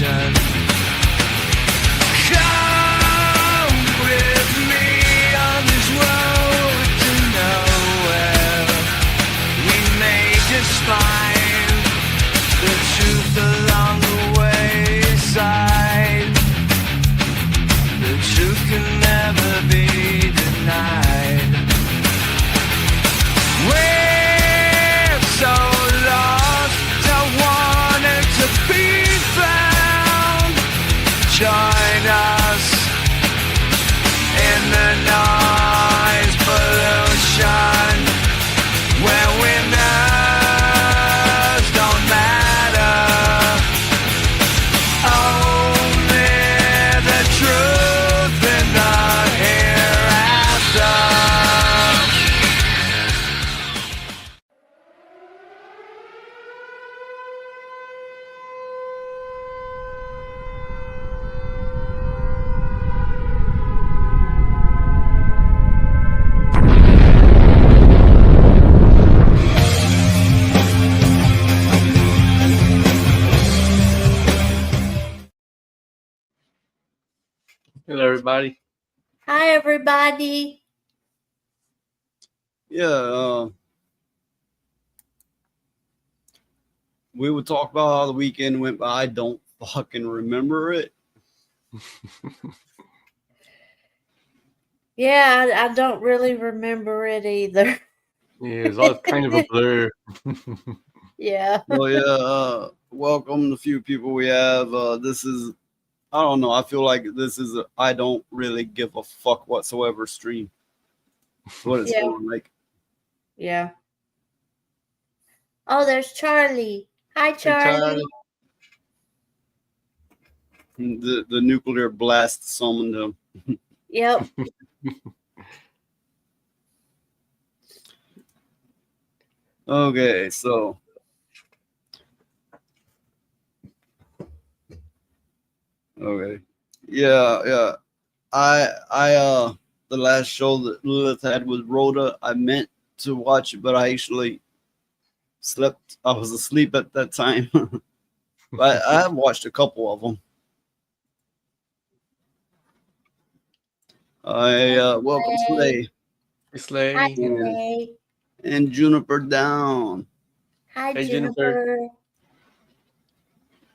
ocean. Come with me on this road to nowhere. We may just find the truth along the wayside. The truth can never be denied. We're so lost, don't want it to be found. Join us in the noise pollution, where winners don't matter. Only the truth in the hereafter. Hello, everybody. Hi, everybody. Yeah, we would talk about how the weekend went, but I don't fucking remember it. Yeah, I don't really remember it either. Yeah, it's all kind of a blur. Yeah. Well, yeah, welcome the few people we have. This is, I don't know, I feel like this is a I don't really give a fuck whatsoever stream. That's what it's Yeah. feeling like. Yeah. Oh, there's Charlie. Hi, Hey, Charlie. The nuclear blast summoned him. Yep. Okay, so okay, yeah. I the last show that Lilith had with Rhoda, I meant to watch it, but I actually slept. I was asleep at that time. But I have watched a couple of them. Welcome Slay It's Hi, Slay. Slay. and Juniper Down. Hi, Hey, Juniper.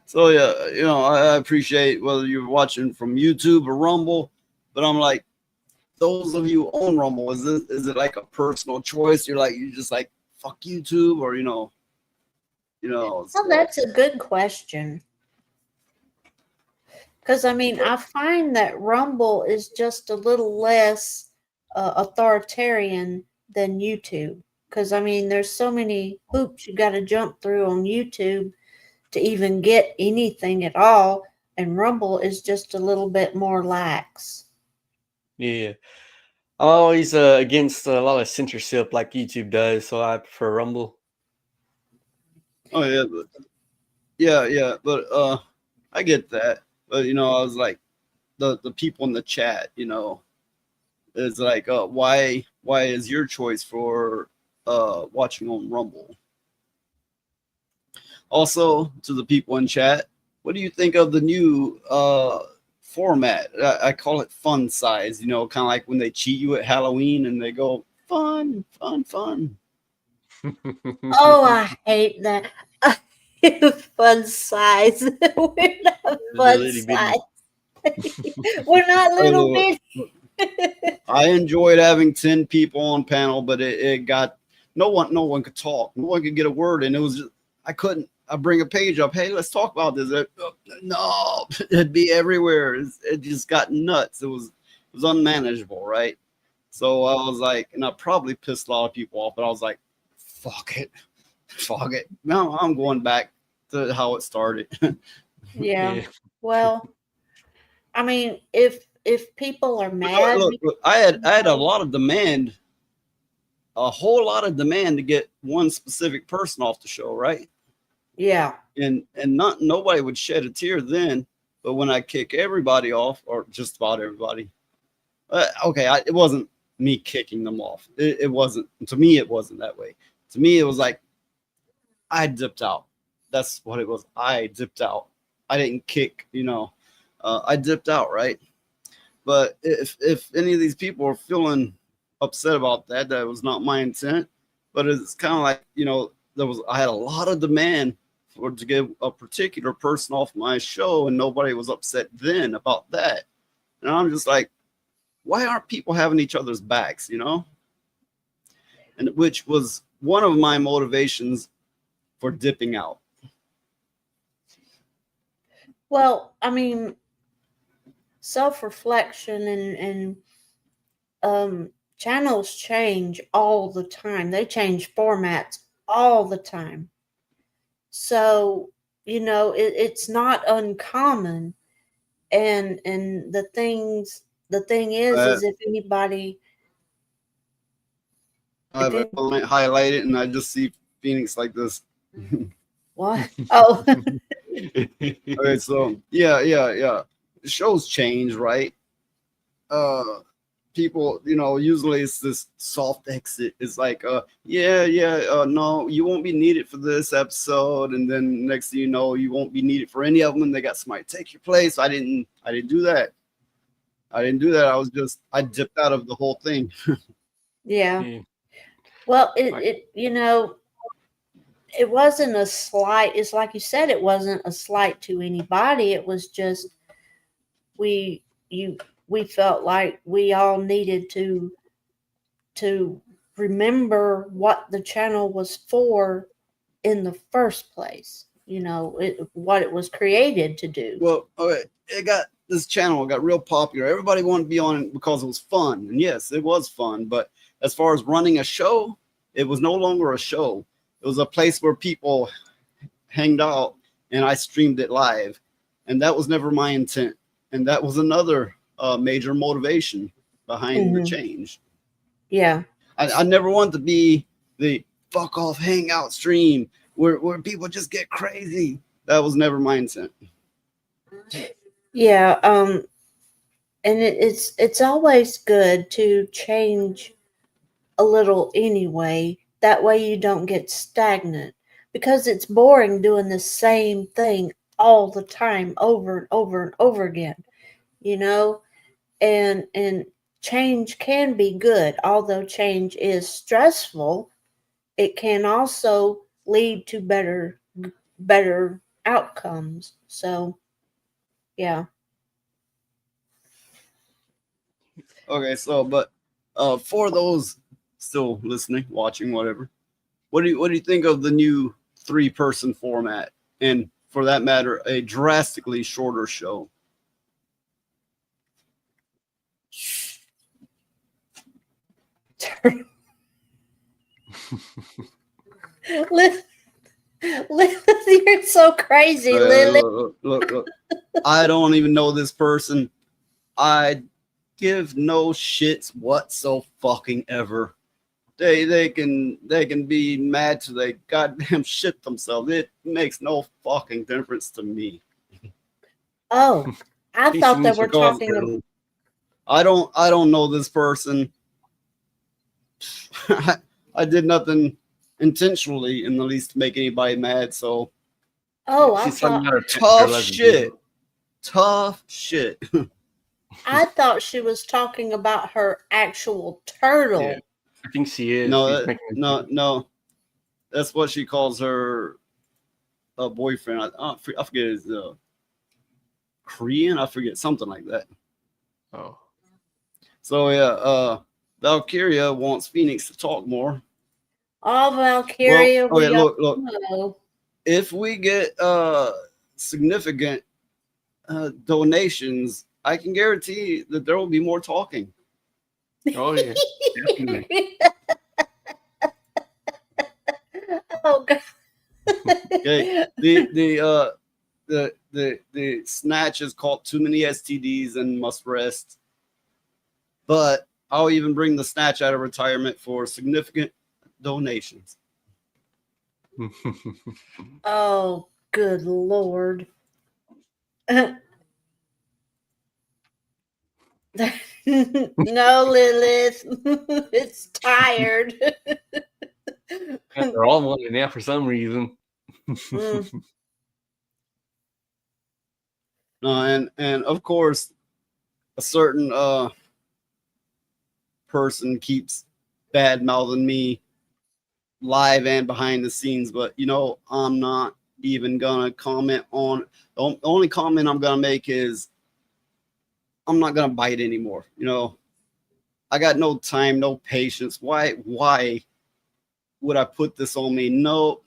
So yeah, I appreciate whether you're watching from YouTube or Rumble, but I'm like, those of you on Rumble, is it like a personal choice? You're just like fuck YouTube, or Oh, so- that's a good question. Because, I mean, I find that Rumble is just a little less authoritarian than YouTube. Because, I mean, there's so many hoops you got to jump through on YouTube to even get anything at all. And Rumble is just a little bit more lax. Yeah. I'm always against a lot of censorship like YouTube does, so I prefer Rumble. Oh yeah, but I get that. But I was like, the people in the chat, is like, why is your choice for watching on Rumble? Also, to the people in chat, what do you think of the new format? I call it fun size, kind of like when they cheat you at Halloween and they go fun. Oh, I hate that. Fun size. We're not fun Little bitty. size. We're not little bitty. I enjoyed having 10 people on panel, but it got no one could talk. No one could get a word in. It was just, I bring a page up. Hey, let's talk about this. No, it'd be everywhere. It just got nuts. It was unmanageable, right? So I was like, and I probably pissed a lot of people off, but I was like, fuck it. No, I'm going back to how it started. Yeah. Well, I mean, if people are mad, Look, I had a lot of demand, a whole lot of demand to get one specific person off the show, right? yeah, And nobody would shed a tear then, but when I kick everybody off, or just about everybody, it wasn't me kicking them off. It wasn't, to me, it wasn't that way. To me, it was like I dipped out. That's what it was. I dipped out. I didn't kick, I dipped out, right? But if any of these people are feeling upset about that, that was not my intent. But it's kind of like, I had a lot of demand to get a particular person off my show, and nobody was upset then about that. And I'm just like, why aren't people having each other's backs, And which was one of my motivations for dipping out. Well, I mean, self-reflection and channels change all the time. They change formats all the time. So, it's not uncommon. And the thing is if anybody I have a highlight it and I just see Phoenix like this. what? Oh. Okay, so yeah. The shows change, right? People, usually it's this soft exit. It's like, no, you won't be needed for this episode, and then next thing you know, you won't be needed for any of them, and they got somebody take your place. I didn't do that. I dipped out of the whole thing. Yeah. Well, it wasn't a slight. It's like you said, it wasn't a slight to anybody. It was just we felt like we all needed to remember what the channel was for in the first place. What it was created to do. Well, okay, this channel got real popular. Everybody wanted to be on it because it was fun, and yes, it was fun. But as far as running a show, it was no longer a show. It was a place where people hanged out, and I streamed it live, and that was never my intent. And that was another major motivation behind the change. Yeah. I never wanted to be the fuck off hangout stream where people just get crazy. That was never my intent. Yeah. And it's always good to change a little anyway. That way you don't get stagnant, because it's boring doing the same thing all the time, over and over and over again, and change can be good. Although change is stressful, it can also lead to better outcomes. So, yeah. Okay, so but for those still listening, watching, whatever, what do you think of the new 3-person format, and for that matter, a drastically shorter show? You're so crazy, Lily. Look. I don't even know this person. I give no shits whatsoever. They can be mad to they goddamn shit themselves. It makes no fucking difference to me. Oh, I thought they were talking about. I don't know this person. I did nothing intentionally in the least to make anybody mad. So, I she's talking thought about her tough shit. I thought she was talking about her actual turtle. Yeah, I think she is. No. That's what she calls her boyfriend. I forget his Korean. I forget, something like that. Oh. So yeah, Valkyria wants Phoenix to talk more. Oh, Valkyria. Well, look. If we get significant donations, I can guarantee that there will be more talking. Oh yeah, definitely. Oh God. Okay. The snatch is called Too Many STDs and Must Rest. But I'll even bring the snatch out of retirement for significant donations. Oh, good Lord. No, Lilith. It's tired. They're all wanting now for some reason. And of course, a certain person keeps bad mouthing me live and behind the scenes, but I'm not even gonna comment on. The only comment I'm gonna make is I'm not gonna bite anymore. I got no time, no patience. Why would I put this on me? No,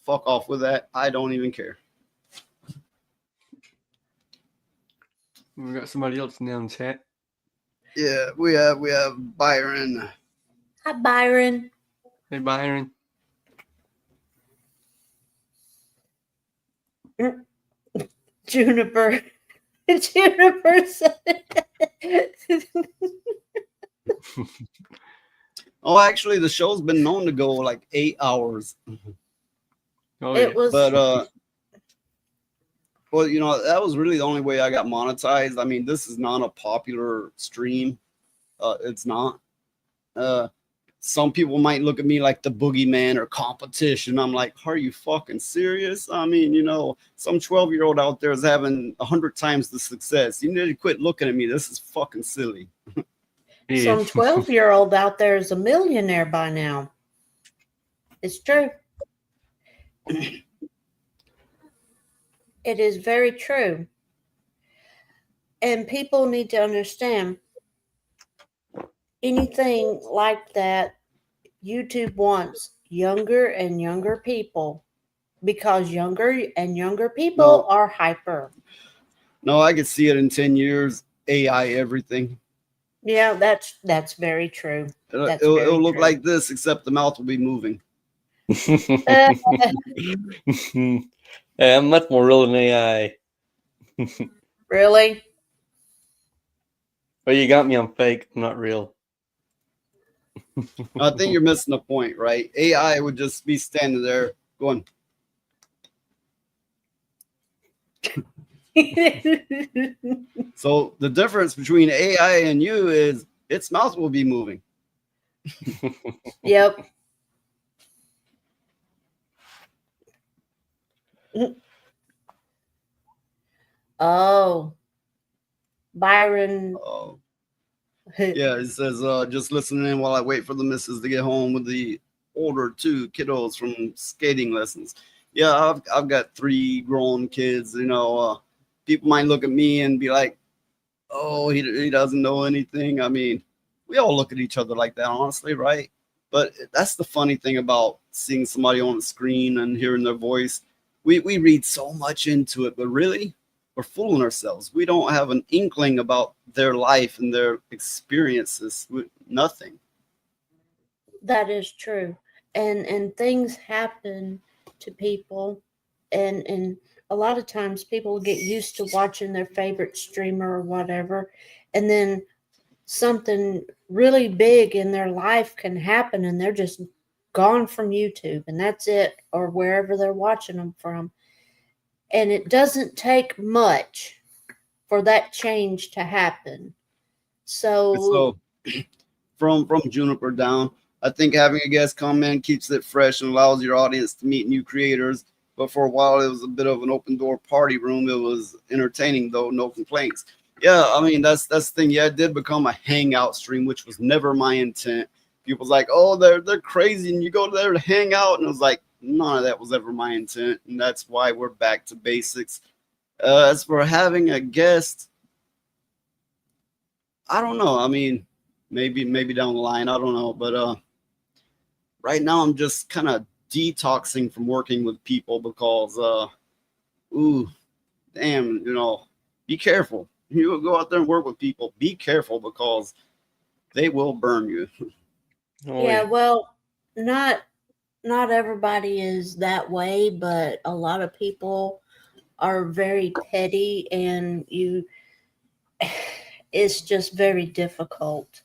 fuck off with that. I don't even care. We got somebody else now in chat. Yeah, we have Byron. Hi, Byron. Hey, Byron. Juniper. Juniper said. Oh, actually, the show's been known to go like 8 hours. Oh, It yeah. was. But well, that was really the only way I got monetized. I mean, this is not a popular stream. It's not. Some people might look at me like the boogeyman or competition. I'm like, are you fucking serious? I mean, some 12-year-old out there is having 100 times the success. You need to quit looking at me. This is fucking silly. Yeah. Some 12-year-old out there is a millionaire by now. It's true. It is very true. And people need to understand anything like that, YouTube wants younger and younger people because younger and younger people No. are hyper. No, I could see it in 10 years. AI everything. Yeah, that's very true. That's It'll very look true. like this, except the mouth will be moving. Yeah, I'm much more real than AI. Really? Well, you got me on fake. I'm not real. I think you're missing the point, right? AI would just be standing there going, so the difference between AI and you is its mouth will be moving. Yep. Oh, Byron. Oh, yeah, it says, just listening in while I wait for the missus to get home with the older 2 kiddos from skating lessons. Yeah, I've got 3 grown kids. People might look at me and be like, oh, he doesn't know anything. I mean, we all look at each other like that, honestly, right? But that's the funny thing about seeing somebody on the screen and hearing their voice. We read so much into it, but really, we're fooling ourselves. We don't have an inkling about their life and their experiences. Nothing. That is true. And things happen to people, and a lot of times people get used to watching their favorite streamer or whatever, and then something really big in their life can happen and they're just gone from YouTube and that's it, or wherever they're watching them from. And it doesn't take much for that change to happen. So From Juniper down, I think having a guest come in keeps it fresh and allows your audience to meet new creators. But for a while, it was a bit of an open door party room. It was entertaining, though, no complaints. Yeah, I mean, that's the thing. Yeah, it did become a hangout stream, which was never my intent. People's like, oh, they're crazy, and you go there to hang out. And it was like, none of that was ever my intent. And that's why we're back to basics. As for having a guest, I don't know. I mean, maybe down the line, I don't know. But right now, I'm just kind of detoxing from working with people because, ooh, damn, be careful. You go out there and work with people. Be careful because they will burn you. Oh, yeah, well, not everybody is that way, but a lot of people are very petty, and it's just very difficult.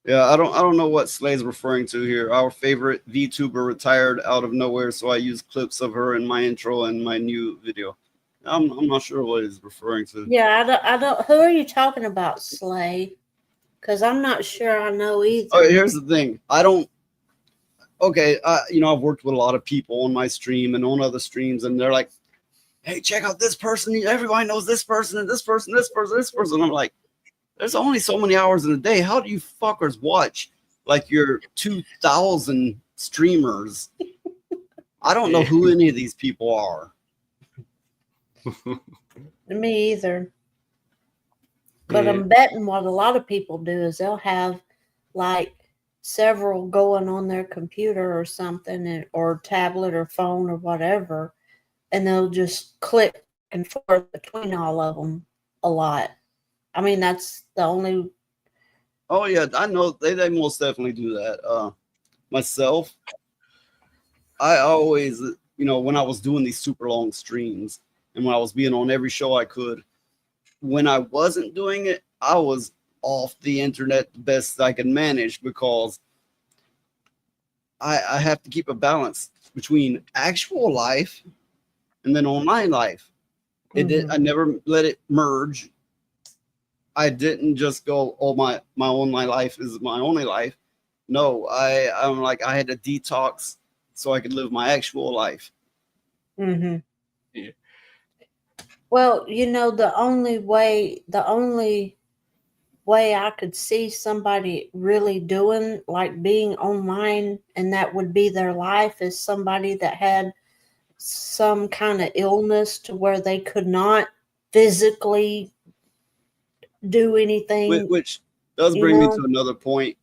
Yeah, I don't know what Slay's referring to here. Our favorite VTuber retired out of nowhere, so I use clips of her in my intro and my new video. I'm not sure what he's referring to. Yeah, I don't. Who are you talking about, Slay? Because I'm not sure I know either. Oh, here's the thing. I don't. okay, I've worked with a lot of people on my stream and on other streams, and they're like, hey, check out this person. Everybody knows this person and this person, this person, this person. I'm like, there's only so many hours in a day. How do you fuckers watch like your 2,000 streamers? I don't know who any of these people are. Me either. But Yeah. I'm betting what a lot of people do is they'll have like several going on their computer or something, or tablet or phone or whatever, and they'll just click and forth between all of them a lot. I mean, that's the only. Oh yeah, I know they most definitely do that. Myself, I always, when I was doing these super long streams and when I was being on every show I could, when I wasn't doing it, I was off the internet the best I could manage, because I have to keep a balance between actual life and then online life. I never let it merge. I didn't just go, oh, my online life is my only life. No, I'm like, I had to detox so I could live my actual life. Mm-hmm. Yeah. Well, the only way I could see somebody really doing, like being online, and that would be their life, is somebody that had some kind of illness to where they could not physically do anything. Which does bring me to another point.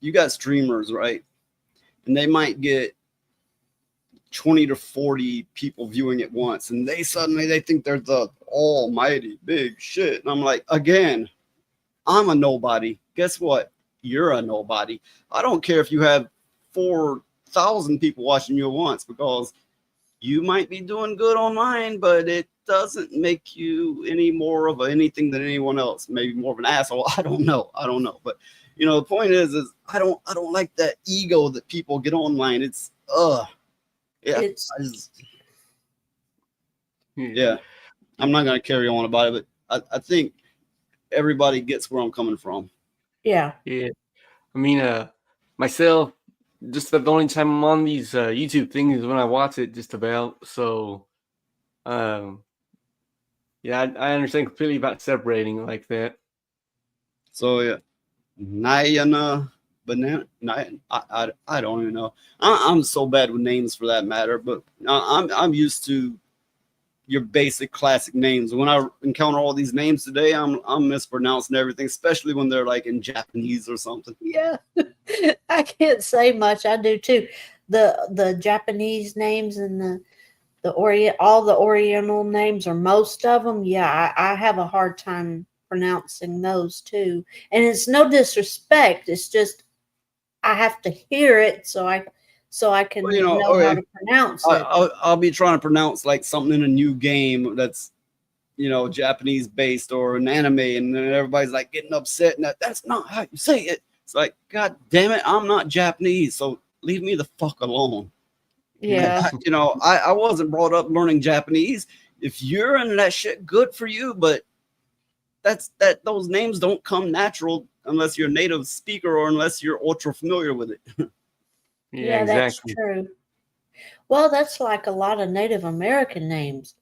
You got streamers, right? And they might get 20 to 40 people viewing at once, and they think they're the almighty big shit. And I'm like, again, I'm a nobody. Guess what? You're a nobody. I don't care if you have 4,000 people watching you at once, because you might be doing good online, but it doesn't make you any more of anything than anyone else. Maybe more of an asshole. I don't know. But the point is I don't like that ego that people get online. It's yeah. I'm not gonna carry on about it, but I think everybody gets where I'm coming from. Yeah. Yeah. I mean, myself, just the only time I'm on these YouTube things is when I watch it, just about. So, yeah, I understand completely about separating like that. So yeah, Nayana banana. I don't even know. I'm so bad with names for that matter, but I'm used to your basic classic names. When I encounter all these names today, I'm mispronouncing everything, especially when they're like in Japanese or something. Yeah. I can't say much. I do too. The Japanese names and all the Oriental names, or most of them, yeah, I have a hard time pronouncing those too. And it's no disrespect. It's just I have to hear it so I can know how to pronounce it. I'll be trying to pronounce like something in a new game that's Japanese based or an anime, and then everybody's like getting upset, and that's not how you say it. It's like, God damn it, I'm not Japanese, so leave me the fuck alone. Yeah. I wasn't brought up learning Japanese. If you're into that shit, good for you, but those names don't come natural unless you're a native speaker or unless you're ultra familiar with it. Yeah, exactly. That's true. Well, that's like a lot of Native American names.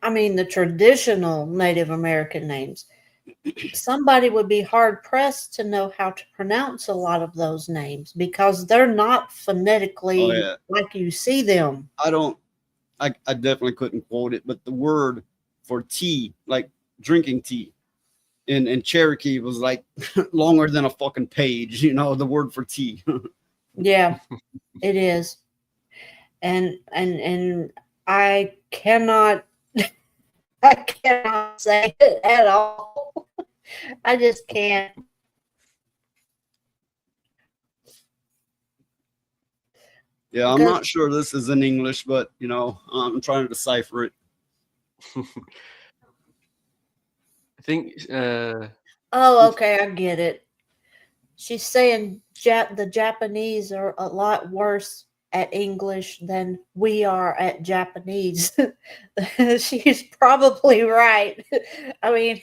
I mean, the traditional Native American names. Somebody would be hard pressed to know how to pronounce a lot of those names because they're not phonetically like you see them. I definitely couldn't quote it, but the word for tea, like drinking tea, in Cherokee was like longer than a fucking page, the word for tea. Yeah, it is. And I cannot say it at all. I just can't. Yeah, I'm not sure this is in English, but I'm trying to decipher it. I think. Oh, okay, I get it. She's saying the Japanese are a lot worse at English than we are at Japanese. She's probably right. I mean,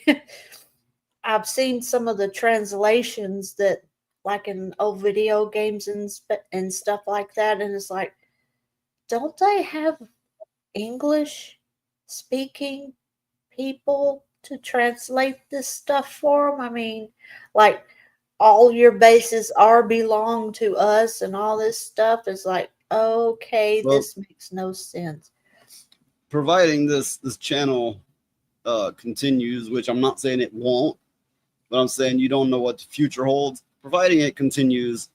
I've seen some of the translations that like in old video games and stuff like that, and it's like, don't they have English speaking people to translate this stuff for them? I mean, like, all your bases are belong to us and all this stuff is like, okay, Well, this makes no sense. providing this channel continues, which I'm not saying it won't, but I'm saying you don't know what the future holds. Providing it continues,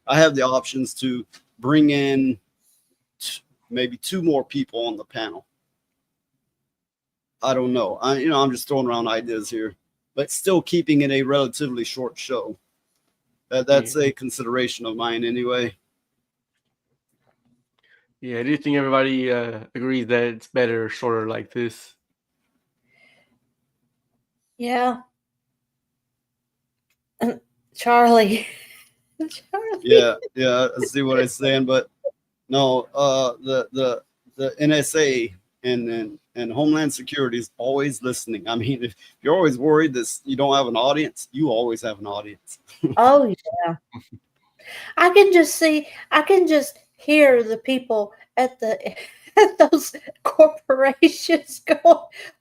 I have the options to bring in maybe 2 more people on the panel. I don't know. I'm just throwing around ideas here, but still keeping it a relatively short show. That's a consideration of mine anyway. Yeah, I do think everybody agrees that it's better shorter like this. Yeah. Charlie. Charlie. Yeah, I see what it's saying, but no, the NSA and Homeland Security is always listening. I mean, if you're always worried that you don't have an audience, you always have an audience. Oh yeah. I can just hear the people at those corporations going,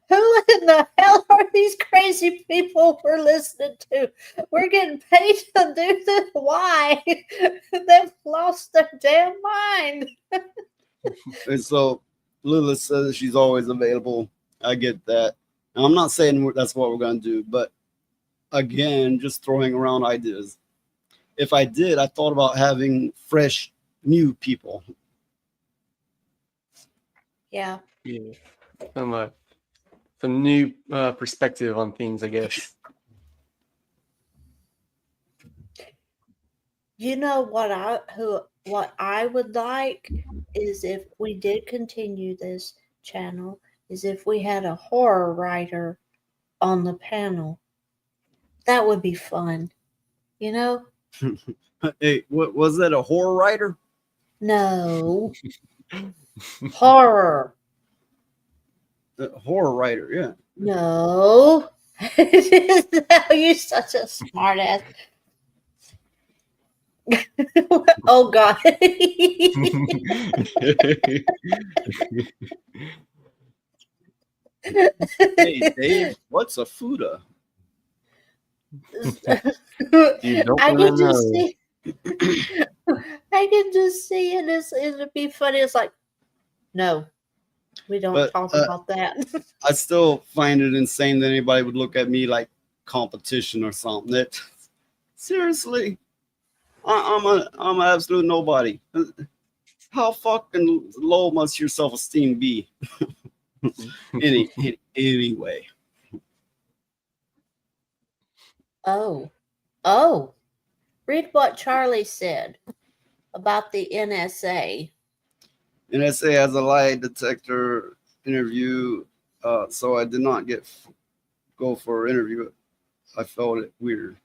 who in the hell are these crazy people we're listening to? We're getting paid to do this. Why? They've lost their damn mind. And so Lilith says she's always available. I get that. And I'm not saying that's what we're going to do, but again, just throwing around ideas. If I did, I thought about having fresh, new people. Yeah. Yeah, some new perspective on things, I guess. You know what I would like is, if we did continue this channel, is if we had a horror writer on the panel. That would be fun. You know? Hey, what was that? A horror writer? No. Horror. Horror writer, yeah. No. You're such a smart ass. Oh God. Hey Dave, what's a fuda? You don't I wanna can just know. see. I can just see it. It'd be funny. It's like, no, we don't But, talk about that. I still find it insane that anybody would look at me like competition or something. That seriously, I'm an absolute nobody. How fucking low must your self-esteem be? Anyway. Oh, read what Charlie said about the NSA. NSA has a lie detector interview, so I did not go for an interview. I felt it weird.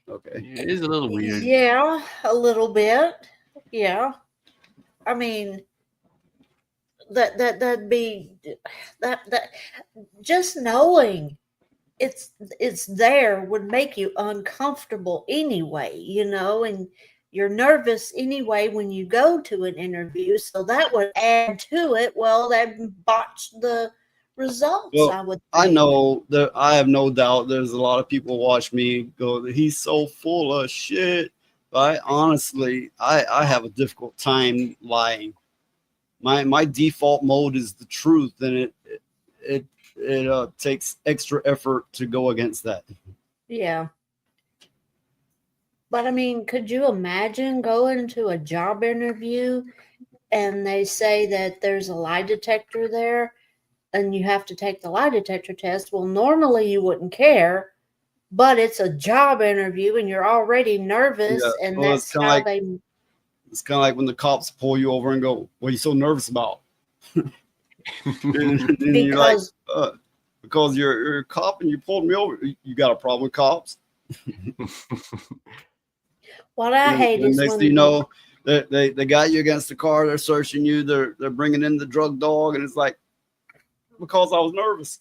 Okay. It is a little weird. Yeah, a little bit. Yeah. I mean, that'd be that just knowing it's there would make you uncomfortable anyway, you know, and you're nervous anyway when you go to an interview, so that would add to it. Well, that botched the results. Well, I know that I have no doubt there's a lot of people watch me go, he's so full of shit. But honestly, I have a difficult time lying. My default mode is the truth, and it takes extra effort to go against that. Yeah. But I mean, could you imagine going to a job interview and they say that there's a lie detector there and you have to take the lie detector test? Well, normally you wouldn't care, but it's a job interview and you're already nervous, Yeah, and well, that's how they. It's kind of like when the cops pull you over and go, "What are you so nervous about?" and you're like, because you're a cop and you pulled me over. You got a problem with cops? What I hate is next when thing you know, they got you against the car. They're searching you. They're bringing in the drug dog, and it's like, because I was nervous.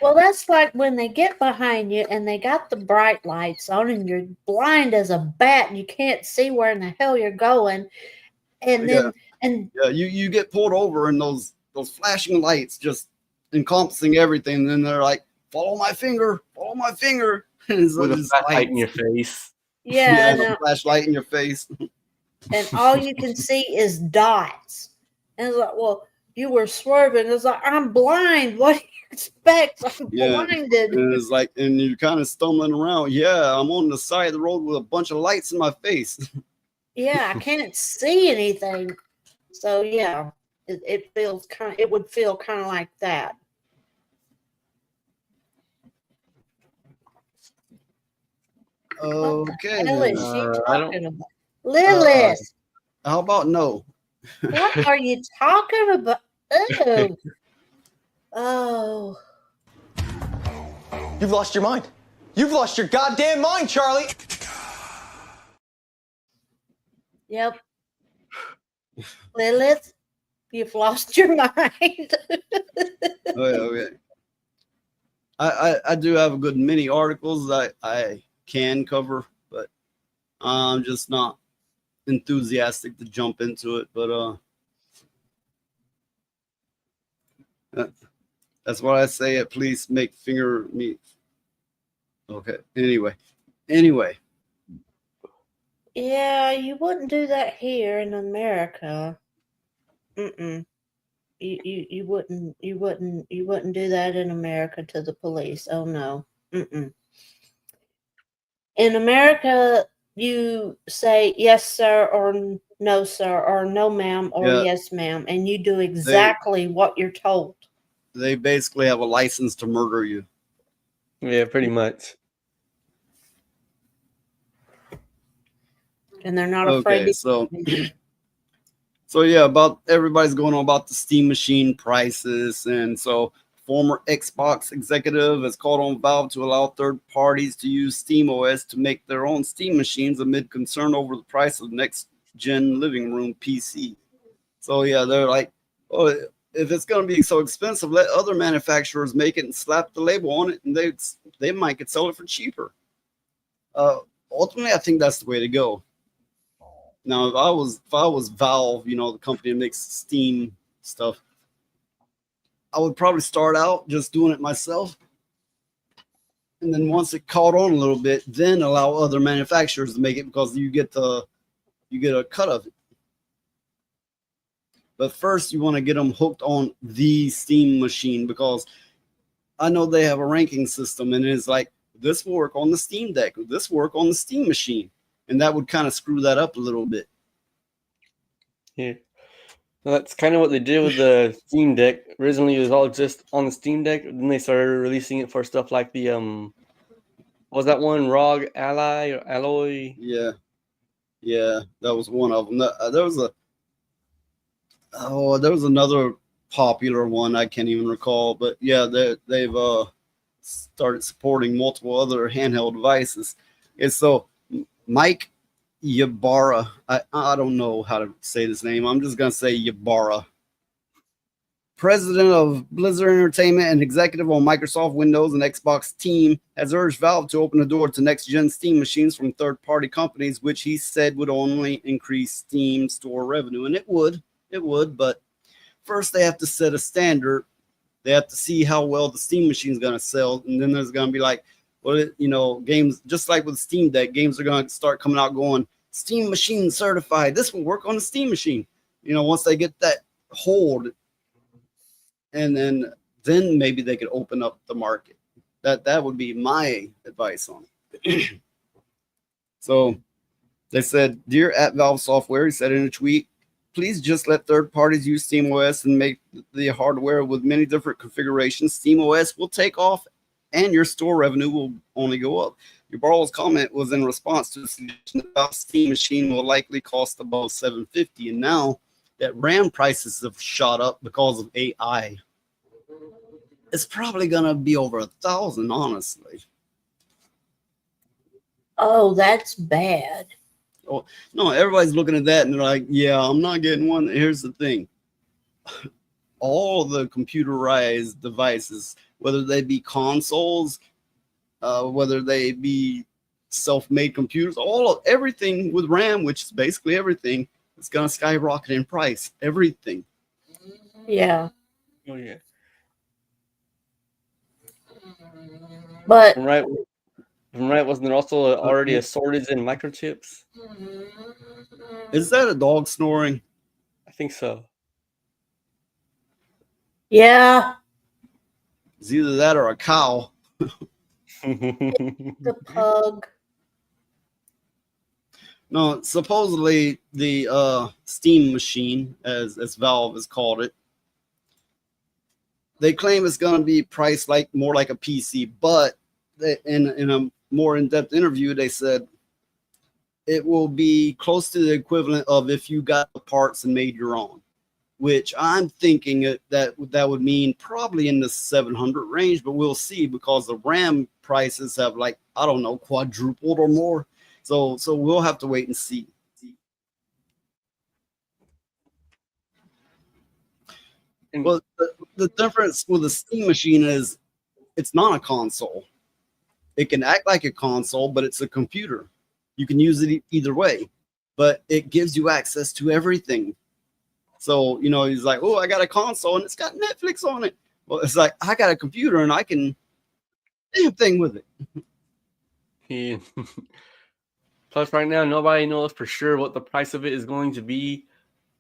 Well, that's like when they get behind you and they got the bright lights on and you're blind as a bat and you can't see where in the hell you're going. And Yeah. then, and Yeah, you get pulled over and those flashing lights just encompassing everything. And then they're like, follow my finger. And so With a just flashlight in lights. your face. yeah, And a flashlight in your face. and all you can see is dots. And it's like, well, you were swerving. It's like, I'm blind. What do you expect? I'm Yeah. blinded. And it's like, and you're kind of stumbling around. Yeah, I'm on the side of the road with a bunch of lights in my face. Yeah, I can't see anything. So yeah, it feels kind. It would feel kind of like that. Okay. What the hell Then. is she I don't- talking about? Lilith, How about no? what are you talking about? Oh, oh. You've lost your mind. You've lost your goddamn mind, Charlie. Yep. Lilith, you've lost your mind. Okay. I do have a good many articles that I can cover, but I'm just not enthusiastic to jump into it. But that's what I say at police make finger meat. Okay. Anyway. Yeah, you wouldn't do that here in America. Mm-mm. You wouldn't do that in America to the police. Oh no. Mm-mm. In America, you say yes sir or no sir or no ma'am or Yeah. yes ma'am, and you do exactly what you're told. They basically have a license to murder you. Yeah, pretty much. And they're not afraid Okay, so yeah, about everybody's going on about the Steam machine prices, and so former Xbox executive has called on Valve to allow third parties to use Steam OS to make their own Steam machines amid concern over the price of next gen living room PC. So yeah, they're like, oh, if it's going to be so expensive, let other manufacturers make it and slap the label on it, and they might could sell it for cheaper. Ultimately, I think that's the way to go. Now, if I was Valve, you know, the company that makes Steam stuff, I would probably start out just doing it myself, and then once it caught on a little bit, then allow other manufacturers to make it because you get a cut of it. But first, you want to get them hooked on the Steam machine because I know they have a ranking system, and it's like this will work on the Steam Deck, this will work on the Steam machine. And that would kind of screw that up a little bit. Yeah. Well, that's kind of what they did with the Steam Deck. Originally, it was all just on the Steam Deck. Then they started releasing it for stuff like the what was that one, ROG Ally or Alloy? Yeah, that was one of them. There was another popular one I can't even recall, but yeah, they've started supporting multiple other handheld devices. And so Mike Ybarra, I don't know how to say this name. I'm just gonna say Ybarra, president of Blizzard Entertainment and executive on Microsoft Windows and Xbox team, has urged Valve to open the door to next-gen Steam machines from third-party companies, which he said would only increase Steam store revenue. And it would, but first they have to set a standard. They have to see how well the Steam machine is going to sell, and then there's going to be like, well, you know, games, just like with Steam Deck, games are going to start coming out going, Steam machine certified. This will work on the Steam machine. You know, once they get that hold, and then maybe they could open up the market. That would be my advice on it. So they said, dear at Valve Software, he said in a tweet, please just let third parties use SteamOS and make the hardware with many different configurations. SteamOS will take off and your store revenue will only go up. Ybarra's comment was in response to the suggestion that the Steam machine will likely cost above $750, and now that RAM prices have shot up because of AI, it's probably gonna be over $1,000, honestly. Oh, that's bad. Oh, no, everybody's looking at that and they're like, yeah, I'm not getting one. Here's the thing. all the computerized devices, whether they be consoles, whether they be self-made computers, everything with RAM, which is basically everything, it's gonna skyrocket in price. Everything. Yeah. Oh yeah. But From right, wasn't there also already a shortage in microchips? Is that a dog snoring? I think so. yeah, It's either that or a cow. the pug. No, supposedly the Steam machine, as Valve has called it, they claim it's going to be priced more like a PC, but in a more in-depth interview, they said it will be close to the equivalent of if you got the parts and made your own, which I'm thinking that would mean probably in the 700 range, but we'll see, because the RAM prices have quadrupled or more. So we'll have to wait and see. Well, the difference with the Steam machine is it's not a console. It can act like a console, but it's a computer. You can use it either way, but it gives you access to everything. So, he's like, oh, I got a console and it's got Netflix on it. Well, it's like, I got a computer and I can do a thing with it. Yeah. Plus, right now, nobody knows for sure what the price of it is going to be.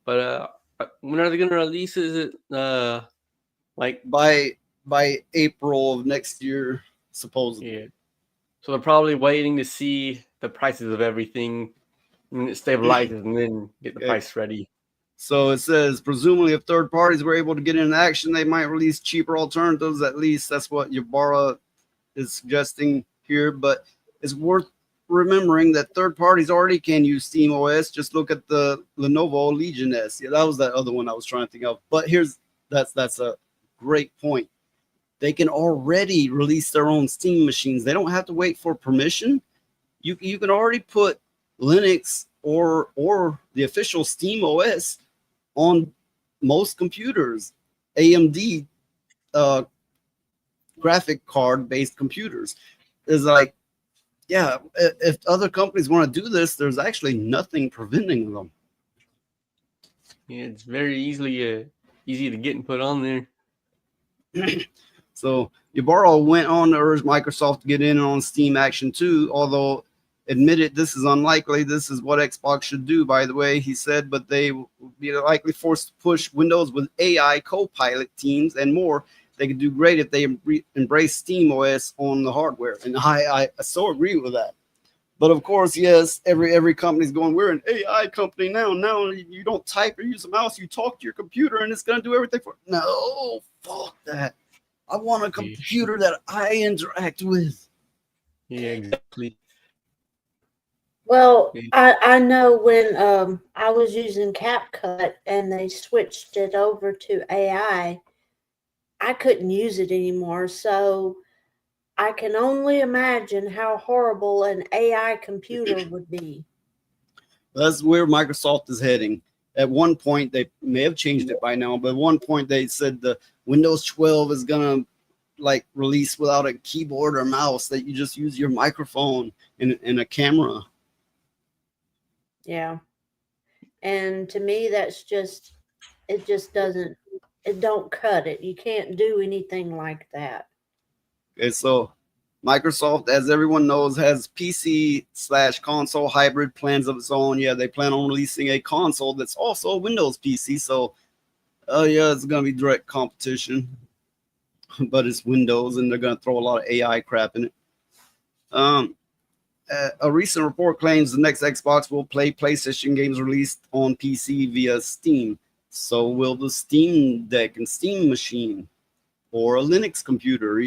But when are they going to release it? Is it by April of next year, supposedly. Yeah. So they're probably waiting to see the prices of everything and it stabilizes and then get the price ready. So it says, presumably if third parties were able to get into action, they might release cheaper alternatives. At least that's what Ybarra is suggesting here. But it's worth remembering that third parties already can use Steam OS. Just look at the Lenovo Legion S. Yeah, that was that other one I was trying to think of. But that's a great point. They can already release their own Steam machines. They don't have to wait for permission. You can already put Linux or the official Steam OS on most computers, AMD graphic card based computers. Is like, yeah, if other companies want to do this, there's actually nothing preventing them. Yeah, it's very easy to get and put on there. So Ybarra went on to urge Microsoft to get in on Steam action too, although admitted this is unlikely. This is what Xbox should do, by the way, he said, but they will be likely forced to push Windows with AI co-pilot teams and more. They could do great if they embrace Steam OS on the hardware. And I so agree with that. But of course, yes, every company's going, we're an AI company now. Now you don't type or use a mouse, you talk to your computer and it's going to do everything for you. No, fuck that. I want a computer that I interact with. Yeah, exactly. Well, I know when I was using CapCut and they switched it over to AI, I couldn't use it anymore. So I can only imagine how horrible an AI computer would be. That's where Microsoft is heading. At one point, they may have changed it by now, but at one point they said the Windows 12 is gonna release without a keyboard or mouse, that you just use your microphone and a camera. Yeah. And to me, it don't cut it. You can't do anything like that. Okay, so Microsoft, as everyone knows, has PC/console hybrid plans of its own. Yeah, they plan on releasing a console that's also a Windows PC. So, it's going to be direct competition, but it's Windows, and they're going to throw a lot of AI crap in it. A recent report claims the next Xbox will play PlayStation games released on PC via Steam. So will the Steam Deck and Steam machine, or a Linux computer,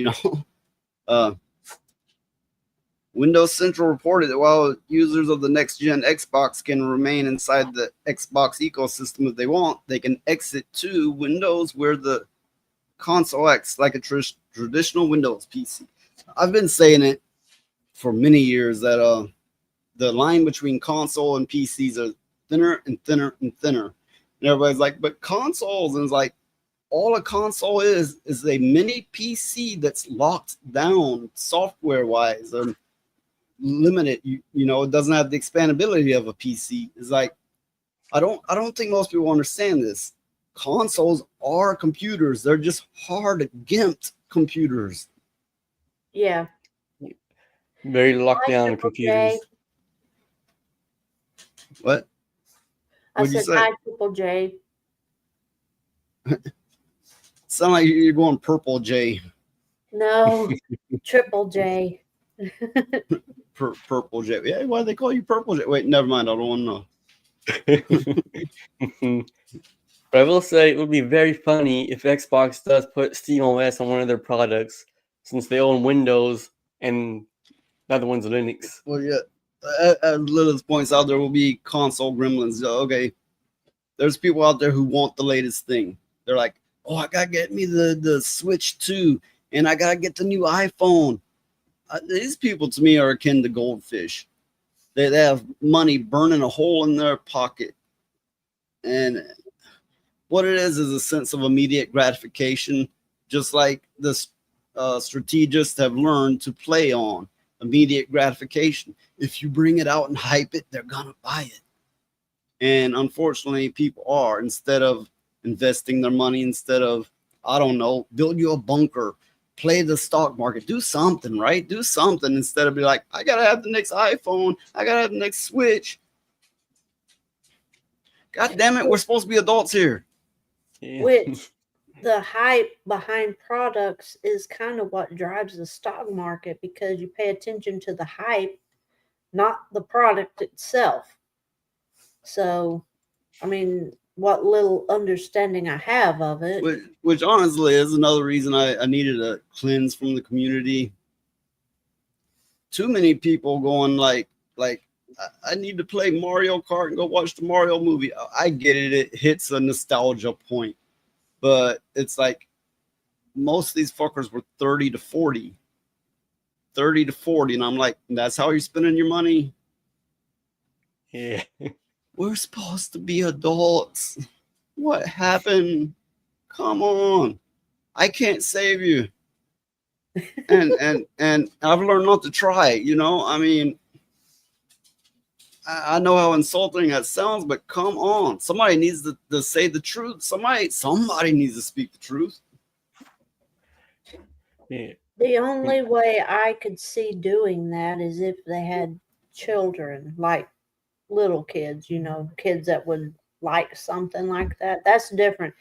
Windows Central reported that while users of the next-gen Xbox can remain inside the Xbox ecosystem if they want, they can exit to Windows, where the console acts like a traditional Windows PC. I've been saying it for many years that the line between console and PCs are thinner and thinner and thinner. And everybody's like, but consoles, and it's like, all a console is a mini PC that's locked down software wise and limited. You know, it doesn't have the expandability of a PC. It's like I don't think most people understand this. Consoles are computers. They're just hard gimped computers. Yeah. Very locked Hi, down Triple computers. J. What? I What'd you said say? hi, Triple J. Sound like you're going purple J. No, Triple J. Purple J. Yeah, why do they call you purple J? Wait, never mind. I don't want to know. But I will say it would be very funny if Xbox does put Steam OS on one of their products, since they own Windows and the other one's Linux. Well, yeah. As Lilith points out, there will be console gremlins. Okay, there's people out there who want the latest thing. They're like, oh, I gotta get me the Switch 2, and I gotta get the new iPhone. These people to me are akin to goldfish. They have money burning a hole in their pocket, and what it is a sense of immediate gratification, just like the strategists have learned to play on immediate gratification. If you bring it out and hype it, they're gonna buy it. And unfortunately, people are, instead of investing their money, instead of, I don't know, build you a bunker, play the stock market, do something, right? Do something instead of be like, I gotta have the next iPhone, I gotta have the next Switch. God damn it, we're supposed to be adults here. Yeah. Which the hype behind products is kind of what drives the stock market, because you pay attention to the hype, not the product itself. So, I mean, what little understanding I have of it. Which honestly is another reason I needed a cleanse from the community. Too many people going like I need to play Mario Kart and go watch the Mario movie. I get it. It hits a nostalgia point. But it's like most of these fuckers were 30 to 40. 30 to 40. And I'm like, that's how you're spending your money? Yeah. We're supposed to be adults. What happened? Come on. I can't save you. And I've learned not to try, you know? I mean, I know how insulting that sounds, but come on. Somebody needs to say the truth. Somebody needs to speak the truth. Yeah. The only way I could see doing that is if they had children, like little kids, kids that would like something like that. That's different,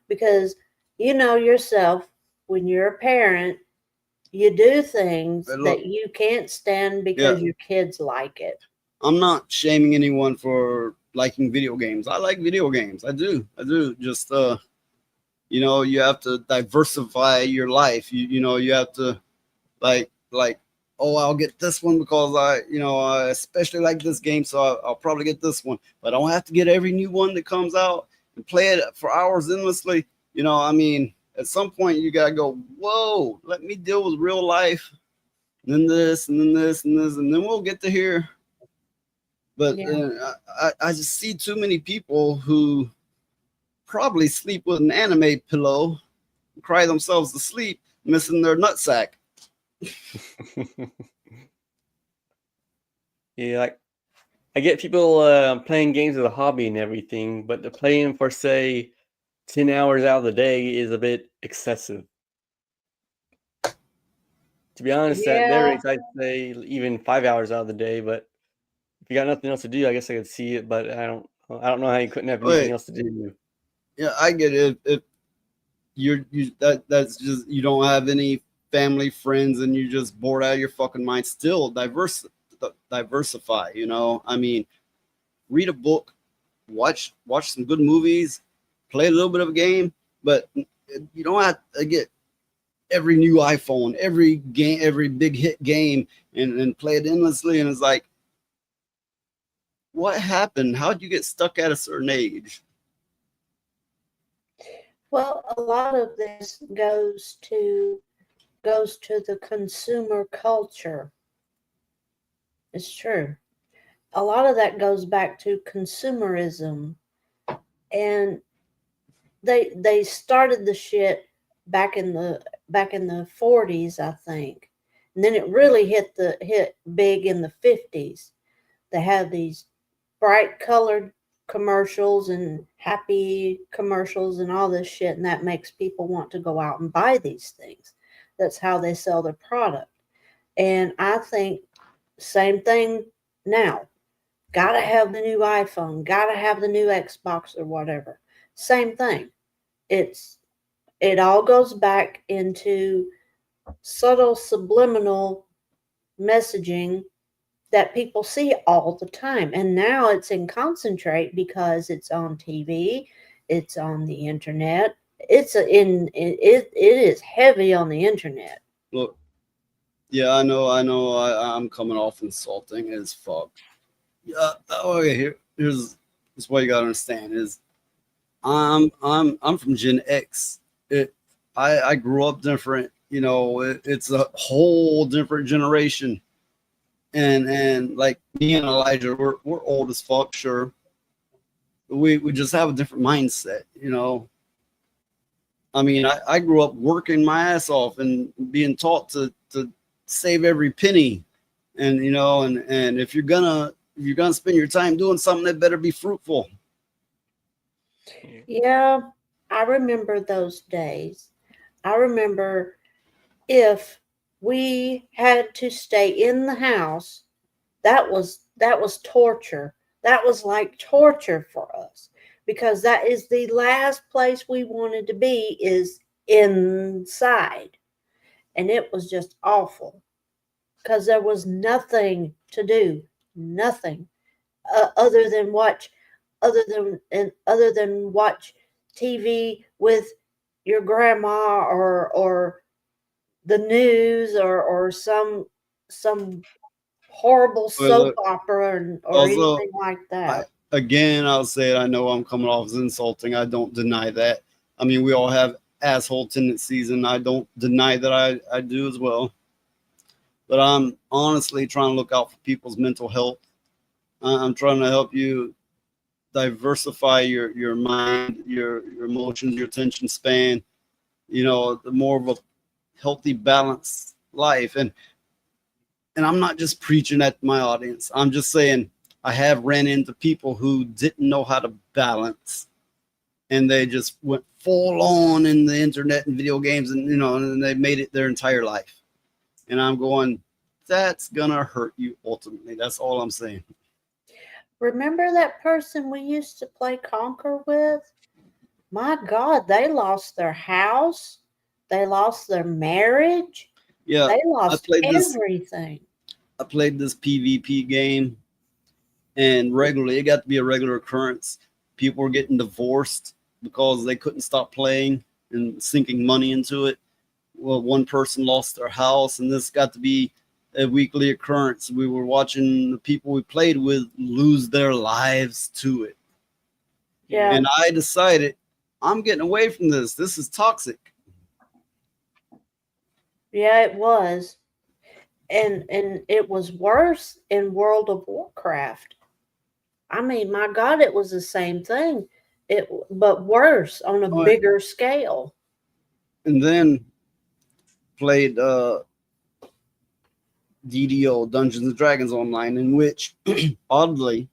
because you know yourself, when you're a parent, you do things that you can't stand because your kids like it. I'm not shaming anyone for liking video games. I like video games. I do. Just you have to diversify your life. You have to like oh, I'll get this one because I especially like this game, so I'll probably get this one. But I don't have to get every new one that comes out and play it for hours endlessly. I mean, at some point you gotta go, whoa, let me deal with real life, and then this, and then this, and this, and then we'll get to here. But I just see too many people who probably sleep with an anime pillow, cry themselves to sleep, missing their nutsack. Yeah, like I get people playing games as a hobby and everything, but to play them for say 10 hours out of the day is a bit excessive. To be honest, at their age, I'd say even 5 hours out of the day. But if you got nothing else to do, I guess I could see it. But I don't know how you couldn't have anything else to do. Yeah, I get it. If that's just you don't have any family, friends, and you're just bored out of your fucking mind. Still diversify. I mean, read a book, watch some good movies, play a little bit of a game, but you don't have to get every new iPhone, every game, every big hit game, and play it endlessly. And it's like, what happened? How'd you get stuck at a certain age? Well, a lot of this goes to the consumer culture. It's true. A lot of that goes back to consumerism. And they started the shit back in the 40s, I think. And then it really hit big in the 50s. They had these bright colored commercials and happy commercials and all this shit, and that makes people want to go out and buy these things. That's how they sell their product. And I think same thing now. Gotta have the new iPhone, gotta have the new Xbox or whatever. Same thing. It all goes back into subtle subliminal messaging that people see all the time. And now it's in concentrate because it's on TV, it's on the internet. It is heavy on the internet. Look, yeah, I know. I'm coming off insulting as fuck. Yeah. Okay. Here's what you gotta understand is I'm from Gen X. I grew up different. You know, it's a whole different generation. And like me and Elijah, we're old as fuck, sure. We just have a different mindset, you know. I mean, I grew up working my ass off and being taught to save every penny. And you know, and if you're gonna spend your time doing something, that better be fruitful. Yeah, I remember those days. I remember if we had to stay in the house, that was torture. That was like torture for us because that is the last place we wanted to be is inside. And it was just awful because there was nothing to do, nothing other than watch TV with your grandma or the news or some horrible soap opera or Also, anything like that. Again, I'll say it. I know I'm coming off as insulting. I don't deny that. I mean, we all have asshole tendencies, and I don't deny that I do as well. But I'm honestly trying to look out for people's mental health. I'm trying to help you diversify your mind, your emotions, your attention span. You know, the more of a healthy, balanced life. And I'm not just preaching at my audience. I'm just saying I have ran into people who didn't know how to balance, and they just went full on in the internet and video games, and you know, and they made it their entire life. And I'm going, that's gonna hurt you ultimately. That's all I'm saying. Remember that person we used to play Conquer with? My God, they lost their house. They lost their marriage. Yeah, They lost this. everything. I played this PvP game, and regularly, it got to be a regular occurrence. People were getting divorced because they couldn't stop playing and sinking money into it. Well, one person lost their house, and this got to be a weekly occurrence. We were watching the people we played with lose their lives to it. Yeah. And I decided I'm getting away from this. This is toxic. Yeah, it was. And it was worse in World of Warcraft. I mean, my God, it was the same thing. But worse on a bigger scale. And then played DDO, Dungeons and Dragons Online, in which oddly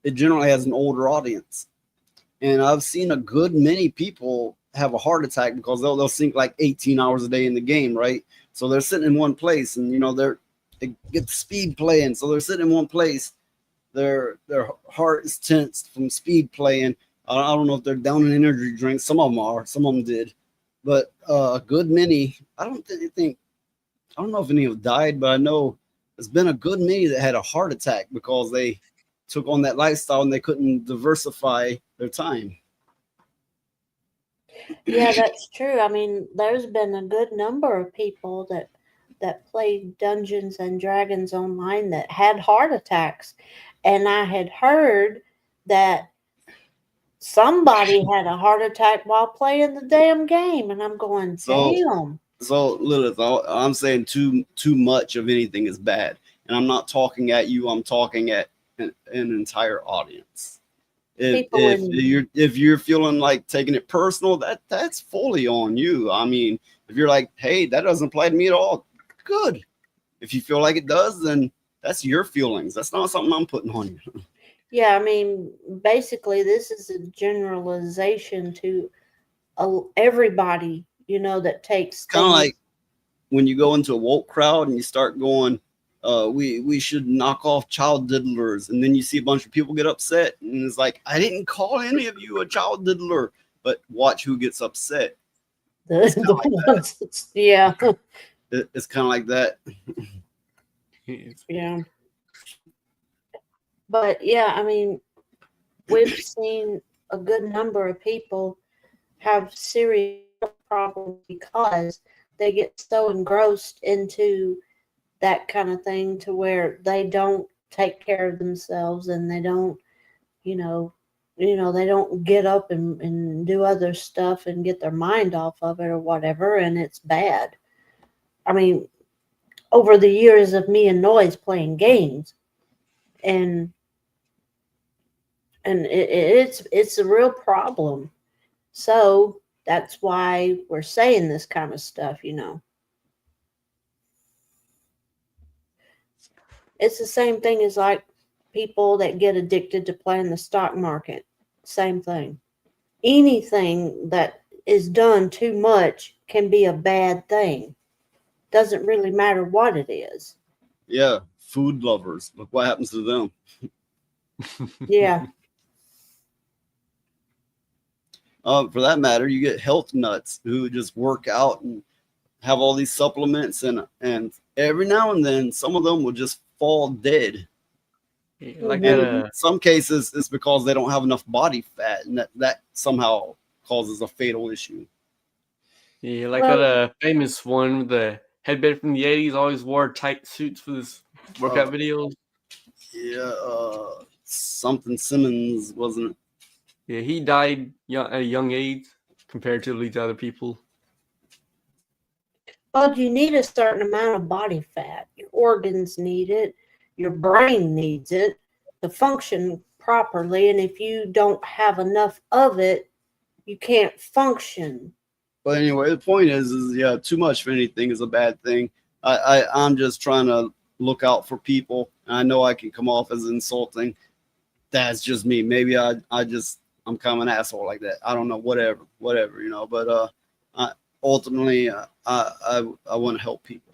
it generally has an older audience. And I've seen a good many people have a heart attack because they'll sink like 18 hours a day in the game, right? So they're sitting in one place, and you know they get the speed playing, so they're sitting in one place. Their heart is tensed from speed playing. I don't know if they're down in energy drinks. Some of them are. Some of them did, but a good many. I don't know if any have died, but I know there's been a good many that had a heart attack because they took on that lifestyle and they couldn't diversify their time. Yeah, that's true. I mean, there's been a good number of people that played Dungeons and Dragons online that had heart attacks. And I had heard that somebody had a heart attack while playing the damn game. And I'm going, damn. So Lilith, I'm saying too much of anything is bad. And I'm not talking at you. I'm talking at an entire audience. People If you're feeling like taking it personal, that's fully on you. I mean, if you're like, hey, that doesn't apply to me at all, good. If you feel like it does, then that's your feelings. That's not something I'm putting on you. Yeah, I mean, basically, this is a generalization to everybody, that takes Kind of things. like when you go into a woke crowd and you start going, we should knock off child diddlers, and then you see a bunch of people get upset, and it's like, I didn't call any of you a child diddler, but watch who gets upset. The ones yeah, It's kind of like that. yeah. But yeah, I mean, we've seen a good number of people have serious problems because they get so engrossed into that kind of thing to where they don't take care of themselves, and they don't, they don't get up and do other stuff and get their mind off of it or whatever, and it's bad. I mean, over the years of me and Noise playing games, and it's a real problem. So that's why we're saying this kind of stuff. It's the same thing as like people that get addicted to playing the stock market. Same thing. Anything that is done too much can be a bad thing. Doesn't really matter what it is. Yeah, food lovers. Look what happens to them. Yeah. For that matter, you get health nuts who just work out and have all these supplements, and every now and then some of them will just fall dead. Like Mhm. that. In some cases, it's because they don't have enough body fat, and that somehow causes a fatal issue. Yeah, like Well- that famous one with the headband from the '80s. Always wore tight suits for his workout videos. Yeah, something Simmons, wasn't it? Yeah, he died at a young age compared to these other people. Well, you need a certain amount of body fat. Your organs need it. Your brain needs it to function properly. And if you don't have enough of it, you can't function. But anyway, the point is yeah, too much of anything is a bad thing. I'm just trying to look out for people. I know I can come off as insulting. That's just me. Maybe I'm kind of an asshole like that. I don't know. Whatever. But ultimately, I want to help people.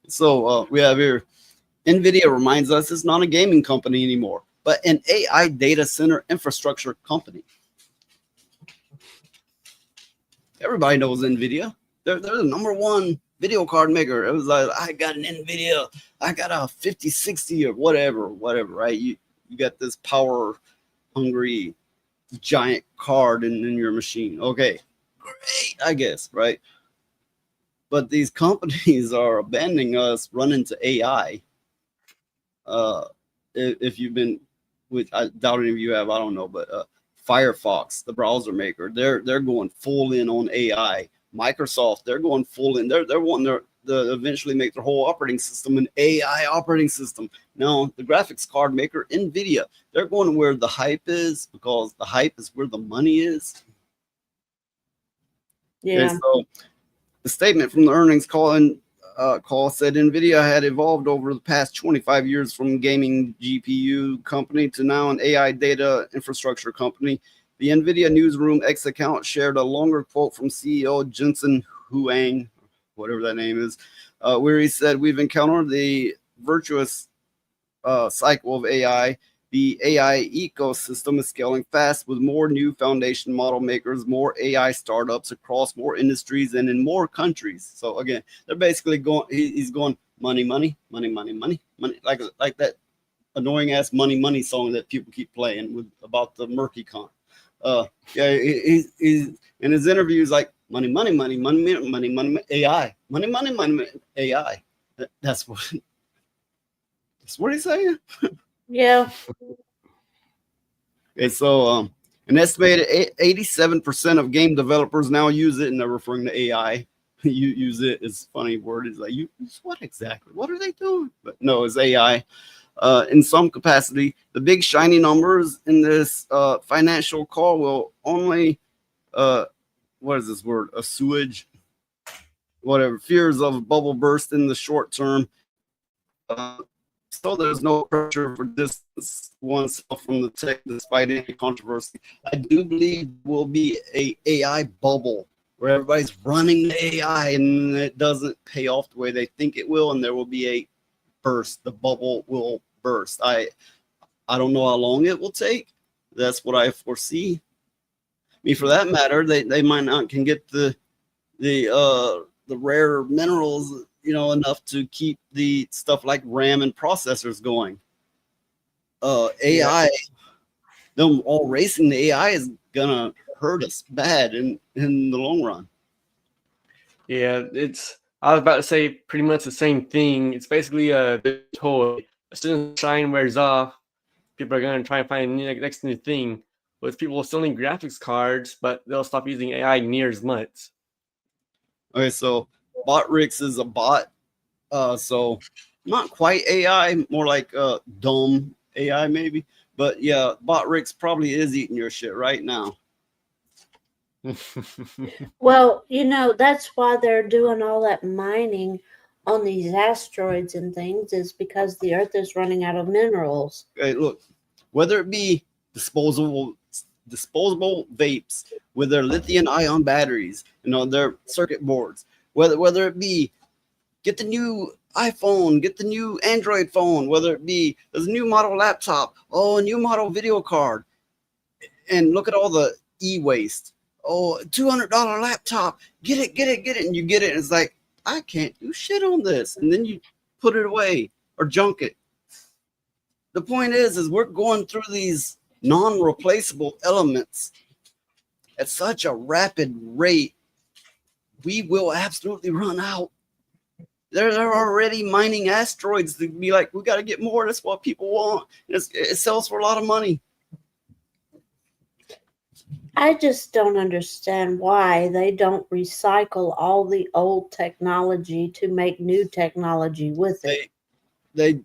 So we have here, NVIDIA reminds us it's not a gaming company anymore, but an AI data center infrastructure company. Everybody knows NVIDIA. They're the number one video card maker. It was like, I got an NVIDIA, I got a 5060 or whatever, right? You got this power hungry giant card in your machine. Okay, great, I guess, right? But these companies are abandoning us, running to AI. If you've been with, I doubt any of you have, I don't know, but Firefox, the browser maker, they're going full in on AI. Microsoft, they're going full in. They're wanting to eventually make their whole operating system an AI operating system. Now, the graphics card maker, NVIDIA, they're going where the hype is, because the hype is where the money is. Yeah. Okay, so the statement from the earnings call said NVIDIA had evolved over the past 25 years from gaming GPU company to now an AI data infrastructure company. The NVIDIA Newsroom X account shared a longer quote from CEO Jensen Huang, whatever that name is, where he said, "We've encountered the virtuous cycle of AI. The AI ecosystem is scaling fast with more new foundation model makers, more AI startups across more industries and in more countries." So again, they're basically going, he's going money, like that annoying ass money song that people keep playing about the murky con. Yeah, he's in his interviews like money, AI, money, AI. That's what he's saying. Yeah. Okay, so an estimated 87% of game developers now use it, and they're referring to AI. you use it as funny word. Is like, you what exactly? What are they doing? But no, it's AI. In some capacity, the big shiny numbers in this financial call will only what is this word? A sewage, whatever, fears of bubble burst in the short term. So there's no pressure for distance oneself from the tech despite any controversy. I do believe will be a AI bubble where everybody's running the AI and it doesn't pay off the way they think it will, and there will be a burst. The bubble will burst. I don't know how long it will take. That's what I foresee. I mean, for that matter, they might not can get the rare minerals, enough to keep the stuff like RAM and processors going. AI, them all racing the AI is gonna hurt us bad in the long run. Yeah, I was about to say pretty much the same thing. It's basically a toy. As soon as shine wears off, people are going to try and find the next new thing. With people still need graphics cards, but they'll stop using AI near as much. Okay, so Botrix is a bot, so not quite AI, more like dumb AI maybe. But yeah, Botrix probably is eating your shit right now. Well, that's why they're doing all that mining on these asteroids and things, is because the Earth is running out of minerals. Okay, look, whether it be disposable vapes with their lithium-ion batteries, their circuit boards, whether it be get the new iPhone, get the new Android phone, whether it be there's a new model laptop, a new model video card, and look at all the e-waste. Oh, $200 laptop, get it, and you get it, and it's like, I can't do shit on this, and then you put it away or junk it. The point is we're going through these non-replaceable elements at such a rapid rate, we will absolutely run out. They're already mining asteroids to be like, we got to get more. That's what people want. It sells for a lot of money. I just don't understand why they don't recycle all the old technology to make new technology with it. They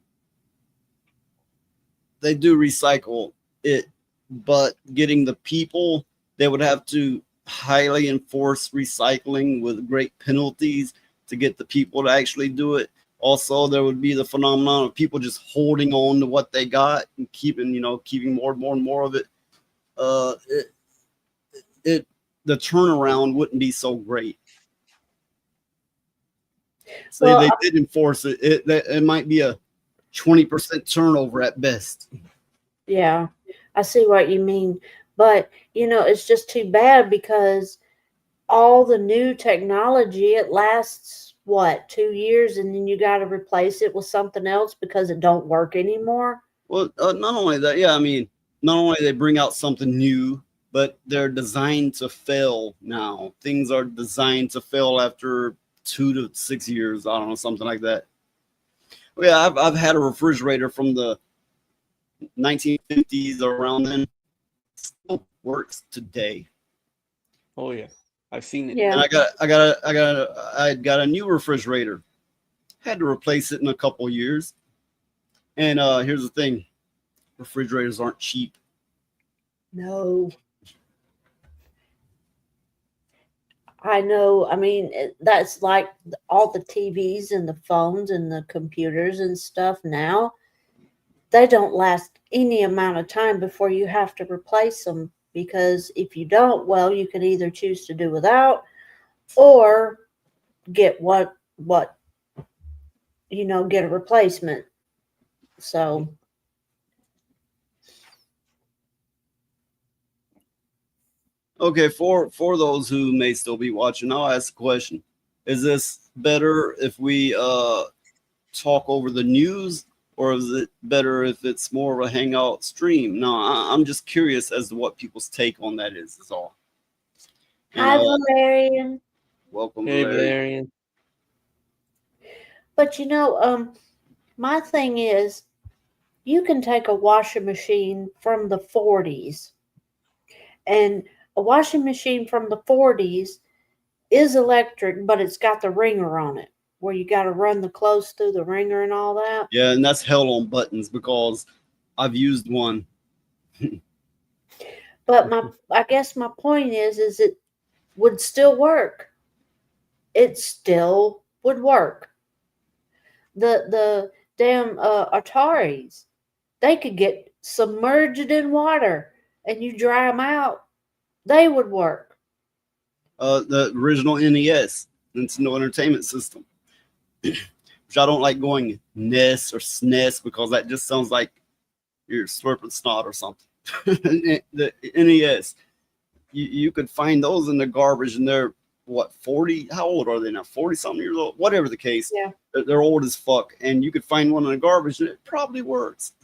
do recycle it, but getting the people, they would have to highly enforce recycling with great penalties to get the people to actually do it. Also, there would be the phenomenon of people just holding on to what they got and keeping more and more and more of it. The turnaround wouldn't be so great. Say they did enforce it, it might be a 20% turnover at best. Yeah, I see what you mean. But, it's just too bad because all the new technology, it lasts, 2 years, and then you got to replace it with something else because it don't work anymore. Well, not only that, not only they bring out something new, but they're designed to fail now. Things are designed to fail after 2 to 6 years. I don't know, something like that. Well, yeah, I've had a refrigerator from the 1950s or around then. Still works today. Oh yeah, I've seen it. Yeah. And I got a new refrigerator. Had to replace it in a couple years. And here's the thing: refrigerators aren't cheap. No. I know. I mean, that's like all the TVs and the phones and the computers and stuff now. They don't last any amount of time before you have to replace them, because if you don't, well, you can either choose to do without or get get a replacement. So Okay, for those who may still be watching, I'll ask a question. Is this better if we talk over the news, or is it better if it's more of a hangout stream? No, I'm just curious as to what people's take on that is all. And, hi, Valerian. welcome, Hey, Larry. Valerian. But my thing is, you can take a washing machine from the 40s, and a washing machine from the 40s is electric, but it's got the ringer on it, where you got to run the clothes through the ringer and all that. Yeah, and that's hell on buttons because I've used one. But I guess my point is it would still work. It still would work. The damn Ataris, they could get submerged in water and you dry them out. They would work. The original NES, Nintendo Entertainment System, which I don't like going NES or SNES because that just sounds like you're slurping snot or something. The NES, you could find those in the garbage, and they're what, 40? How old are they now? 40 something years old, whatever the case. Yeah. They're old as fuck, and you could find one in the garbage, and it probably works.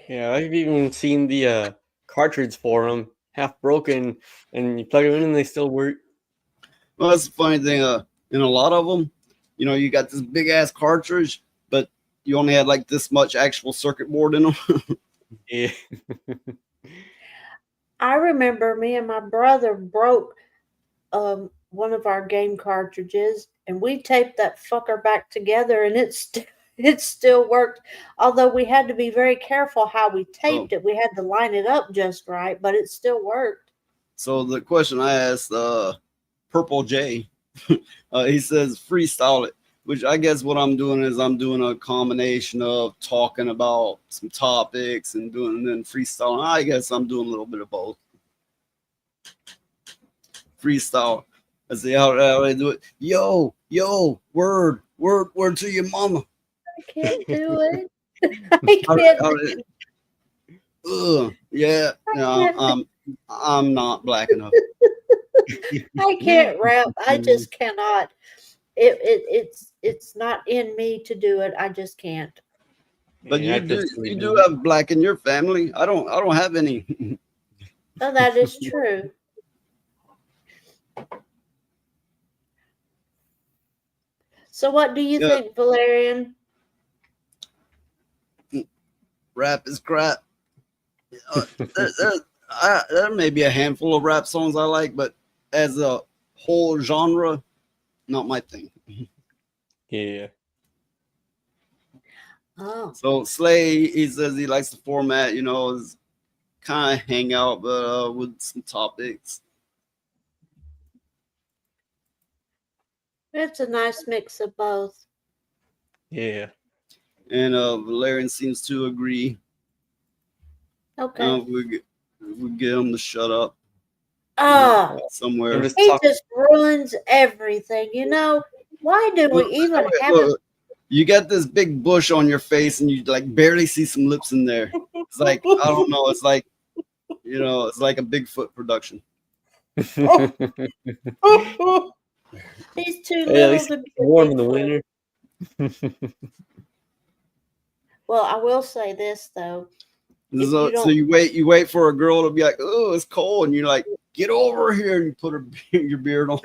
Yeah, I've even seen the cartridge for them, half broken, and you plug them in and they still work. Well, that's the funny thing. In a lot of them, you got this big ass cartridge, but you only had like this much actual circuit board in them. Yeah. I remember me and my brother broke one of our game cartridges, and we taped that fucker back together, and it still worked. Although we had to be very careful how we taped it. We had to line it up just right, but it still worked. So the question I asked Purple J, he says freestyle it, which I guess what I'm doing is I'm doing a combination of talking about some topics and then freestyling. I guess I'm doing a little bit of both. Freestyle. I say how they do it. Yo, word to your mama. I can't do it. I can't do it. Yeah, no, I'm not black enough. I can't rap. I just cannot. It's not in me to do it. I just can't. But Yeah, you do have black in your family. I don't have any. Oh, that is true. So what do you think, Valerian? Rap is crap. There may be a handful of rap songs I like, but as a whole genre, not my thing. Yeah. Oh, So Slay, he says he likes the format, is kind of hang out, but with some topics. it's a nice mix of both. Yeah. And Valerian seems to agree. Okay. We get him to shut up Oh, somewhere. he just ruins everything. Why do we even have it? You got this big bush on your face, and you like barely see some lips in there. It's like I don't know. It's like it's like a Bigfoot production. He's too little to be warm in the winter. Well, I will say this though. So you wait for a girl to be like, "Oh, it's cold," and you're like, "Get over here," and you put your beard on.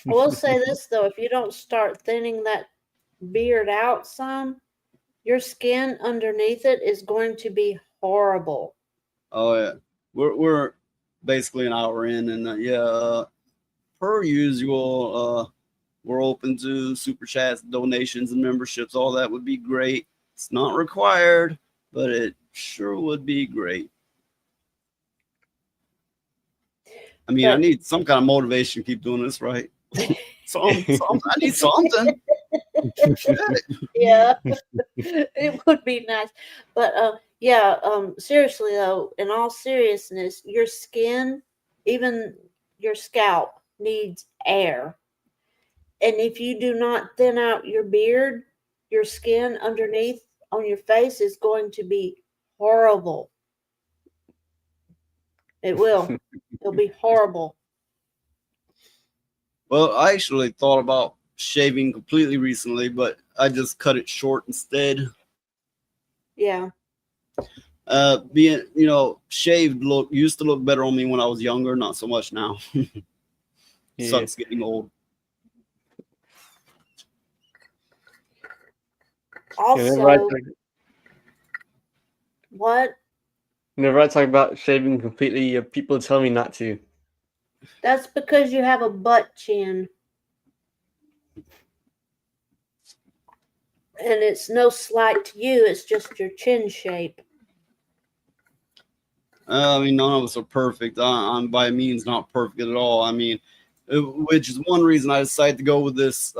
I will say this though, if you don't start thinning that beard out some, your skin underneath it is going to be horrible. Oh yeah, we're basically an hour in, and per usual, we're open to super chats, donations, and memberships. All that would be great. It's not required, but it sure would be great. I mean, I need some kind of motivation to keep doing this, right? I need something. Yeah, it would be nice. But seriously though, in all seriousness, your skin, even your scalp, needs air. And if you do not thin out your beard, your skin underneath on your face is going to be horrible. It will. It'll be horrible. Well, I actually thought about shaving completely recently, but I just cut it short instead. Yeah. Being shaved used to look better on me when I was younger, not so much now. Sucks getting old. Also, what? Whenever I talk about shaving completely, people tell me not to. That's because you have a butt chin. And it's no slight to you, it's just your chin shape. I mean, none of us are perfect. I'm by means not perfect at all. I mean, which is one reason I decided to go with this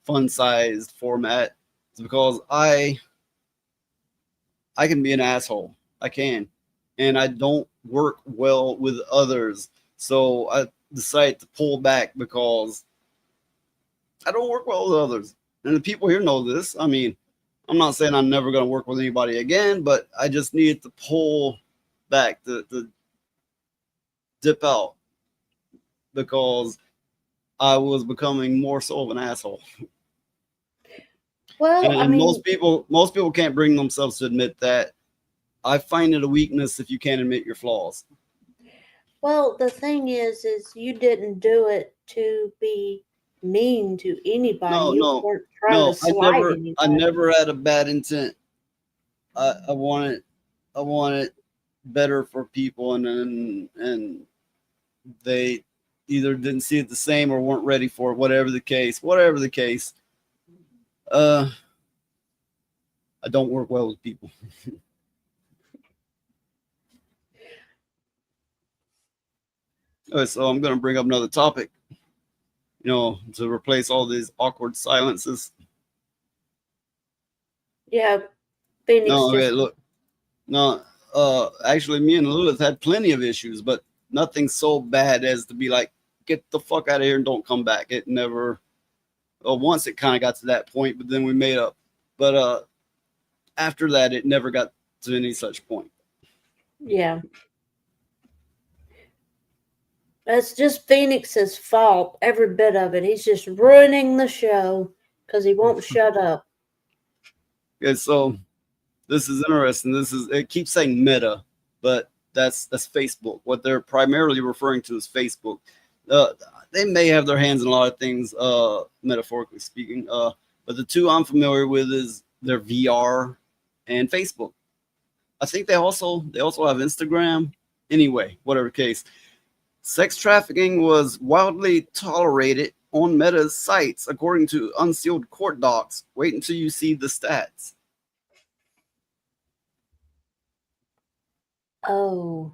fun-sized format. It's because I can be an asshole. I can, and I don't work well with others. So I decided to pull back because I don't work well with others, and the people here know this. I mean, I'm not saying I'm never going to work with anybody again, but I just needed to pull back, to dip out, because I was becoming more so of an asshole. Well, And, I mean, most people can't bring themselves to admit that. I find it a weakness if you can't admit your flaws. well, the thing is you didn't do it to be mean to anybody. No, You no, weren't trying no. to slight I anybody. never had a bad intent. I want it better for people, and they either didn't see it the same or weren't ready for it. Whatever the case. I don't work well with people. All right, so I'm going to bring up another topic, to replace all these awkward silences. Yeah, Phoenix No, okay, just look. No, actually, me and Lilith had plenty of issues, but nothing so bad as to be like, get the fuck out of here and don't come back. It never. Once it kind of got to that point, but then we made up. But after that, it never got to any such point. yeah. That's just Phoenix's fault, every bit of it. He's just ruining the show because he won't shut up. Okay, so this is interesting. It keeps saying Meta, but that's Facebook. What they're primarily referring to is Facebook. They may have their hands in a lot of things, metaphorically speaking. But the two I'm familiar with is their VR and Facebook. I think they also have Instagram. Anyway, whatever case, sex trafficking was wildly tolerated on Meta's sites, according to unsealed court docs. Wait until you see the stats. Oh,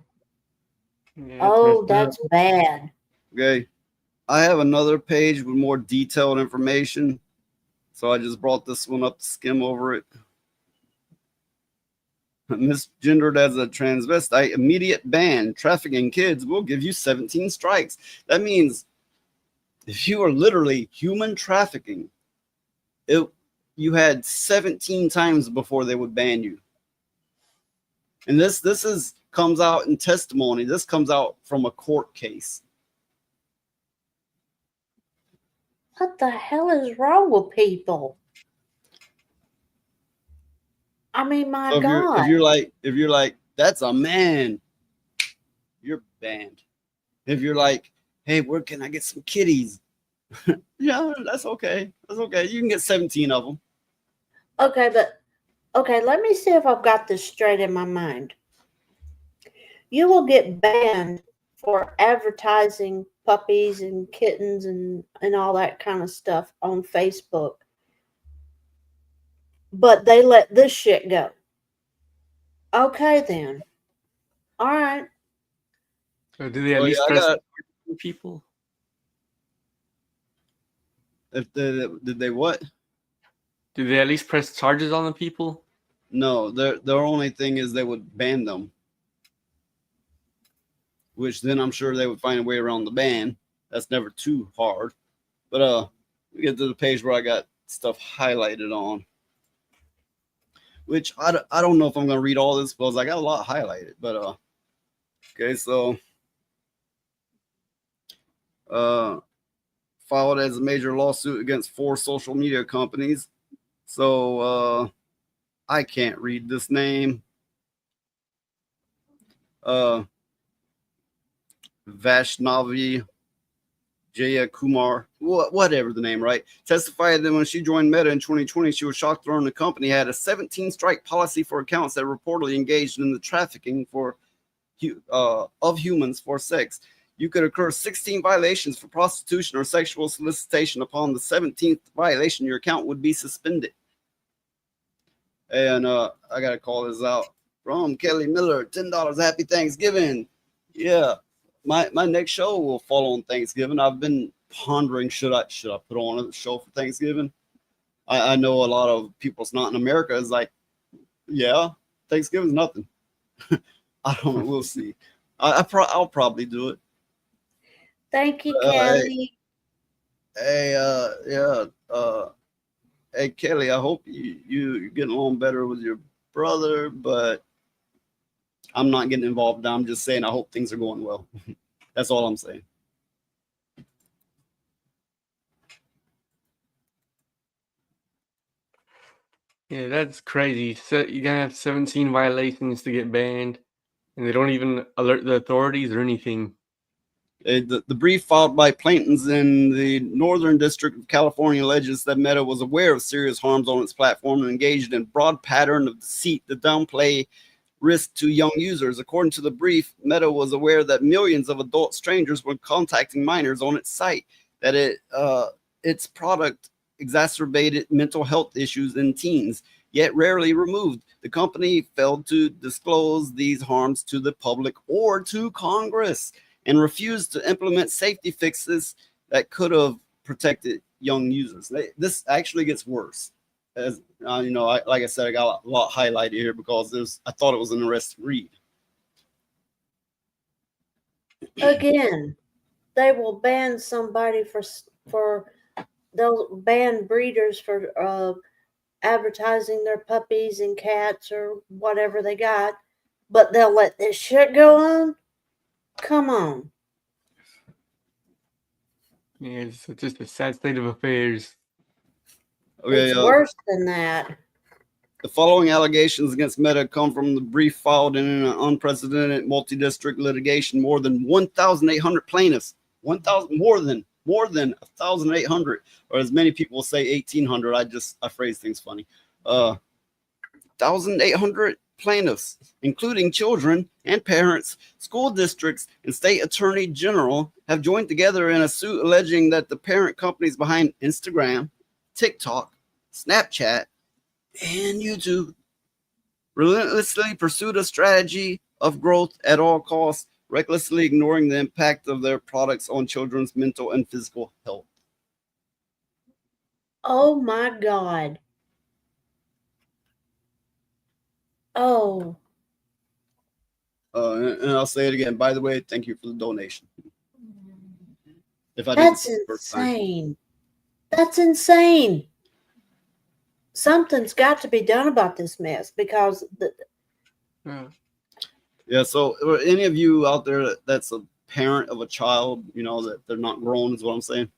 Yeah, it's messed up. that's bad. Okay. I have another page with more detailed information. So I just brought this one up to skim over it. Misgendered as a transvestite, immediate ban. Trafficking kids will give you 17 strikes. That means if you are literally human trafficking, you had 17 times before they would ban you. And this comes out in testimony. This comes out from a court case. What the hell is wrong with people? I mean, my So God. if you're like, that's a man, you're banned. If you're like, hey, where can I get some kitties? Yeah, that's okay. That's okay. You can get 17 of them. Okay, let me see if I've got this straight in my mind. You will get banned for advertising puppies and kittens and all that kind of stuff on Facebook. But they let this shit go. Okay, then. All right. So do they at Oh, least yeah, press people? Did they what? Do they at least press charges on the people? No, their only thing is they would ban them, which then I'm sure they would find a way around the ban. That's never too hard. But we get to the page where I got stuff highlighted on, which I don't know if I'm gonna read all this because I got a lot highlighted. But okay, so filed as a major lawsuit against 4 social media companies. So I can't read this name. Vaishnavi Jaya Kumar, whatever the name, right, testified that when she joined Meta in 2020, she was shocked to learn the company had a 17-strike policy for accounts that reportedly engaged in the trafficking of humans for sex. You could incur 16 violations for prostitution or sexual solicitation. Upon the 17th violation, your account would be suspended. And I gotta call this out from Kelly Miller. $10. Happy Thanksgiving. Yeah, my next show will fall on Thanksgiving. I've been pondering should I put on a show for Thanksgiving. I know a lot of people's not in America is like, yeah, Thanksgiving's nothing. I don't know. We'll see. I'll probably do it. Thank you, Hey, Kelly. hey, Kelly. I hope you're getting along better with your brother, but I'm not getting involved now. I'm just saying I hope things are going well. That's all I'm saying. Yeah, that's crazy. So you're gonna have 17 violations to get banned, and they don't even alert the authorities or anything. The brief filed by plaintiffs in the Northern District of California alleges that Meta was aware of serious harms on its platform and engaged in a broad pattern of deceit to downplay risk to young users. According to the brief, Meta was aware that millions of adult strangers were contacting minors on its site, that its product exacerbated mental health issues in teens, yet rarely removed. The company failed to disclose these harms to the public or to Congress and refused to implement safety fixes that could have protected young users. This actually gets worse. As like I said, I got a lot highlighted here because I thought it was an interesting read. Again, they will ban somebody they'll ban breeders for advertising their puppies and cats or whatever they got, but they'll let this shit go on. Come on. Yeah, it's just a sad state of affairs. Okay, It's worse than that. the following allegations against Meta come from the brief filed in an unprecedented multi-district litigation. More than 1,800 plaintiffs, 1,000 more than 1,800, or as many people say 1,800. I phrase things funny. 1,800 plaintiffs, including children and parents, school districts, and state attorney general, have joined together in a suit alleging that the parent companies behind Instagram, TikTok, Snapchat, and YouTube relentlessly pursued a strategy of growth at all costs, recklessly ignoring the impact of their products on children's mental and physical health. Oh my God. Oh. And I'll say it again. By the way, thank you for the donation. If I That's didn't first time. insane. That's insane. Something's got to be done about this mess because Yeah. So, any of you out there that's a parent of a child, that they're not grown, is what I'm saying,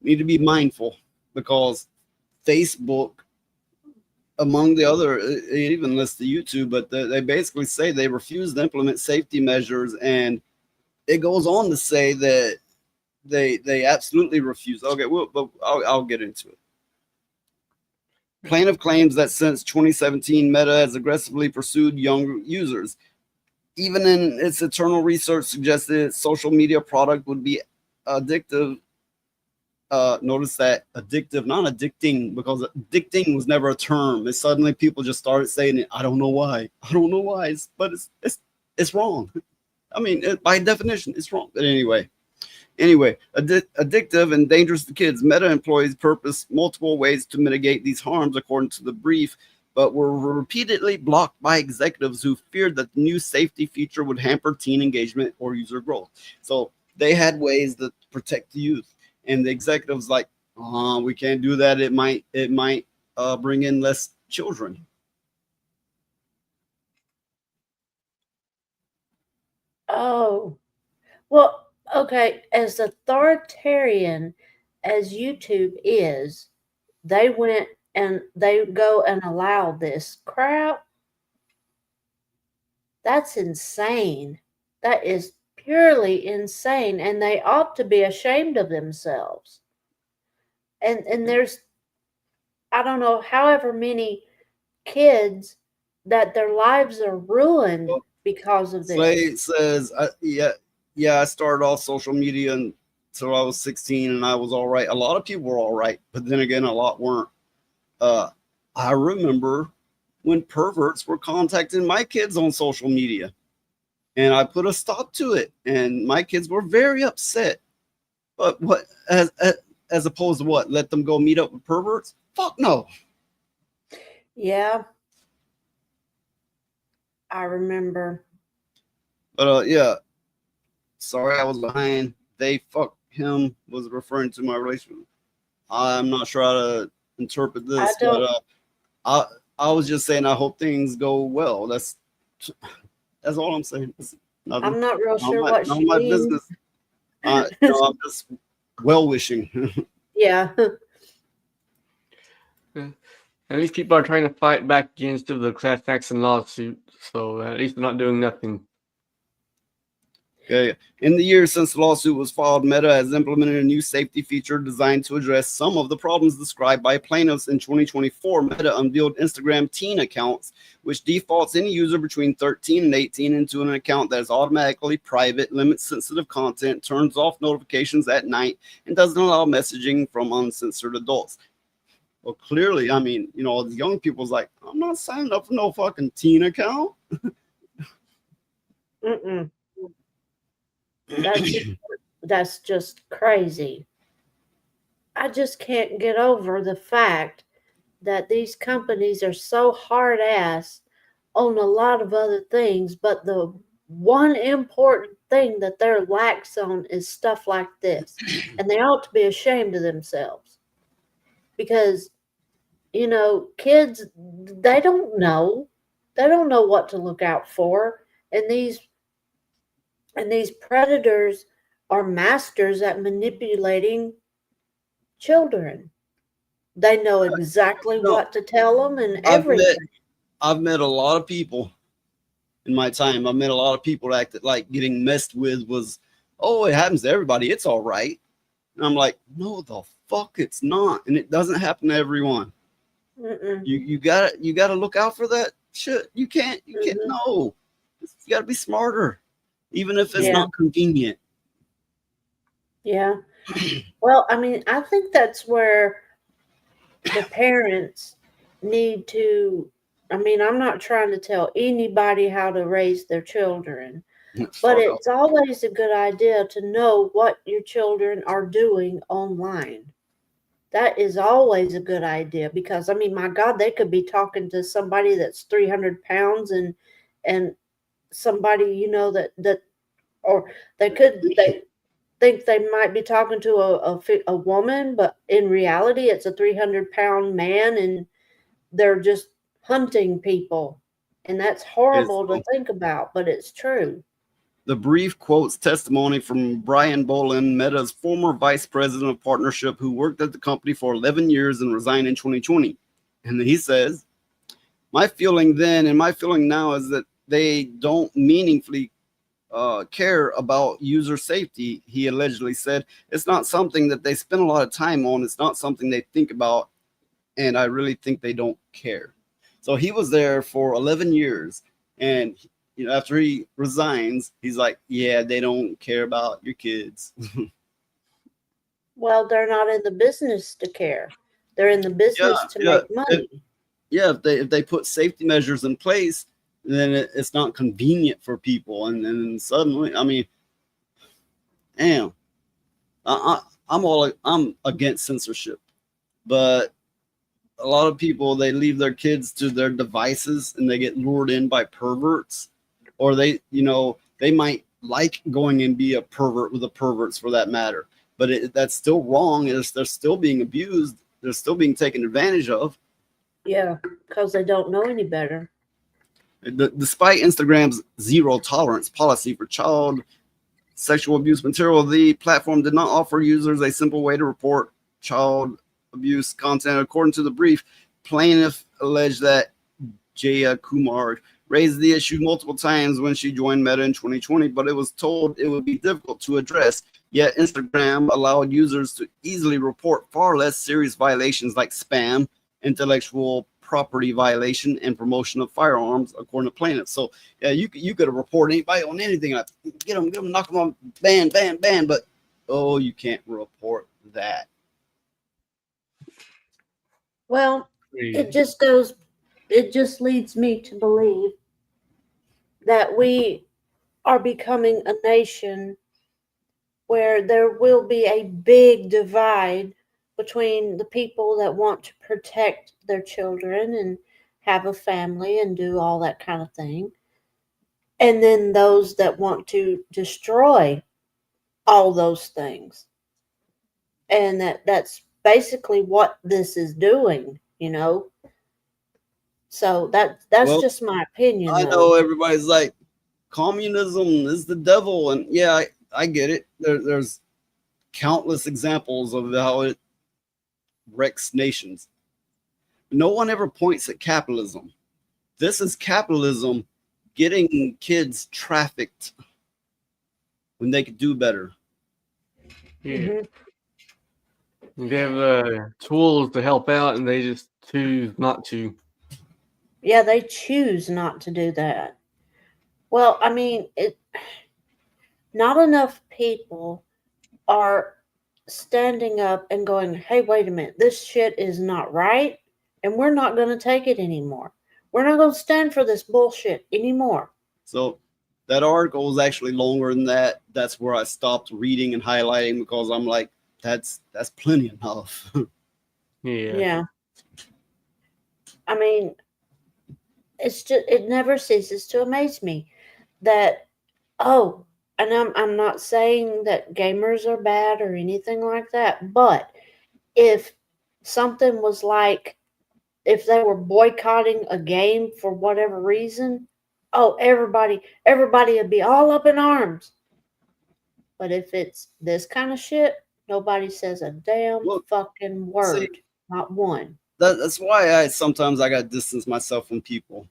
need to be mindful because Facebook, among the other, it even lists the YouTube, but they basically say they refuse to implement safety measures, and it goes on to say that they absolutely refuse. Okay, but I'll get into it. Plaintiff claims that since 2017, Meta has aggressively pursued young users. Even in its internal research suggested its social media product would be addictive. Notice that addictive, not addicting, because addicting was never a term. And suddenly people just started saying it. I don't know why. But it's wrong. I mean, by definition, it's wrong. But anyway, addictive and dangerous to kids. Meta employees purpose multiple ways to mitigate these harms, according to the brief, but were repeatedly blocked by executives who feared that the new safety feature would hamper teen engagement or user growth. So they had ways to protect the youth, and the executives like, we can't do that. It might bring in less children. oh, well, okay, as authoritarian as YouTube is, they went and they go and allow this crap. That's insane. That is purely insane, and they ought to be ashamed of themselves. And there's, I don't know, however many kids that their lives are ruined because of this. Slade says, yeah, I started off social media until I was 16, and I was all right. A lot of people were all right, but then again, a lot weren't. I remember when perverts were contacting my kids on social media, and I put a stop to it, and my kids were very upset. But what, as opposed to what? Let them go meet up with perverts? Fuck no. Yeah. I remember. But yeah, sorry I was behind. They fuck him was referring to my relationship. I'm not sure how to interpret this, but I was just saying I hope things go well. That's all I'm saying. I'm not real sure what she my means. business. No, I'm just well wishing. Yeah. At least people are trying to fight back against the class action lawsuit, so at least they're not doing nothing. Okay. In the years since the lawsuit was filed, Meta has implemented a new safety feature designed to address some of the problems described by plaintiffs. In 2024, Meta unveiled Instagram Teen accounts, which defaults any user between 13 and 18 into an account that is automatically private, limits sensitive content, turns off notifications at night, and doesn't allow messaging from uncensored adults. Well, clearly, I mean, you know, the young people's like, I'm not signing up for no fucking teen account. Mm-mm. That's just crazy. I just can't get over the fact that these companies are so hard ass on a lot of other things, but the one important thing that they're lax on is stuff like this. And they ought to be ashamed of themselves. Because, you know, kids, they don't know. They don't know what to look out for. And these predators are masters at manipulating children. They know exactly what to tell them and everything. I've met a lot of people in my time. I've met a lot of people that acted like getting messed with was, oh, it happens to everybody. It's all right. And I'm like, no, the fuck, it's not. And it doesn't happen to everyone. Mm-mm. You gotta look out for that shit. You can't no. You gotta be smarter, even if it's not convenient. Yeah. Well, I mean, I think that's where the parents need to. I mean, I'm not trying to tell anybody how to raise their children, but it's always a good idea to know what your children are doing online. That is always a good idea because, I mean, my God, they could be talking to somebody that's 300 pounds and somebody, you know, that or they think they might be talking to a woman, but in reality, it's a 300-pound man, and they're just hunting people, and that's horrible to think about, but it's true. The brief quotes testimony from Brian Bolin, Meta's former vice president of partnership, who worked at the company for 11 years and resigned in 2020. And he says, my feeling then and my feeling now is that they don't meaningfully care about user safety, he allegedly said. It's not something that they spend a lot of time on. It's not something they think about. And I really think they don't care. So he was there for 11 years. And you know, after he resigns, he's like, yeah, they don't care about your kids. Well, they're not in the business to care. They're in the business to make money. If they put safety measures in place, then it's not convenient for people. And then suddenly, I mean, damn, I'm against censorship, but a lot of people, they leave their kids to their devices and they get lured in by perverts, or they might like going and be a pervert with the perverts for that matter. But that's still wrong. They're still being abused. They're still being taken advantage of. Yeah, because they don't know any better. Despite Instagram's zero tolerance policy for child sexual abuse material, the platform did not offer users a simple way to report child abuse content. According to the brief, plaintiff alleged that Jaya Kumar raised the issue multiple times when she joined Meta in 2020, but it was told it would be difficult to address. Yet Instagram allowed users to easily report far less serious violations like spam, intellectual property violation, and promotion of firearms, according to plaintiffs. So yeah, you could report anybody on anything, like get them, knock them on, ban, but oh, you can't report that. Well, Yeah. it just leads me to believe that we are becoming a nation where there will be a big divide between the people that want to protect their children and have a family and do all that kind of thing, and then those that want to destroy all those things. And that's basically what this is doing, you know. So that's Well, just my opinion, I though. know everybody's like, communism is the devil, and yeah, I get it. There's countless examples of how it wrecks nations. No one ever points at capitalism. This is capitalism getting kids trafficked when they could do better. Yeah. Mhm. They have tools to help out, and they just choose not to. Yeah, they choose not to do that. Well, I mean, not enough people are standing up and going, "Hey, wait a minute, this shit is not right, and we're not going to take it anymore. We're not going to stand for this bullshit anymore." So that article is actually longer than that. That's where I stopped reading and highlighting because I'm like, that's plenty enough. Yeah. Yeah. I mean, it never ceases to amaze me that, oh, and I'm not saying that gamers are bad or anything like that, but if something was like, if they were boycotting a game for whatever reason, oh, everybody would be all up in arms. But if it's this kind of shit, nobody says a damn Look, fucking see, word, not one. that's why I sometimes I got to distance myself from people.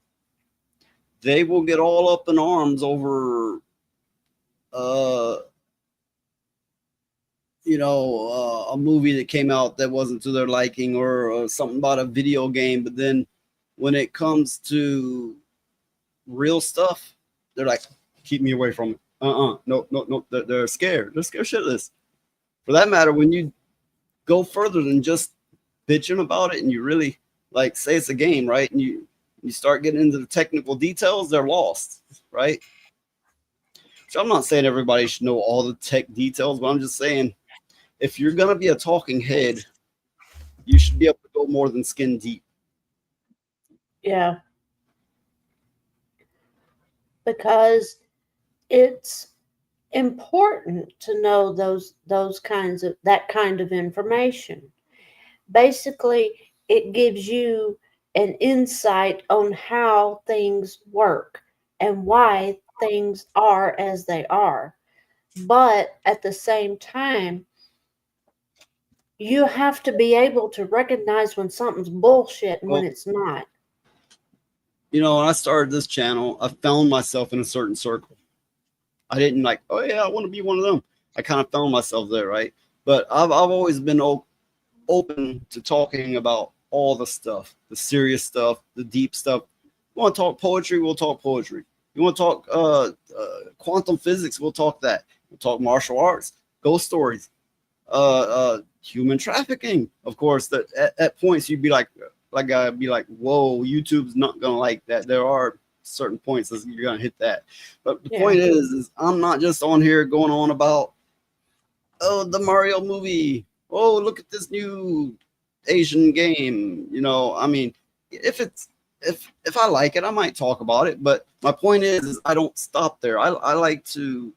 They will get all up in arms over uh a movie that came out that wasn't to their liking, or something about a video game, but then when it comes to real stuff, they're like, keep me away from it. No, they're scared. They're scared shitless. For that matter, when you go further than just bitching about it, and you really like say it's a game, right, and you start getting into the technical details, they're lost, right? So I'm not saying everybody should know all the tech details, but I'm just saying, if you're gonna be a talking head, you should be able to go more than skin deep. Yeah, because it's important to know those kinds of that kind of information. Basically, it gives you an insight on how things work and why things are as they are. But at the same time, you have to be able to recognize when something's bullshit and when Well, it's not. when I started this channel, I found myself in a certain circle. I didn't like, oh yeah, I want to be one of them. I kind of found myself there, right? But I've always been open to talking about all the stuff, the serious stuff, the deep stuff. You want to talk poetry, we'll talk poetry. You want to talk quantum physics, we'll talk that. We'll talk martial arts, ghost stories, human trafficking. Of course, that at points you'd be like I'd be like, whoa, YouTube's not gonna like that. There are certain points that you're gonna hit that. But the point is I'm not just on here going on about, oh, the Mario movie. Oh, look at this new Asian game. I mean, if I like it, I might talk about it. But my point is I don't stop there. I like to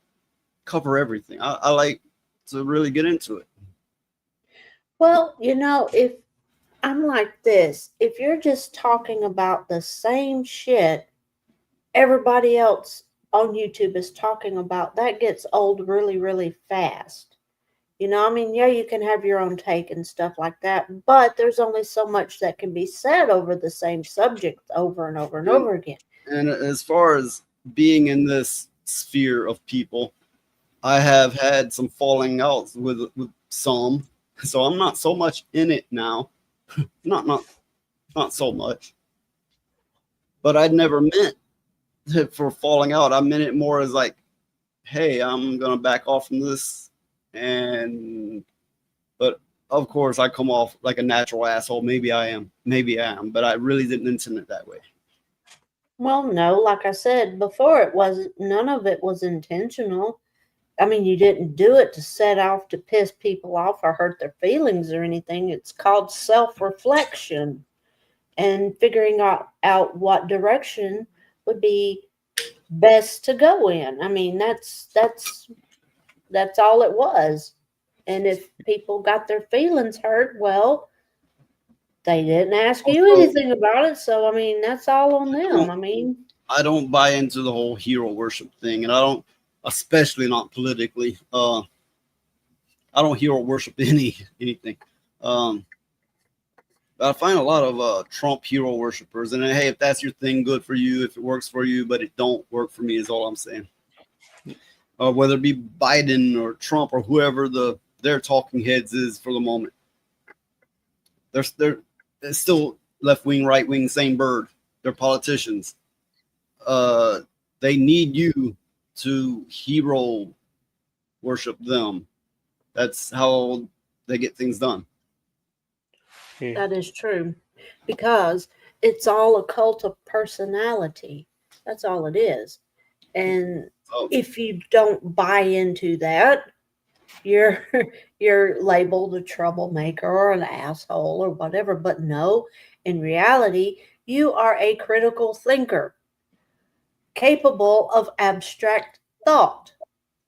cover everything. I like to really get into it. Well, if I'm like this, if you're just talking about the same shit everybody else on YouTube is talking about, that gets old really, really fast. You know, I mean, yeah, you can have your own take and stuff like that, but there's only so much that can be said over the same subject over and over and And, over again. and as far as being in this sphere of people, I have had some falling outs with some, so I'm not so much in it now. Not so much. But I'd never meant it for falling out. I meant it more as like, hey, I'm gonna back off from this, and but of course I come off like a natural asshole. Maybe I am, but I really didn't intend it that way. Well, no, like I said before, it wasn't, none of it was intentional. I mean, you didn't do it to set off to piss people off or hurt their feelings or anything. It's called self-reflection and figuring out what direction would be best to go in. I mean, that's all it was. And if people got their feelings hurt, well, they didn't ask you Also, anything about it. So I mean, that's all on them. I mean, I don't buy into the whole hero worship thing, and I don't, especially not politically. I don't hero worship anything. But I find a lot of Trump hero worshipers, and hey, if that's your thing, good for you. If it works for you, but it don't work for me, is all I'm saying. Whether it be Biden or Trump or whoever their talking heads is for the moment, they're still left wing, right wing, same bird. They're politicians. They need you to hero worship them. That's how they get things done. that is true, because it's all a cult of personality. That's all it is. And Oh, if you don't buy into that, you're you're labeled a troublemaker or an asshole or whatever. But no, in reality, you are a critical thinker, capable of abstract thought.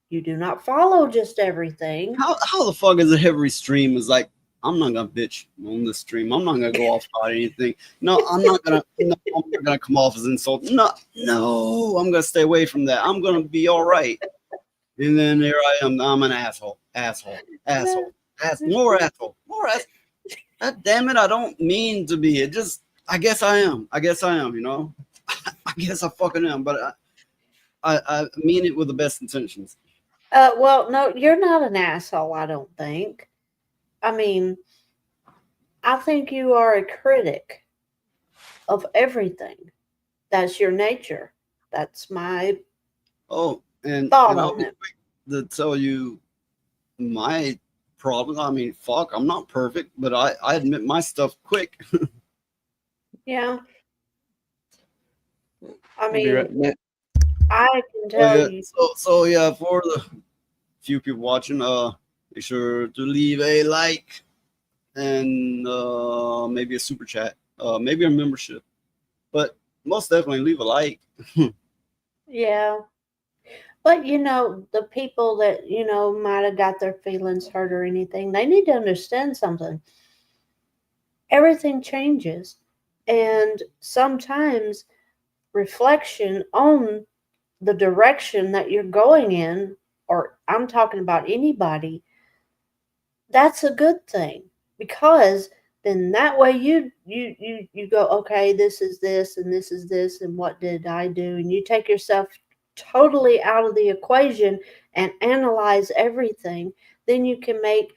You do not follow just everything. how the fuck is it every stream is like, I'm not gonna bitch on this stream. I'm not gonna go off about anything. No, I'm not gonna come off as insult. No, I'm gonna stay away from that. I'm gonna be all right. And then there I am. I'm an asshole. More asshole. God damn it! I don't mean to be. It just. I guess I am. You know. I guess I fucking am. But I mean it with the best intentions. Well, no, you're not an asshole, I don't think. I mean, I think you are a critic of everything. That's your nature. That's my Oh, and thought I'll on be it. quick to tell you my problem. I mean, fuck, I'm not perfect, but I admit my stuff quick. Yeah. I I'll be mean, right back. I can Oh tell yeah. you. So yeah, for the few people watching, make sure to leave a like and maybe a super chat, maybe a membership, but most definitely leave a like. Yeah. But you know, the people that, you know, might have got their feelings hurt or anything, they need to understand something. Everything changes. And sometimes reflection on the direction that you're going in, or I'm talking about anybody, that's a good thing, because then that way you go, okay, this is this and this is this and what did I do, and you take yourself totally out of the equation and analyze everything. Then you can make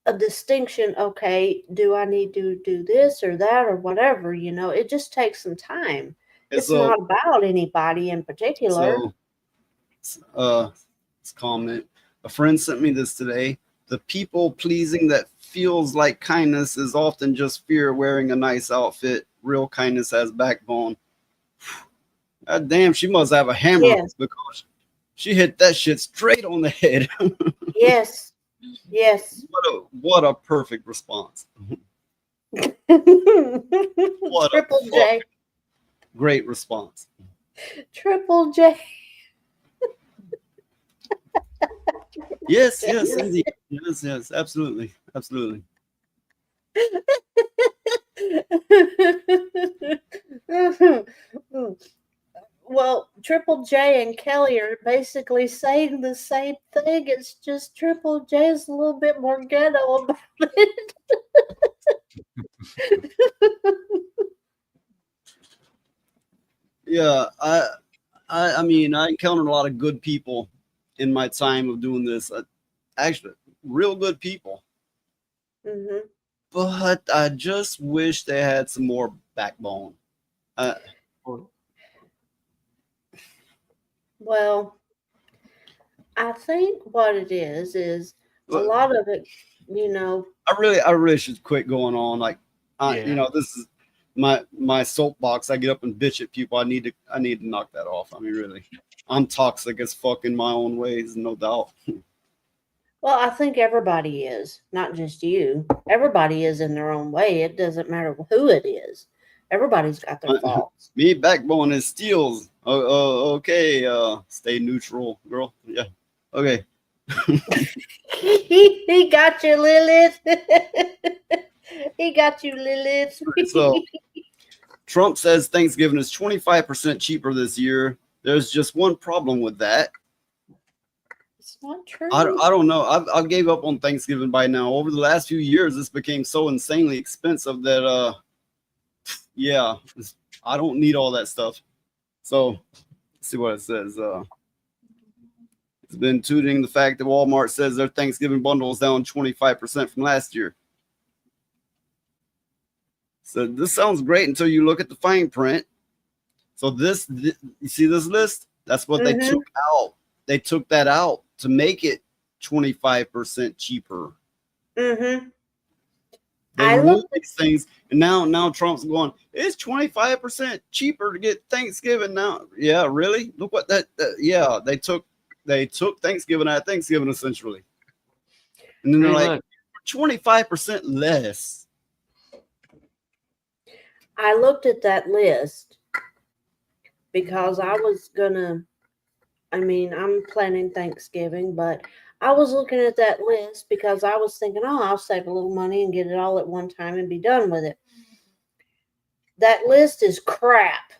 a distinction. Okay, do I need to do this or that or whatever? You know, it just takes some time. And It's not about anybody in particular. This comment. A friend sent me this today. The people pleasing that feels like kindness is often just fear wearing a nice outfit. Real kindness has backbone. God damn, she must have a hammer Yes. because she hit that shit straight on the head. Yes. Yes. What a perfect response. What a Triple J. great response. Triple J. Yes, indeed. Yes, absolutely. Well, Triple Triple J and Kelly are basically saying the same thing. It's just Triple J is a little bit more ghetto about it. Yeah, I mean, I encountered a lot of good people in my time of doing this. Actually, real good people. Hmm. But I just wish they had some more backbone. Uh, Well, I think what it is a Look, lot of it, you know. I really should quit going on. Like, you Yeah. know, this is my soapbox. I get up and bitch at people. I need to knock that off. I mean, really, I'm toxic as fuck in my own ways, no doubt. Well, I think everybody is, not just you. Everybody is in their own way. It doesn't matter who it is. Everybody's got their faults. Me, backbone is steals. Okay. Stay neutral, girl. Yeah. Okay. He got you, Lilith. He got you, Lilith. So Trump says Thanksgiving is 25% cheaper this year. There's just one problem with that. It's not true. I don't know. I gave up on Thanksgiving by now. Over the last few years, this became so insanely expensive that yeah, I don't need all that stuff. So let's see what it says. It's been tooting the fact that Walmart says their Thanksgiving bundle is down 25% from last year. So this sounds great until you look at the fine print. So you see this list? That's what they took out. They took that out to make it 25% cheaper. Mm-hmm. They removed these things, and now Trump's going, it's 25% cheaper to get Thanksgiving now. Yeah, really? Look what yeah, they took Thanksgiving at Thanksgiving essentially. And then they're like 25% less. I looked at that list because I was gonna, I'm planning Thanksgiving, but I was looking at that list because I was thinking, oh, I'll save a little money and get it all at one time and be done with it. That list is crap.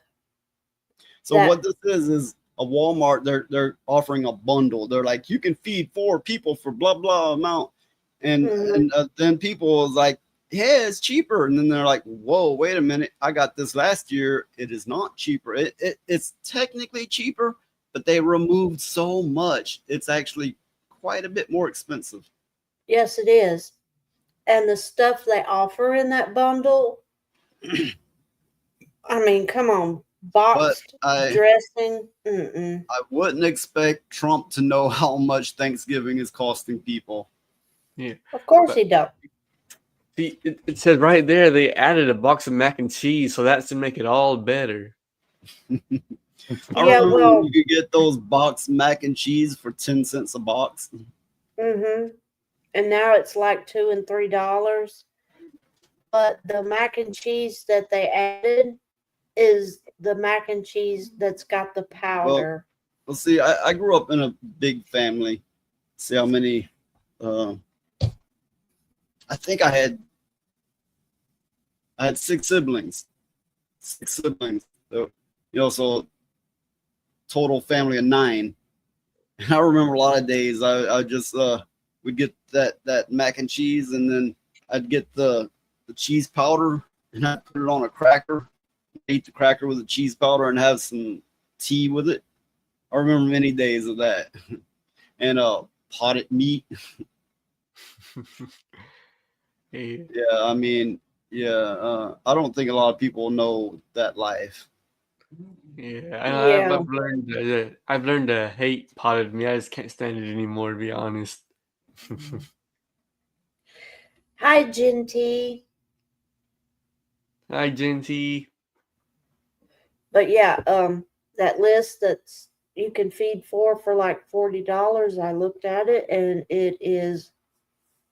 So what this is a Walmart. They're offering a bundle. They're like, you can feed 4 people for blah blah amount, and then people is like, yeah, it's cheaper. And then they're like, whoa, wait a minute, I got this last year. It is not cheaper. It's technically cheaper, but they removed so much. It's actually quite a bit more expensive. Yes, it is. And the stuff they offer in that bundle, come on. Boxed dressing. I wouldn't expect Trump to know how much Thanksgiving is costing people. Yeah. Of course he don't. See, it says right there they added a box of mac and cheese, so that's to make it all better. I remember when you could get those boxed mac and cheese for 10 cents a box. Mm-hmm. And now it's like $2 and $3. But the mac and cheese that they added is the mac and cheese that's got the powder. Well, see, I grew up in a big family. See how many? I think I had 6 siblings. 6 siblings. So, so total family of 9. And I remember a lot of days I just would get that mac and cheese, and then I'd get the cheese powder and I'd put it on a cracker, eat the cracker with the cheese powder and have some tea with it. I remember many days of that. And potted meat. Yeah, I don't think a lot of people know that life. Yeah, I've learned to hate potted meat. I just can't stand it anymore, to be honest. Hi, Jinty. Hi, Jinty. But yeah, that list that's you can feed 4 for like $40. I looked at it, and it is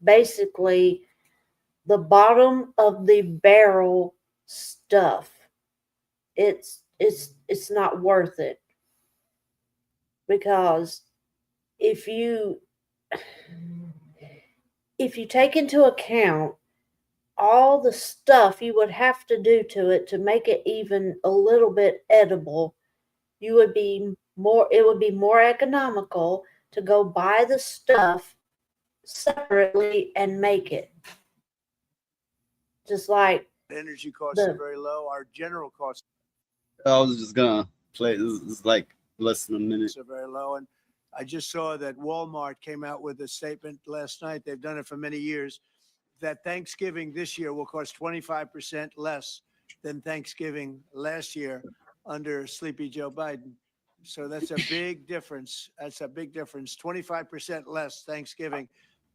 basically the bottom of the barrel stuff. It's not worth it, because if you take into account all the stuff you would have to do to it to make it even a little bit edible, you would be it would be more economical to go buy the stuff separately and make it. Just like Energy costs are the very low. Our general costs I was just gonna play. This is like less than a minute. are very low. And I just saw that Walmart came out with a statement last night. They've done it for many years that Thanksgiving this year will cost 25% less than Thanksgiving last year under Sleepy Joe Biden. So that's a big difference. That's a big difference. 25% less Thanksgiving.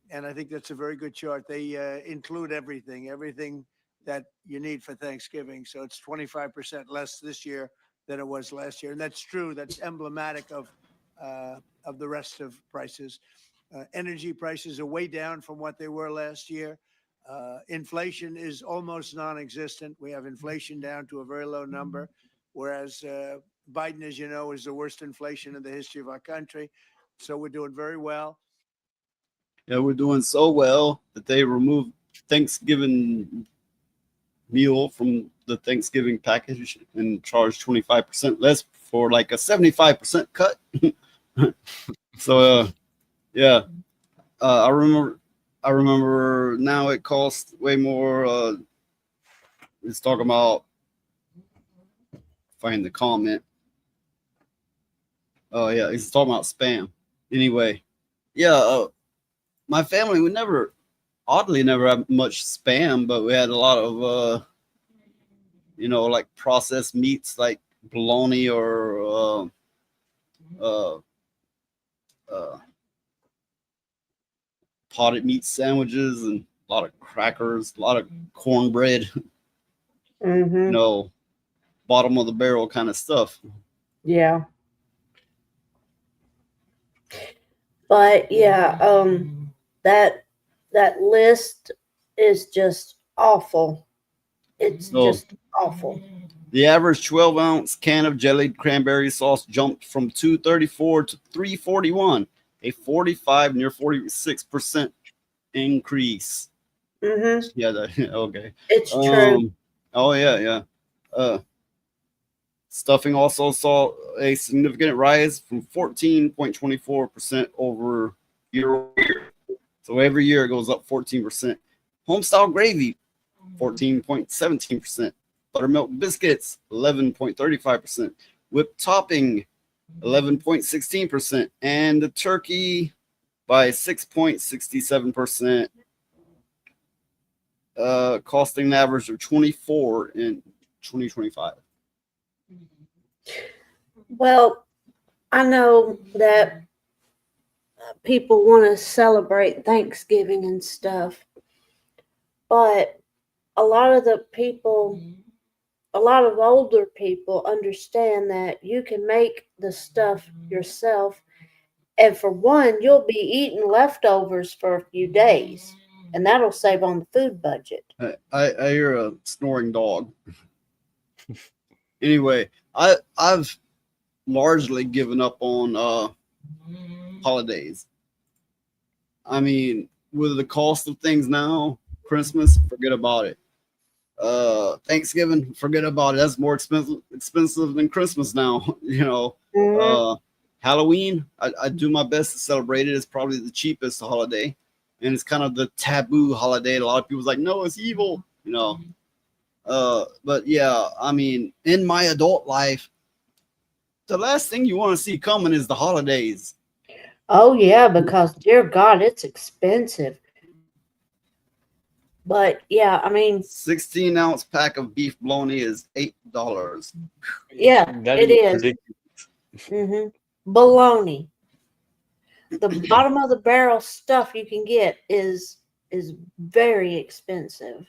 And I think that's a very good chart. They include everything that you need for Thanksgiving. So it's 25% less this year than it was last year. And that's true. That's emblematic of the rest of prices. Energy prices are way down from what they were last year. Inflation is almost non-existent. We have inflation down to a very low number, whereas Biden, as you know, is the worst inflation in the history of our country. So we're doing very well. Yeah, we're doing so well that they removed Thanksgiving meal from the Thanksgiving package and charged 25% less for like a 75% cut. So yeah, I remember now it costs way more. It's talking about, find the comment. Oh yeah, it's talking about spam. Anyway, yeah, my family would oddly never had much spam, but we had a lot of like processed meats like bologna or potted meat sandwiches and a lot of crackers, a lot of cornbread, mm-hmm. Bottom of the barrel kind of stuff. Yeah. But yeah, that list is just awful. It's just awful. The average 12-ounce can of jellied cranberry sauce jumped from $2.34 to $3.41, a 45, near 46% increase. Mm-hmm. Yeah, okay. It's true. Oh yeah. Stuffing also saw a significant rise from 14.24% over year. So every year it goes up 14%. Homestyle gravy, 14.17%. Buttermilk biscuits, 11.35%. Whipped topping, 11.16%. And the turkey by 6.67%. Costing an average of 24 in 2025. Well, I know that people want to celebrate Thanksgiving and stuff, but a lot of older people understand that you can make the stuff yourself, and for one, you'll be eating leftovers for a few days, and that'll save on the food budget. I hear a snoring dog. Anyway, I've largely given up on holidays. I mean, with the cost of things now, Christmas, forget about it. Thanksgiving, forget about it. That's more expensive than Christmas now. Mm-hmm. Halloween, I do my best to celebrate it. It's probably the cheapest holiday, and it's kind of the taboo holiday. A lot of people's like, no, it's evil. But yeah, I mean, in my adult life, the last thing you want to see coming is the holidays. Oh yeah, because dear God, it's expensive. But yeah, I mean, 16-ounce pack of beef bologna is $8. yeah, That it is. ridiculous. Mm-hmm. Bologna. The bottom of the barrel stuff you can get is very expensive.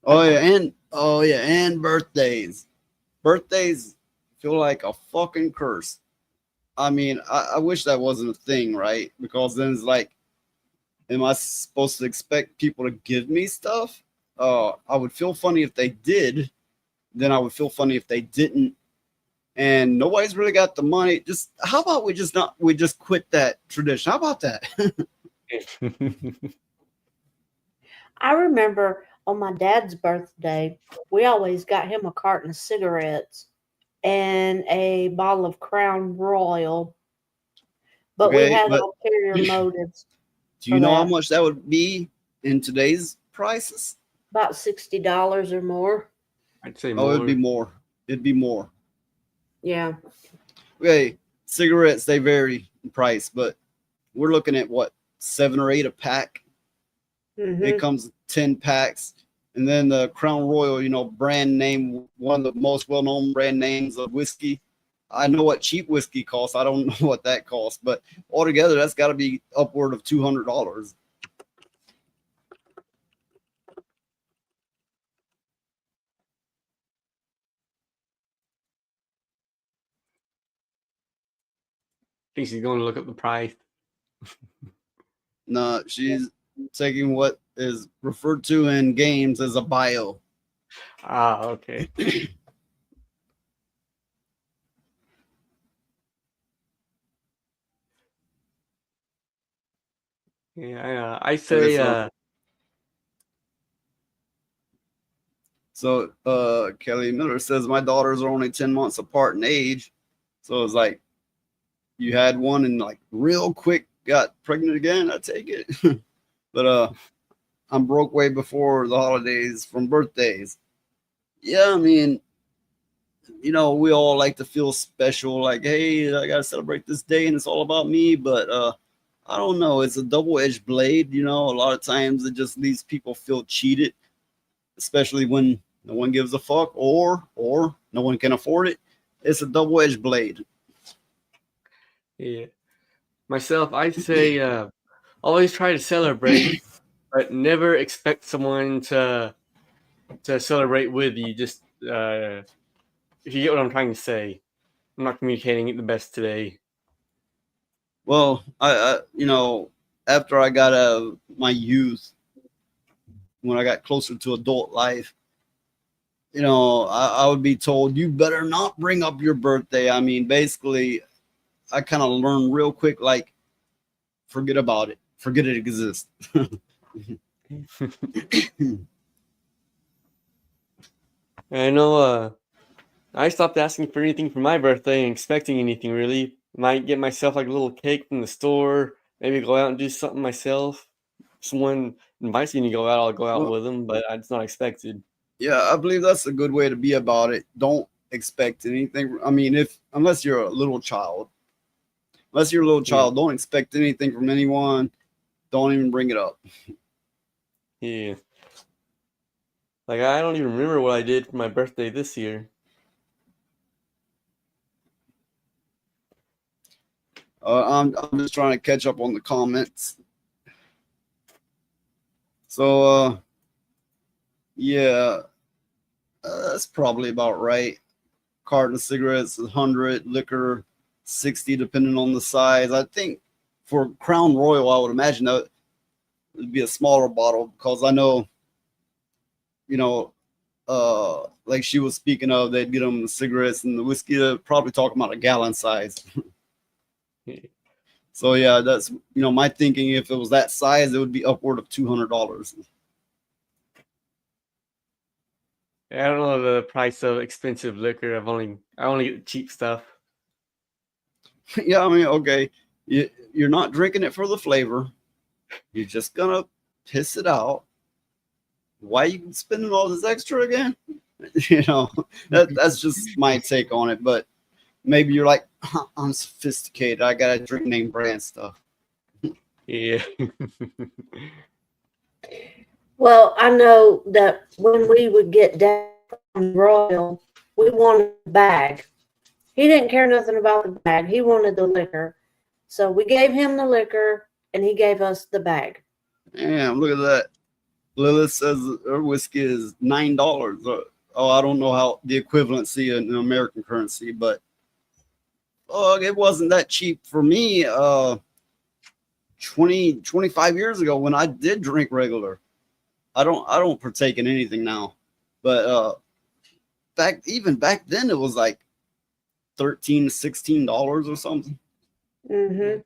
Oh yeah, and birthdays. Birthdays feel like a fucking curse. I mean, I wish that wasn't a thing, right? Because then it's like, am I supposed to expect people to give me stuff? I would feel funny if they did. Then I would feel funny if they didn't. And nobody's really got the money. Just how about we just quit that tradition? How about that? I remember on my dad's birthday, we always got him a carton of cigarettes. and a bottle of Crown Royal. But we Okay, had but ulterior motives. do you for know how that. much that would be in today's prices? About $60 or more. I'd say Oh, it'd be more. more. It'd be more. Yeah. Okay, cigarettes they vary in price, but we're looking at what 7 or 8 a pack. Hmm. It comes 10 packs, and then the Crown Royal, brand name, one of the most well-known brand names of whiskey. I know what cheap whiskey costs. I don't know what that costs, but altogether, that's got to be upward of $200. Think she's going to look up the price. No, she's taking what is referred to in games as a bio. Ah, okay. Yeah, I say Okay, so Kelly Miller says my daughters are only 10 months apart in age. So it's like you had one and like real quick got pregnant again. I take it. But I'm broke way before the holidays from birthdays. Yeah, I mean, we all like to feel special, like, hey, I gotta celebrate this day and it's all about me. But I don't know, it's a double-edged blade. A lot of times it just leaves people feel cheated, especially when no one gives a fuck or no one can afford it. It's a double-edged blade. Yeah. Myself, I'd say always try to celebrate, but never expect someone to celebrate with you. Just if you get what I'm trying to say, I'm not communicating it the best today. Well, after I got out of my youth, when I got closer to adult life, I would be told, you better not bring up your birthday. I mean, basically, I kind of learned real quick, like, forget about it, forget it exists. I know. I stopped asking for anything for my birthday and expecting anything really. Might get myself like a little cake from the store. Maybe go out and do something myself. Someone invites me to go out, I'll go out Well, with them, but it's not expected. yeah, I believe that's a good way to be about it. Don't expect anything. I mean, if unless you're a little child, Yeah, don't expect anything from anyone. Don't even bring it up. yeah. Like I don't even remember what I did for my birthday this year. I'm just trying to catch up on the comments. So, yeah, that's probably about right. Carton of cigarettes, 100, liquor, 60, depending on the size. I think for Crown Royal, I would imagine that would be a smaller bottle because I know, you know, like she was speaking of, they'd get them the cigarettes and the whiskey. They're probably talking about a gallon size. Yeah. So yeah, that's my thinking. If it was that size, it would be upward of $200. I don't know the price of expensive liquor. I only get cheap stuff. Yeah, I mean, okay, you're not drinking it for the flavor. You're just gonna piss it out. Why are you spending all this extra again? That's just my take on it. But maybe you're like, I'm sophisticated. I gotta drink name brand stuff. Yeah. Well, I know that when we would get down from Royal, we wanted the bag. He didn't care nothing about the bag. He wanted the liquor. So we gave him the liquor and he gave us the bag. Damn, look at that. Lilith says her whiskey is $9. Oh, I don't know how the equivalency in American currency, but it wasn't that cheap for me 25 years ago when I did drink regular. I don't partake in anything now. But even back then it was like $13 to $16 or something. Mm-hmm.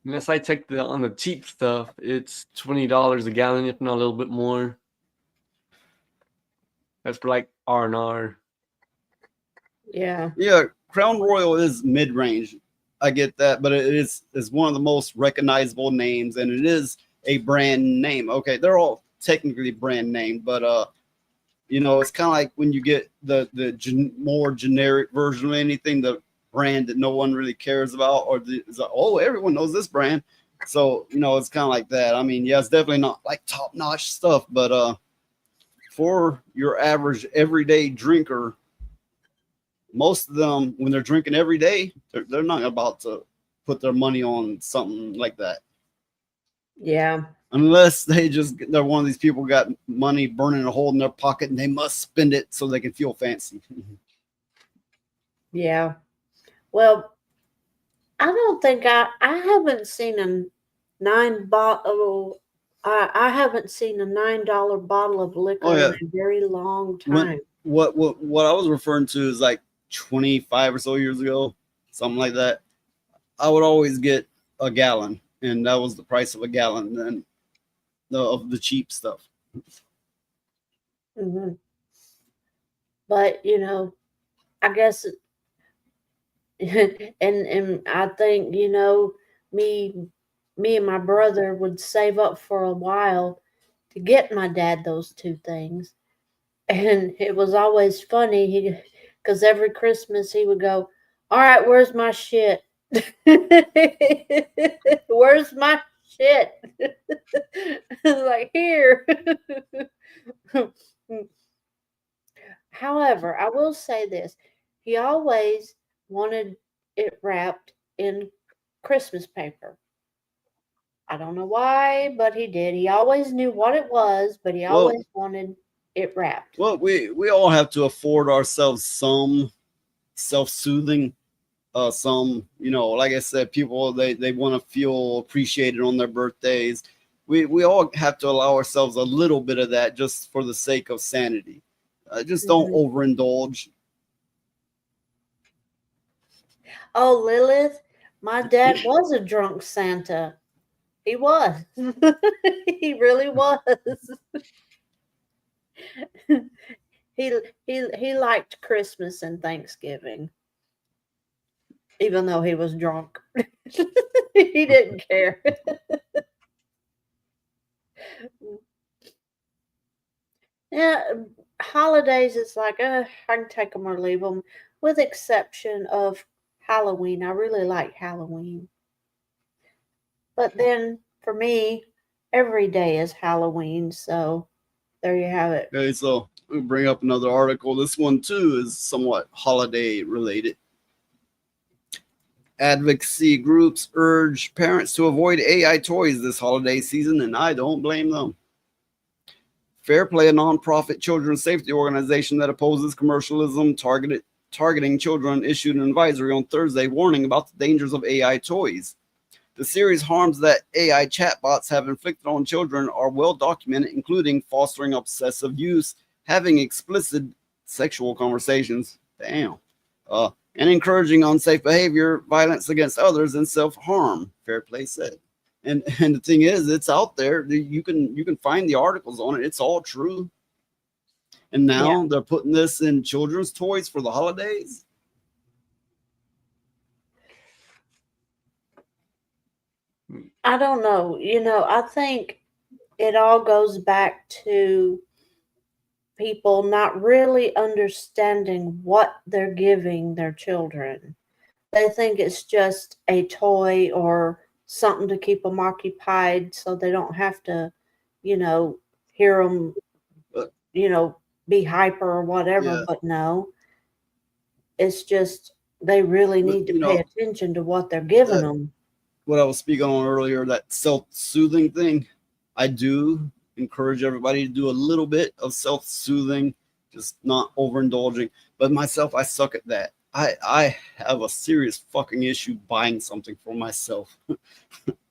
Unless I take on the cheap stuff, it's $20 a gallon, if not a little bit more. That's for like R&R. Yeah. Yeah, Crown Royal is mid range. I get that, but it is one of the most recognizable names, and it is a brand name. Okay, they're all technically brand name, but it's kind of like when you get the more generic version of anything, the brand that no one really cares about, or it's like, oh, everyone knows this brand. So it's kind of like that. I mean, yeah, it's definitely not like top notch stuff, but for your average everyday drinker, most of them, when they're drinking every day, they're not about to put their money on something like that. Yeah. Unless they're one of these people who got money burning a hole in their pocket and they must spend it so they can feel fancy. Yeah. Well, I don't think I haven't seen a I haven't seen a $9 bottle of liquor Oh yeah, in a very long when time. what I was referring to is like 25 or so years ago, something like that. I would always get a gallon, and that was the price of a gallon then of the cheap stuff. Hmm. But I guess and I think me me and my brother would save up for a while to get my dad those two things, and it was always funny. Because every Christmas he would go, "All right, where's my shit? Where's my shit?" Like here. However, I will say this: he always wanted it wrapped in Christmas paper. I don't know why, but he did. He always knew what it was, but he Well, always wanted it wrapped. well, we all have to afford ourselves some self-soothing. Some, like I said, people they want to feel appreciated on their birthdays. We all have to allow ourselves a little bit of that just for the sake of sanity. Just don't Mhm. overindulge. Oh, Lilith, my dad was a drunk Santa. He was. He really was. He liked Christmas and Thanksgiving, even though he was drunk. He didn't care. Yeah, holidays is like, I can take them or leave them, with exception of Halloween. I really like Halloween, but then for me, every day is Halloween. So there you have it. Okay, so we bring up another article. This one too is somewhat holiday related. Advocacy groups urge parents to avoid AI toys this holiday season, and I don't blame them. Fair Play, a nonprofit children's safety organization that opposes commercialism targeting children, issued an advisory on Thursday warning about the dangers of AI toys. The serious harms that AI chatbots have inflicted on children are well documented, including fostering obsessive use, having explicit sexual conversations, and encouraging unsafe behavior, violence against others, and self-harm, Fair Play said. And the thing is, it's out there. You can find the articles on it. It's all true. And Yeah, now they're putting this in children's toys for the holidays. I don't know. I think it all goes back to people not really understanding what they're giving their children. They think it's just a toy or something to keep them occupied so they don't have to, you know, hear them, But you know, be hyper or whatever. yeah, But no, it's just they really but need to pay attention to what they're giving that them. what I was speaking on earlier, that self-soothing thing, I do encourage everybody to do a little bit of self-soothing, just not overindulging. But myself, I suck at that. I have a serious fucking issue buying something for myself.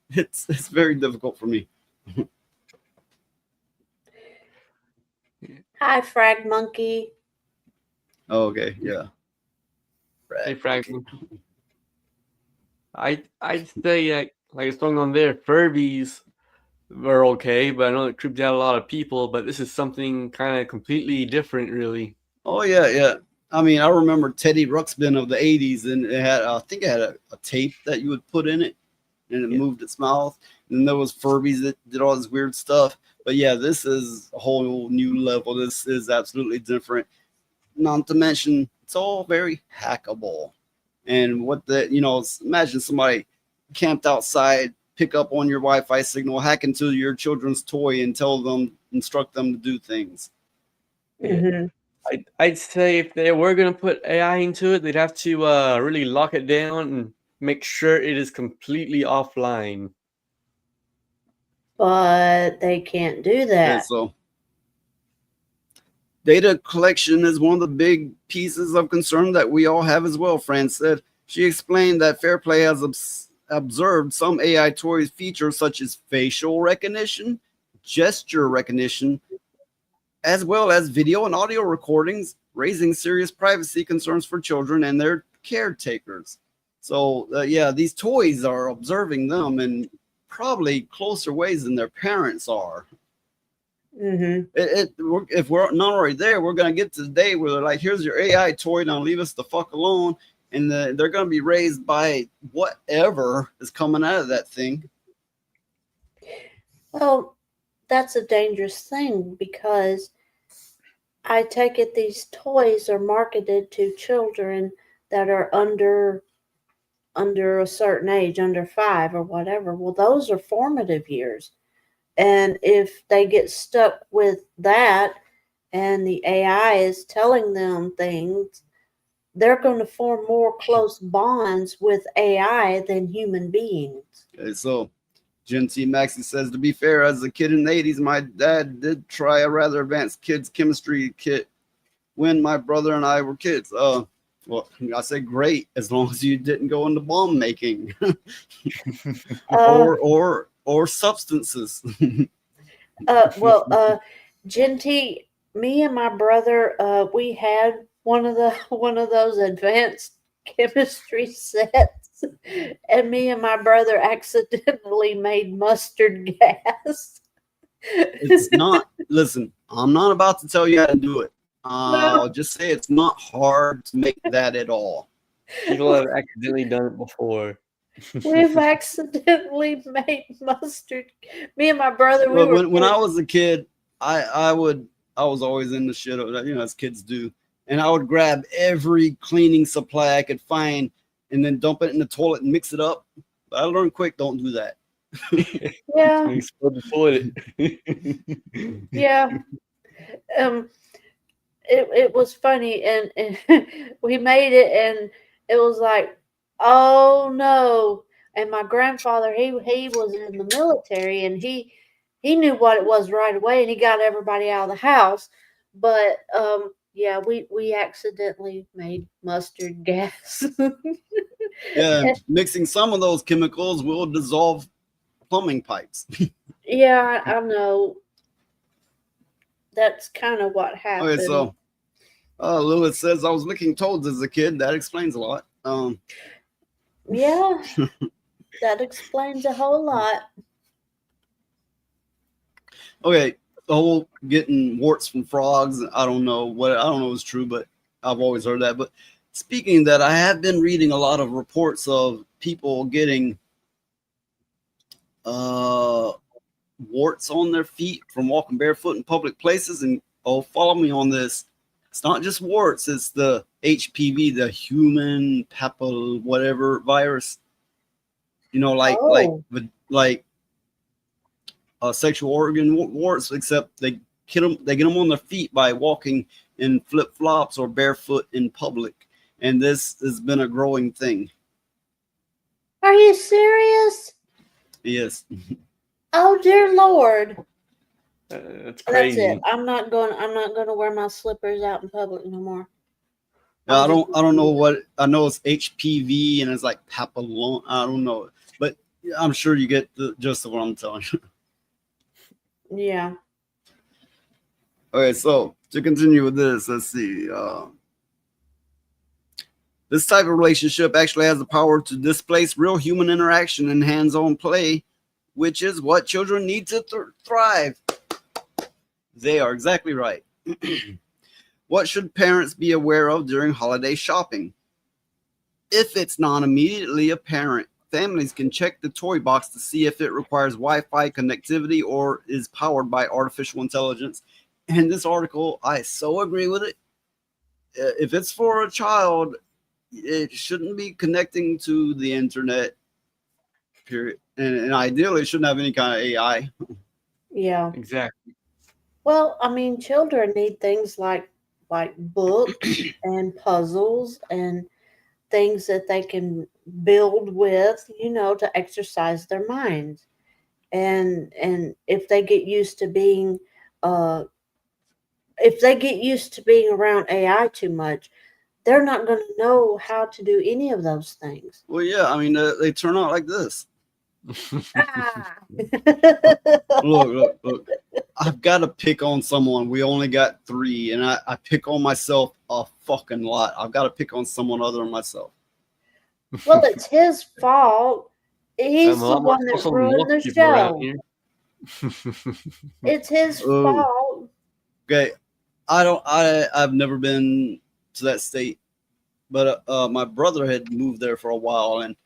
It's very difficult for me. Hi, Frag Monkey. Oh, okay, yeah. Hey, Right. Franklin. I'd say like it's going on there. Furbies were okay, but I know it creeped out a lot of people. But this is something kind of completely different, really. Oh yeah, yeah. I mean, I remember Teddy Ruxpin of the 80s, and it had, I think it had a tape that you would put in it, and it moved its mouth. And then there was Furbies that did all this weird stuff. But yeah, this is a whole new level. This is absolutely different. Not to mention, it's all very hackable. And what the, imagine somebody camped outside, pick up on your Wi-Fi signal, hack into your children's toy, and instruct them to do things. Mhm. I'd say if they were going to put AI into it, they'd have to really lock it down and make sure it is completely offline. But they can't do And that. so data collection is one of the big pieces of concern that we all have as well, Fran said. She explained that Fairplay has observed some AI toys features such as facial recognition, gesture recognition, as well as video and audio recordings, raising serious privacy concerns for children and their caretakers. So, yeah, these toys are observing them in probably closer ways than their parents are. Mhm. If we're not already there, we're going to get to the day where they're like, here's your AI toy, now leave us the fuck alone. And they're going to be raised by whatever is coming out of that thing. Well, that's a dangerous thing because I take it these toys are marketed to children that are under a certain age, under 5 or whatever. Well, those are formative years. And if they get stuck with that and the AI is telling them things, they're going to form more close bonds with AI than human beings. Okay, so Jen T. Maxey says, to be fair, as a kid in the 80s, my dad did try a rather advanced kids chemistry kit when my brother and I were kids. Well, I say great as long as you didn't go into bomb making or substances. Genty, me and my brother, we had one of those advanced chemistry sets, and me and my brother accidentally made mustard gas. It's not. Listen, I'm not about to tell you how to do it. I'll just say it's not hard to make that at all. People have accidentally done it before. We've accidentally made mustard. Me and my brother, When I was a kid, I was always in the shit of that, as kids do, and I would grab every cleaning supply I could find and then dump it in the toilet and mix it up. But I learned quick, don't do that. Yeah. Explode the toilet. Yeah. It was funny, and we made it, and it was like, oh no. And my grandfather, he was in the military, and he knew what it was right away, and he got everybody out of the house. But yeah, we accidentally made mustard gas. Yeah, mixing some of those chemicals will dissolve plumbing pipes. Yeah, I know. That's kind of what happened. Okay, so Lilith says, I was licking toads as a kid. That explains a lot. Yeah, that explains a whole lot. Okay, the whole getting warts from frogs. I don't know if it's true, but I've always heard that. But speaking of that, I have been reading a lot of reports of people getting warts on their feet from walking barefoot in public places. And follow me on this. It's not just warts, it's the HPV, the human papilla whatever virus. Like sexual organ warts, except they get them on their feet by walking in flip-flops or barefoot in public. And this has been a growing thing. Are you serious? Yes. Oh dear Lord. That's crazy. That's it. I'm not going to wear my slippers out in public no more. I don't know what I know. It's HPV and it's like papillon. I don't know, but I'm sure you get the gist of what I'm telling you. Yeah. Okay, so to continue with this, let's see. This type of relationship actually has the power to displace real human interaction and hands-on play, which is what children need to thrive. They are exactly right. What should parents be aware of during holiday shopping? If it's not immediately apparent, families can check the toy box to see if it requires Wi-Fi connectivity or is powered by artificial intelligence. And this article, I so agree with it. If it's for a child, it shouldn't be connecting to the internet, period. And ideally, it shouldn't have any kind of AI. Yeah. Exactly. Well, I mean, children need things like books and puzzles and things that they can build with, to exercise their minds. And if they get used to being uh around AI too much, they're not going to know how to do any of those things. Well, yeah, I mean, they turn out like this. Ah. Look. I've got to pick on someone. We only got 3, and I pick on myself a fucking lot. I've got to pick on someone other than myself. Well, it's his fault. He's I'm a the lot more one that social than ruined most the people around show. here. It's his Oh. fault. Okay, I've never been to that state, but my brother had moved there for a while, and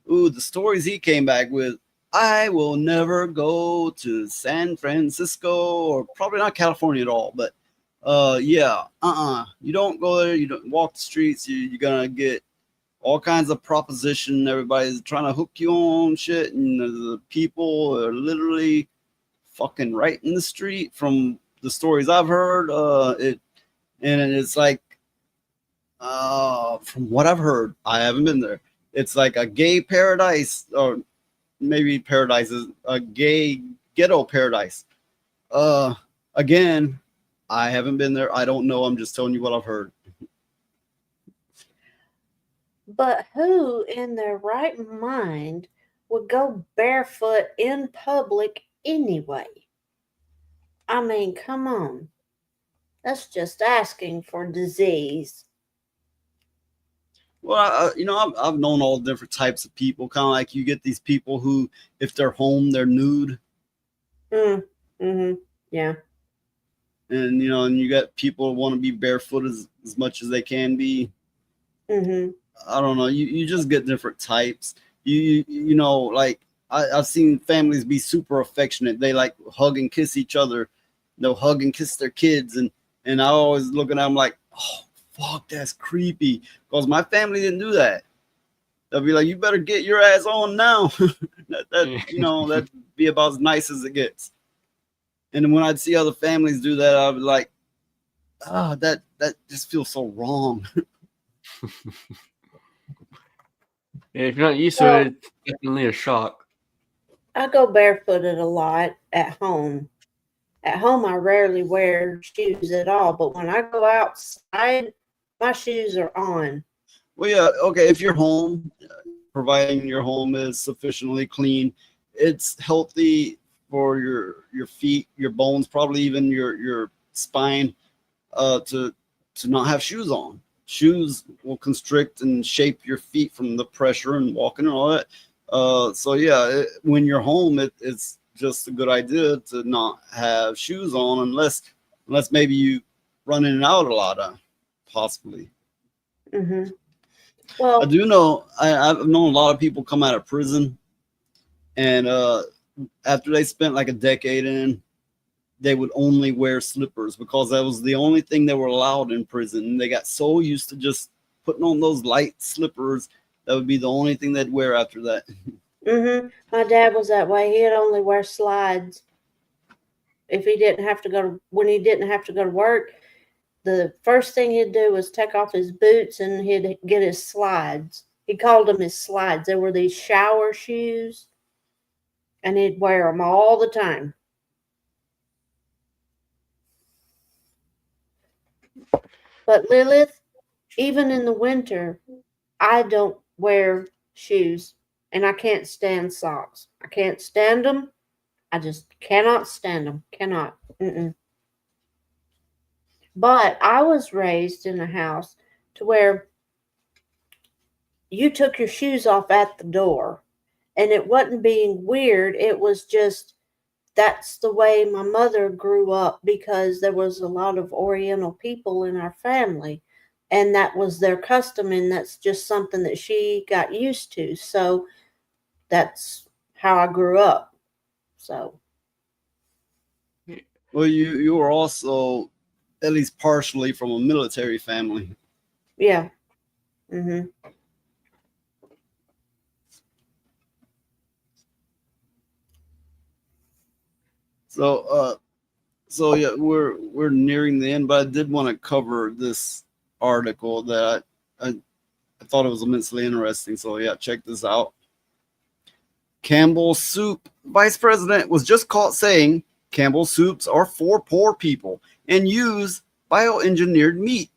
the stories he came back with. I will never go to San Francisco, or probably not California at all, but you don't go there, you don't walk the streets, you're gonna get all kinds of proposition. Everybody's trying to hook you on shit, and the people are literally fucking right in the street. From the stories I've heard, it's like, from what I've heard, I haven't been there. It's like a gay paradise, or maybe paradise is a gay ghetto paradise. Again, I haven't been there. I don't know. I'm just telling you what I've heard. But who in their right mind would go barefoot in public anyway? I mean, come on. That's just asking for disease. Well, I've known all different types of people. Kind of like you get these people who, if they're home, they're nude, Yeah. and and you got people who want to be barefoot as much as they can be. I don't know. You just get different types. Like I've seen families be super affectionate. They like hug and kiss each other. They'll hug and kiss their kids, and I always looking at them like, oh fuck, that's creepy. Because my family didn't do that. They'll be like, you better get your ass on now. That'd be about as nice as it gets. And when I'd see other families do that, I'd be like, that just feels so wrong. If you're not used to it, it's definitely a shock. I go barefooted a lot at home. At home, I rarely wear shoes at all, but when I go outside, my shoes are on. Well, yeah, okay. If you're home, providing your home is sufficiently clean, it's healthy for your feet, your bones, probably even your spine, to not have shoes on. Shoes will constrict and shape your feet from the pressure and walking and all that. So yeah, when you're home, it's just a good idea to not have shoes on unless maybe you run in and out a lot, possibly. Well, I do know I've known a lot of people come out of prison, and after they spent like a decade in, they would only wear slippers because that was the only thing they were allowed in prison. And they got so used to just putting on those light slippers, that would be the only thing they'd wear after that. My dad was that way. He'd only wear slides if he didn't have to go when he didn't have to go to work. The first thing he'd do was take off his boots and he'd get his slides. He called them his slides. They were these shower shoes, and he'd wear them all the time. But Lilith, even in the winter, I don't wear shoes, and I can't stand socks. I can't stand them. I just cannot stand them. Cannot. But I was raised in a house to where you took your shoes off at the door, and it wasn't being weird. It was just that's the way my mother grew up because there was a lot of Oriental people in our family, and that was their custom, and that's just something that she got used to. So that's how I grew up. So Well, you were also at least partially from a military family. yeah. Mhm. So yeah, we're nearing the end, but I did want to cover this article that I thought it was immensely interesting. So yeah, check this out. Campbell's Soup vice president was just caught saying Campbell's soups are for poor people and use bioengineered meat.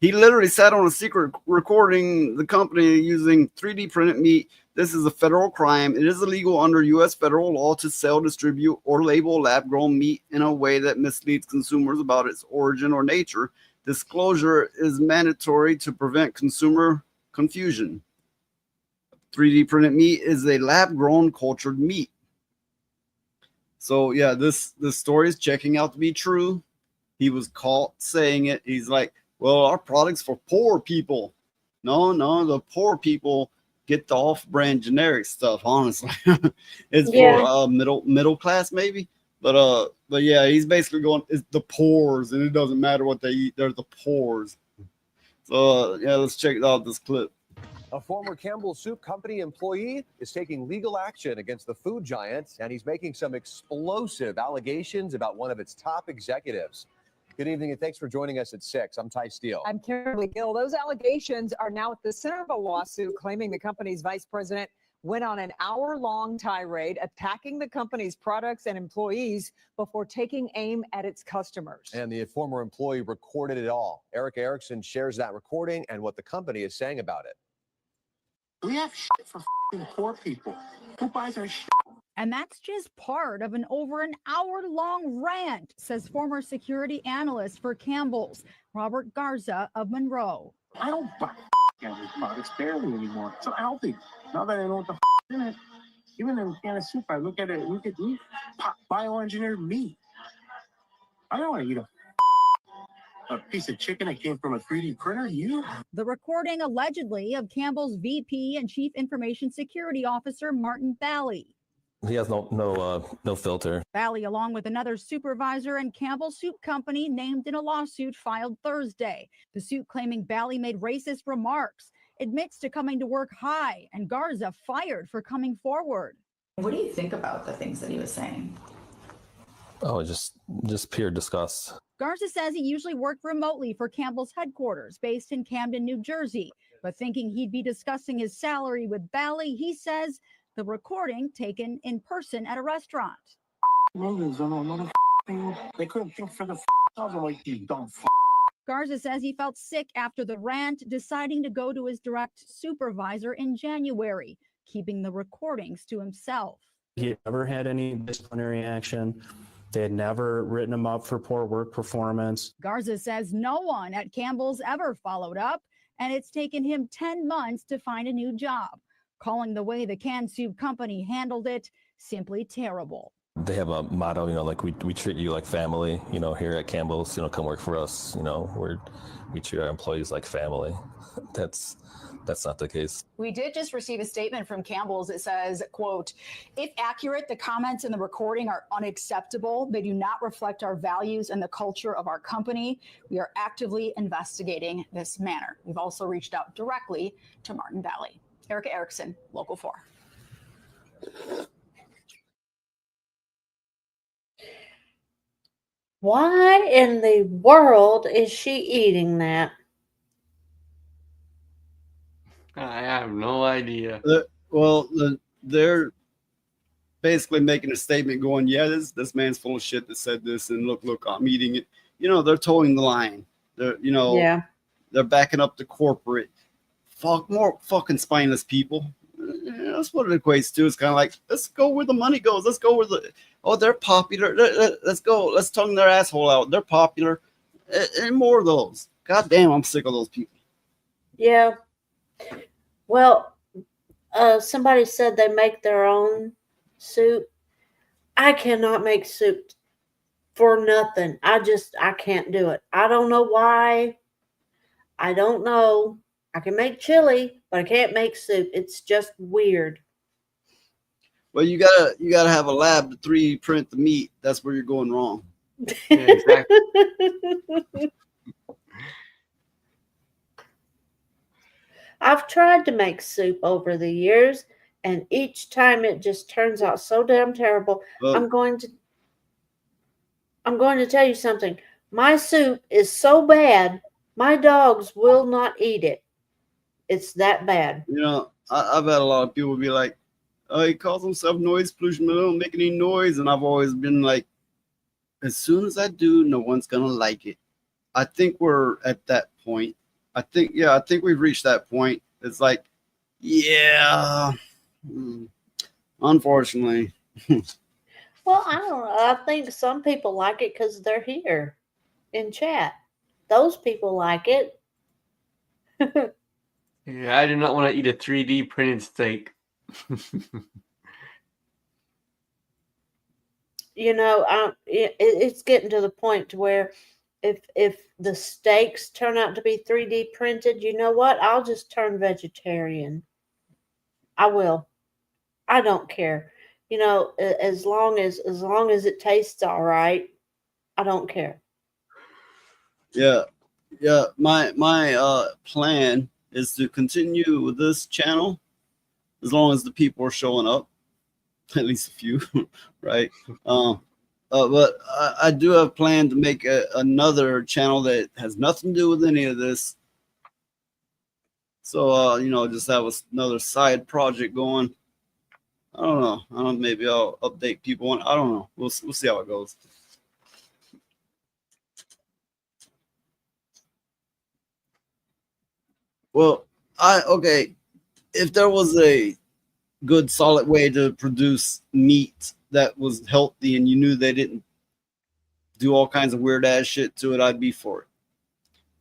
He literally sat on a secret recording the company using 3D printed meat. This is a federal crime. It is illegal under U.S. federal law to sell, distribute, or label lab-grown meat in a way that misleads consumers about its origin or nature. Disclosure is mandatory to prevent consumer confusion. 3D printed meat is a lab-grown cultured meat. So yeah, this story is checking out to be true. He was caught saying it. He's like, well, our product's for poor people. No, the poor people get the off-brand generic stuff. Honestly, it's Yeah. for middle class maybe. But yeah, he's basically going, it's the poors, and it doesn't matter what they eat. They're the poors. So yeah, let's check out this clip. A former Campbell's Soup Company employee is taking legal action against the food giant, and he's making some explosive allegations about one of its top executives. Good evening, and thanks for joining us at 6. I'm Ty Steele. I'm Kimberly Gill. Those allegations are now at the center of a lawsuit claiming the company's vice president went on an hour-long tirade attacking the company's products and employees before taking aim at its customers. And the former employee recorded it all. Eric Erickson shares that recording and what the company is saying about it. We have shit for poor people. Who buys our shit? And that's just part of an over an hour-long rant, says former security analyst for Campbell's, Robert Garza of Monroe. I don't buy Campbell's products barely anymore. It's so healthy. Now that I know what the in it, even in a can of soup, I look at it, look at meat, bioengineered meat. I don't want to eat a piece of chicken that came from a 3D printer. The recording allegedly of Campbell's VP and Chief Information Security Officer Martin Bally. He has no filter. Bally, along with another supervisor and Campbell Soup Company, named in a lawsuit filed Thursday. The suit claiming Bally made racist remarks, admits to coming to work high, and Garza fired for coming forward. What do you think about the things that he was saying? Oh, just pure disgust. Garza says he usually worked remotely for Campbell's headquarters, based in Camden, New Jersey. But thinking he'd be discussing his salary with Bally, he says the recording taken in person at a restaurant. They couldn't think for the like these dumb Garza says he felt sick after the rant, deciding to go to his direct supervisor in January, keeping the recordings to himself. He never had any disciplinary action. They had never written him up for poor work performance. Garza says no one at Campbell's ever followed up, and it's taken him 10 months to find a new job, calling the way the canned soup company handled it simply terrible. They have a motto, like we treat you like family, here at Campbell's, come work for us, we treat our employees like family. That's not the case. We did just receive a statement from Campbell's. It says, quote, if accurate, the comments in the recording are unacceptable. They do not reflect our values and the culture of our company. We are actively investigating this matter. We've also reached out directly to Martin Bally. Erica Erickson, Local 4. Why in the world is she eating that? I have no idea. They're basically making a statement going, yeah, this man's full of shit that said this, and look, I'm eating it. They're towing the line. They're backing up the corporate. More fucking spineless people. That's what it equates to. It's kind of like, let's go where the money goes. Let's go where they're popular. Let's go. Let's tongue their asshole out. They're popular. And more of those. God damn, I'm sick of those people. Yeah. Well, somebody said they make their own soup, I cannot make soup for nothing. I can't do it. I don't know why. I don't know. I can make chili, but I can't make soup. It's just weird. Well, you gotta have a lab to 3D print the meat. That's where you're going wrong. Yeah, exactly. I've tried to make soup over the years, and each time it just turns out so damn terrible. Well, I'm going to tell you something. My soup is so bad, my dogs will not eat it. It's that bad. you know, I've had a lot of people be like, "Oh, he calls himself noise pollution, but I don't make any noise." And I've always been like, as soon as I do, no one's gonna like it. I think we're at that point. I think we've reached that point. It's like, yeah, unfortunately. Well, I don't know. I think some people like it because they're here in chat. Those people like it. Yeah, I do not want to eat a 3D printed steak. You know, it's getting to the point to where if the steaks turn out to be 3D printed, you know what? I'll just turn vegetarian. I will. I don't care. You know, as long as it tastes all right, I don't care. Yeah, yeah. My plan is to continue with this channel as long as the people are showing up, at least a few, right? But I do have planned to make another channel that has nothing to do with any of this. So just have another side project going. I don't know. Maybe I'll update people on. I don't know. We'll see how it goes. Well, okay. If there was a good solid way to produce meat that was healthy and you knew they didn't do all kinds of weird ass shit to it, I'd be for it.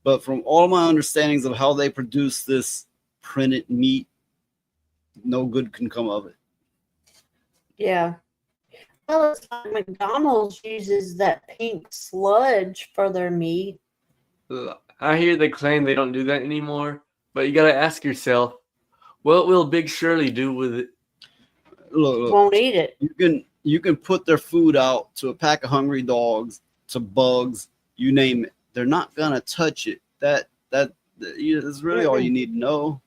But from all my understandings of how they produce this printed meat, no good can come of it. Yeah. Well, it's like McDonald's uses that pink sludge for their meat. I hear they claim they don't do that anymore, but you gotta ask yourself, what will Big Shirley do with it? Look, Won't eat it. You can put their food out to a pack of hungry dogs, to bugs, you name it. They're not gonna touch it. That is really all you need to know.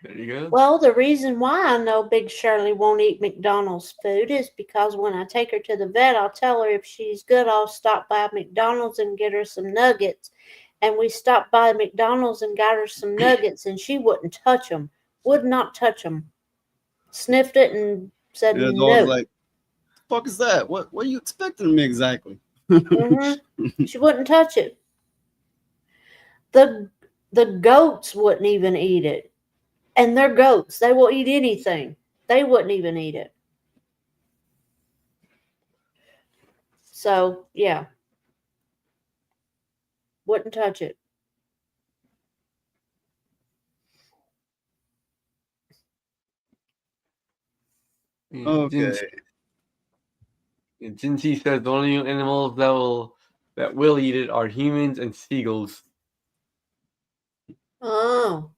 There you go. Well, the reason why I know Big Shirley won't eat McDonald's food is because when I take her to the vet, I'll tell her if she's good, I'll stop by McDonald's and get her some nuggets. And we stopped by McDonald's and got her some nuggets, and she wouldn't touch them. Would not touch them. Sniffed it and said Yeah, the no. dog's like, the fuck is that? What are you expecting of me exactly? She wouldn't touch it. The goats wouldn't even eat it. And they're goats. They will eat anything. They wouldn't even eat it. So, yeah. Wouldn't touch it. Okay. Jinty says the only animals that will eat it are humans and seagulls. Oh.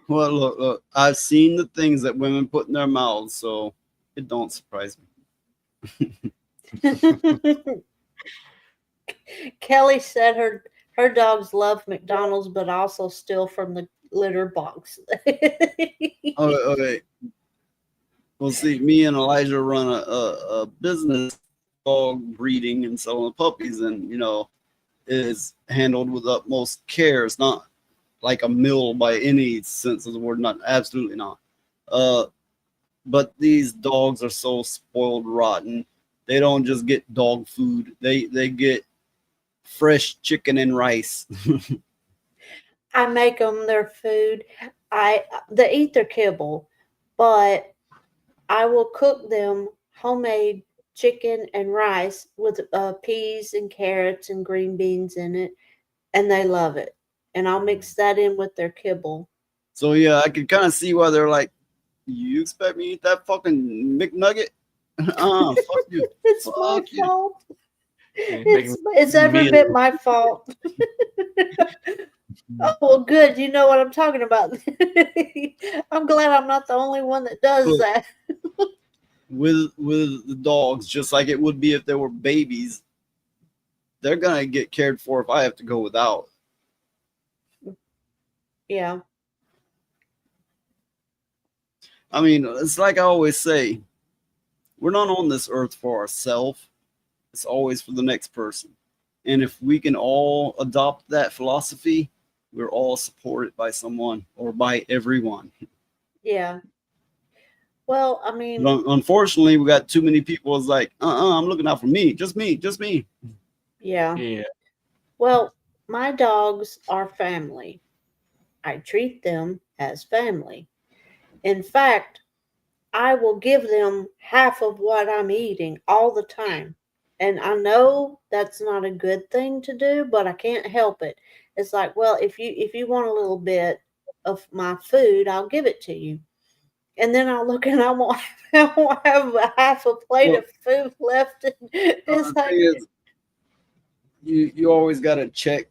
Well, look, I've seen the things that women put in their mouths, so it don't surprise me. Kelly said her dogs love McDonald's, but also steal from the litter box. Okay. Well, see, me and Elijah run a business, dog breeding and selling puppies, and it is handled with utmost care. It's not like a mill by any sense of the word, not absolutely not. But these dogs are so spoiled rotten. They don't just get dog food. They get fresh chicken and rice. I make them their food. They eat their kibble, but I will cook them homemade chicken and rice with peas and carrots and green beans in it, and they love it. And I'll mix that in with their kibble. So yeah, I can kind of see why they're like, you expect me to eat that fucking McNugget? Fuck you. It's Fuck my you. fault. Yeah, It's every bit my fault. Oh, well, good. You know what I'm talking about. I'm glad I'm not the only one that does Look, that. with the dogs, just like it would be if they were babies, they're gonna get cared for if I have to go without. Yeah. I mean, it's like I always say, we're not on this earth for ourselves. It's always for the next person. And if we can all adopt that philosophy, we're all supported by someone or by everyone. Yeah. Well, I mean, But unfortunately, we got too many people. It's like, I'm looking out for me, just me, just me. yeah. Yeah. Well, my dogs are family. I treat them as family. In fact, I will give them half of what I'm eating all the time. And I know that's not a good thing to do, but I can't help it. It's like, well, if you want a little bit of my food, I'll give it to you. And then I'll look and I won't have a half a plate Well, of food left. It's the like, thing is, you always got to check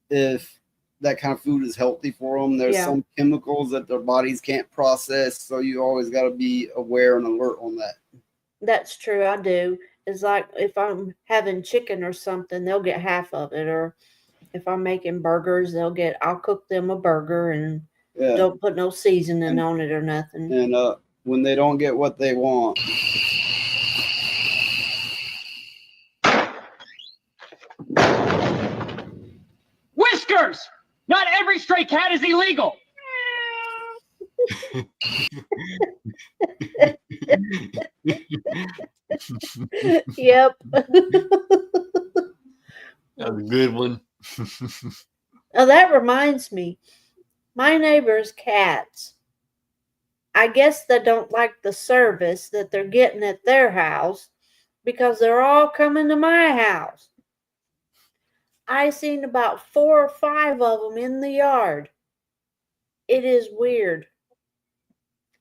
if that kind of food is healthy for them. There's yeah, some chemicals that their bodies can't process, so you always got to be aware and alert on that. that's true. I do. It's like if I'm having chicken or something, they'll get half of it. Or if I'm making burgers, I'll cook them a burger and Yeah, don't put no seasoning and on it or nothing. and when they don't get what they want, Whiskers! Not every stray cat is illegal. Yep. That was a good one. Now that reminds me, my neighbor's cats. I guess they don't like the service that they're getting at their house because they're all coming to my house. I seen about 4 or 5 of them in the yard. It is weird.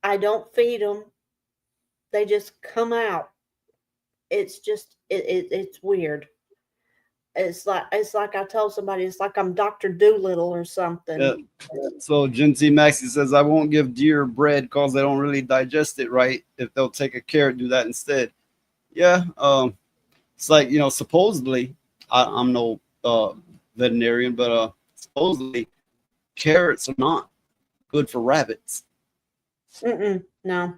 I don't feed them. They just come out. It's just it's weird. It's like I told somebody. It's like I'm Dr. Doolittle or something. So Gen Maxie says, I won't give deer bread because they don't really digest it right. If they'll take a carrot, do that instead. Yeah, it's like, supposedly, I'm no veterinarian, but supposedly carrots are not good for rabbits. No.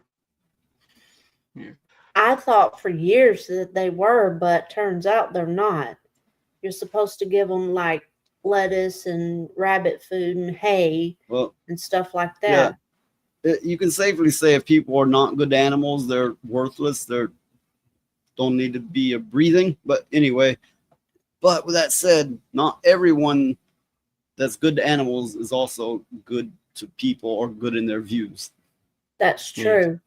Yeah. I thought for years that they were, but turns out they're not. You're supposed to give them like lettuce and rabbit food and hay and stuff like that. Yeah, you can safely say if people are not good animals, they're worthless. They don't need to be breathing. But anyway, but with that said, not everyone that's good to animals is also good to people or good in their views. That's true.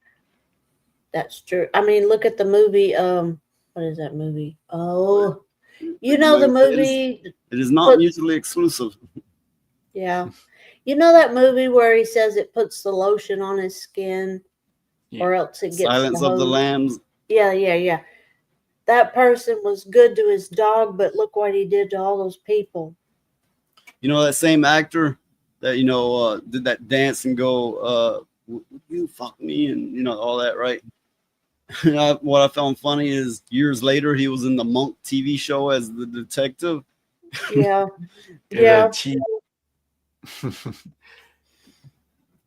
That's true. I mean, look at the movie. What is that movie? Oh, you know the movie. It is not mutually exclusive. Yeah, you know that movie where he says it puts the lotion on his skin, or else it gets Silence of the hose. Lambs. Yeah. That person was good to his dog, but look what he did to all those people. You know that same actor that did that dance and go, "You fuck me," and all that, right? What I found funny is years later he was in the Monk TV show as the detective. Yeah. Yeah.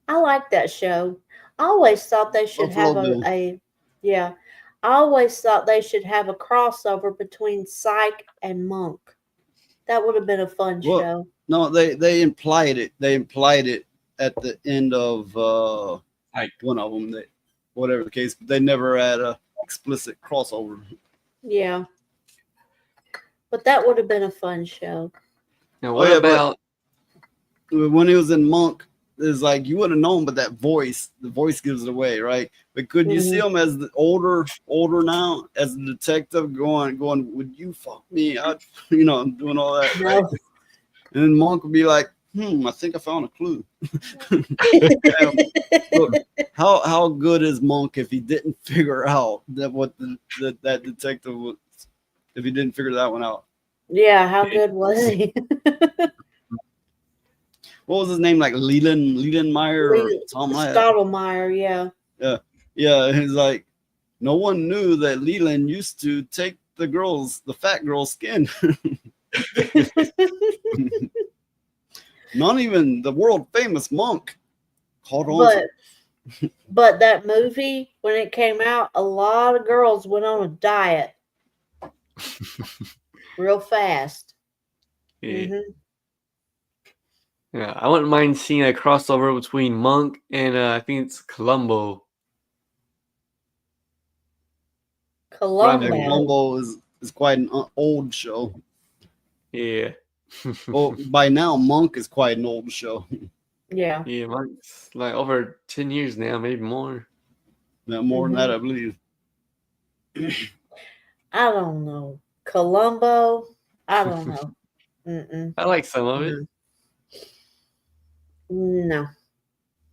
I like that show. I always thought they should have I always thought they should have a crossover between Psych and Monk. That would have been a fun show. No, they implied it. They implied it at the end of one of them. Whatever the case, but they never had a explicit crossover. Yeah. But that would have been a fun show. Now, what about when he was in Monk? It's like you would have known, but the voice gives it away, right? But could you see him as the older now, as the detective going, would you fuck me? I'm doing all that, right? And then Monk would be like, I think I found a clue. Look, how good is Monk if he didn't figure out that what that detective was, if he didn't figure that one out? Yeah, how good was he? What was his name? Like Leland Meyer or something like that? Stottlemyre, yeah. Yeah. He's like, no one knew that Leland used to take the fat girl's skin. Not even the world famous Monk caught on. But that movie, when it came out, a lot of girls went on a diet real fast. Yeah. Mm-hmm. Yeah, I wouldn't mind seeing a crossover between Monk and I think it's Columbo. Columbo is quite an old show. Yeah. Well, by now Monk is quite an old show. Yeah. Yeah, Monk's like over 10 years now, maybe more. Yeah, more than that, I believe. I don't know. Columbo, I don't know. Mm-mm. I like some of it. No.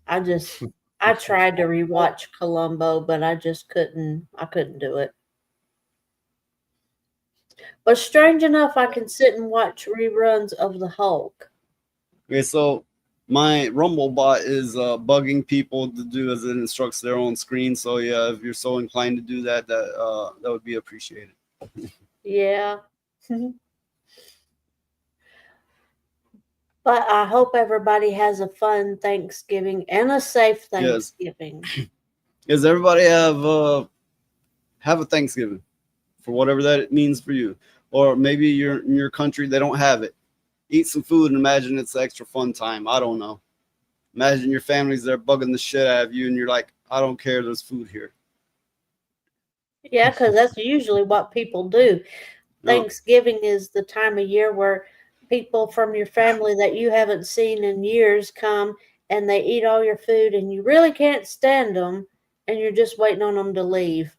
I tried to rewatch Columbo, but I just couldn't do it. But strange enough, I can sit and watch reruns of the Hulk. Okay, so my Rumble bot is bugging people to do as it instructs their own screen. So yeah, if you're so inclined to do that, that would be appreciated. Yeah. But I hope everybody has a fun Thanksgiving and a safe Thanksgiving. Does everybody have a Thanksgiving for whatever that means for you? Or maybe you're in your country, they don't have it. Eat some food and imagine it's extra fun time. I don't know. Imagine your family's there bugging the shit out of you and you're like, I don't care, there's food here. Yeah, because that's usually what people do. Thanksgiving is the time of year where people from your family that you haven't seen in years come and they eat all your food and you really can't stand them and you're just waiting on them to leave.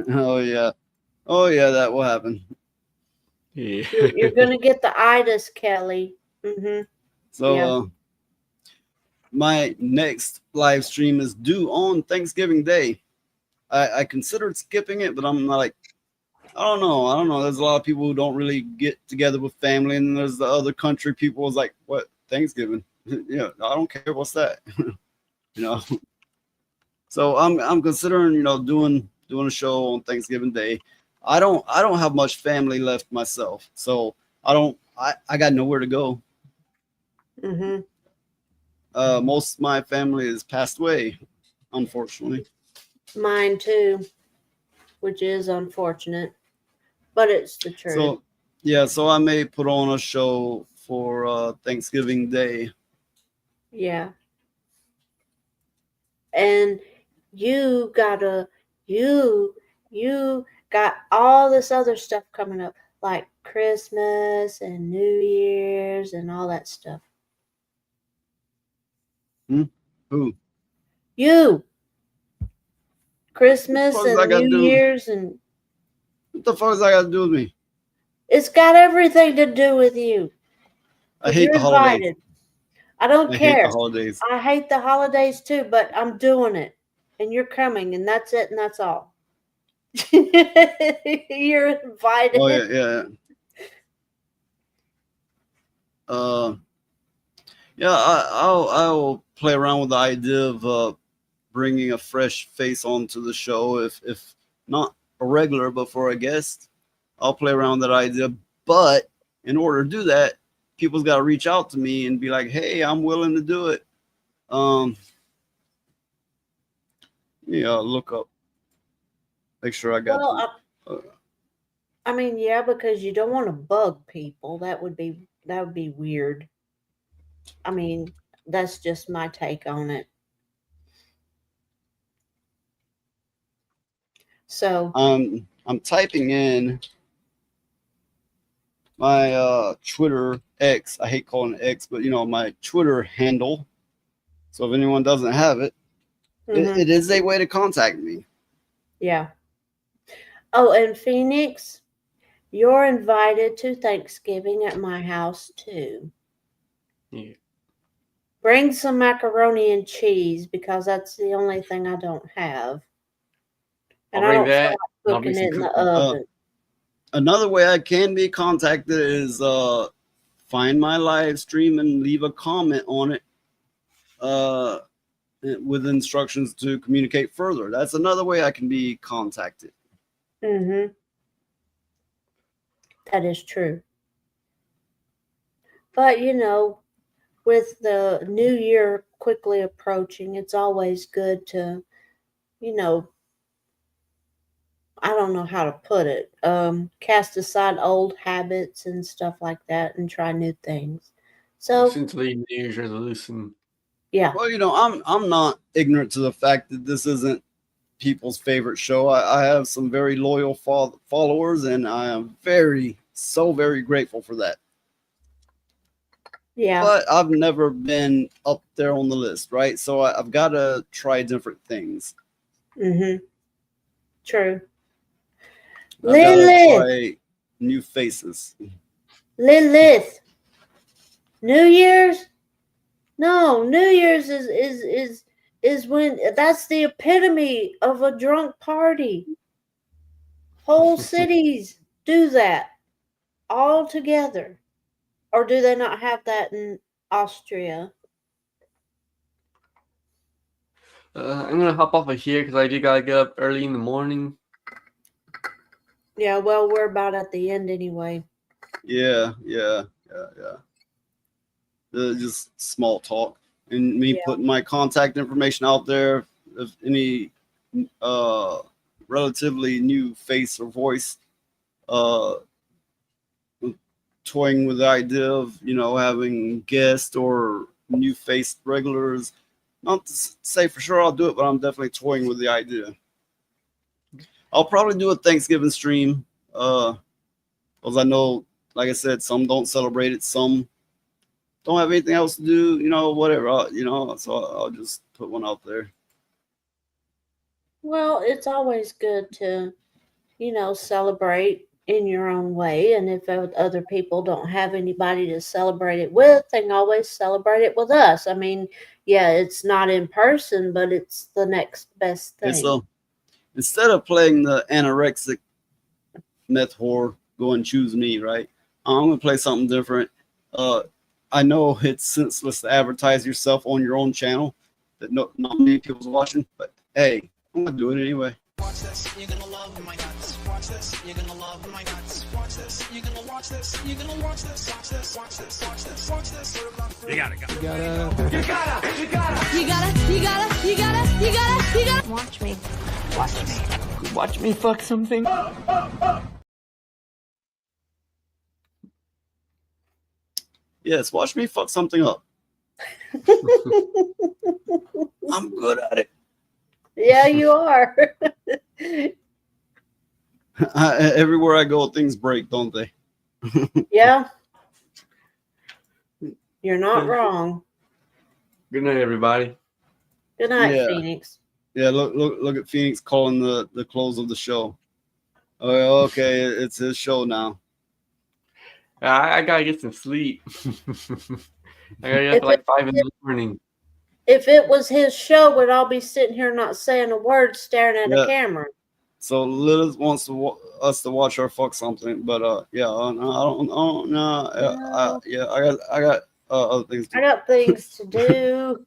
Oh yeah, that will happen. Yeah. You're gonna get the itis, Kelly. Mm-hmm. So my next live stream is due on Thanksgiving Day. I considered skipping it, but I'm like, I don't know. There's a lot of people who don't really get together with family, and there's the other country people is like, what, Thanksgiving? Yeah, I don't care. What's that? So I'm considering, doing a show on Thanksgiving Day. I don't have much family left myself, so I got nowhere to go. Mm-hmm. Most of my family has passed away, unfortunately. Mine too, which is unfortunate, but it's the truth. So I may put on a show for Thanksgiving Day. Yeah. And you got all this other stuff coming up, like Christmas and New Year's and all that stuff. Who? You. Christmas and New Year's and what the fuck does that got to do with me? It's got everything to do with you. I hate the holidays. I don't care. I hate the holidays. I hate the holidays too, but I'm doing it. And you're coming, and that's it, and that's all. You're invited. Oh yeah. I'll play around with the idea of bringing a fresh face onto the show, if not a regular, but for a guest. I'll play around with that idea, but in order to do that, people's got to reach out to me and be like, "Hey, I'm willing to do it." Look up, make sure I got. I mean, yeah, because you don't want to bug people. That would be weird. I mean, that's just my take on it. So I'm typing in my Twitter X. I hate calling it X, but my Twitter handle. So if anyone doesn't have it, it is a way to contact me. Yeah. Oh, and Phoenix, You're invited to Thanksgiving at my house too. Yeah. Bring some macaroni and cheese because that's the only thing I don't have. And I'll I bring don't feel that. like I'll bring cooking some it in the cookies. oven. Another way I can be contacted is find my live stream and leave a comment on it with instructions to communicate further. That's another way I can be contacted. Mm-hmm. That is true. But, you know, with the new year quickly approaching, it's always good to, you know, I don't know how to put it, cast aside old habits and stuff like that and try new things. So, Essentially, New Year's resolution. yeah. Well, you know, I'm not ignorant to the fact that this isn't people's favorite show. I have some very loyal followers, and I am very grateful for that. Yeah. But I've never been up there on the list, right? So I've got to try different things. Mm-hmm. True. I've got to Lilith. try new faces. Lilith. New Year's? No, New Year's is when that's the epitome of a drunk party. Whole cities do that all together. Or do they not have that in Austria? I'm gonna hop off of here because I do gotta get up early in the morning. Yeah, well, we're about at the end anyway. Yeah. Just small talk and me putting my contact information out there. If any relatively new face or voice toying with the idea of, you know, having guests or new face regulars. Not to say for sure I'll do it, but I'm definitely toying with the idea. I'll probably do a Thanksgiving stream because I know, like I said, some don't celebrate it, some don't have anything else to do, you know, whatever, you know, so I'll just put one out there. Well, it's always good to, you know, celebrate in your own way. And if other people don't have anybody to celebrate it with, they can always celebrate it with us. I mean, yeah, it's not in person, but it's the next best thing. And so instead of playing the anorexic meth whore, go and choose me, right? I'm going to play something different. I know it's senseless to advertise yourself on your own channel that not many people's watching, but hey, I'm going to do it anyway. Watch this, you're gonna love my nuts. Watch this, you're gonna love my nuts. Watch this, you're gonna watch this. You're gonna watch this. Watch this, watch this, watch this, watch this. You gotta Watch me. Watch me. Watch me fuck something. Yes, watch me fuck something up. I'm good at it. Yeah, you are. Everywhere I go, things break, don't they? Yeah. You're not wrong. Good night, everybody. Good night, Yeah. Phoenix. Yeah, look at Phoenix calling the close of the show. Oh, okay, it's his show now. I gotta get some sleep. I gotta get up at like 5 in the morning. If it was his show, we'd all be sitting here not saying a word, staring at Yeah. a camera. So Lilith wants us to watch her fuck something, but yeah, I don't know. Yeah, I got other things to I got things to do.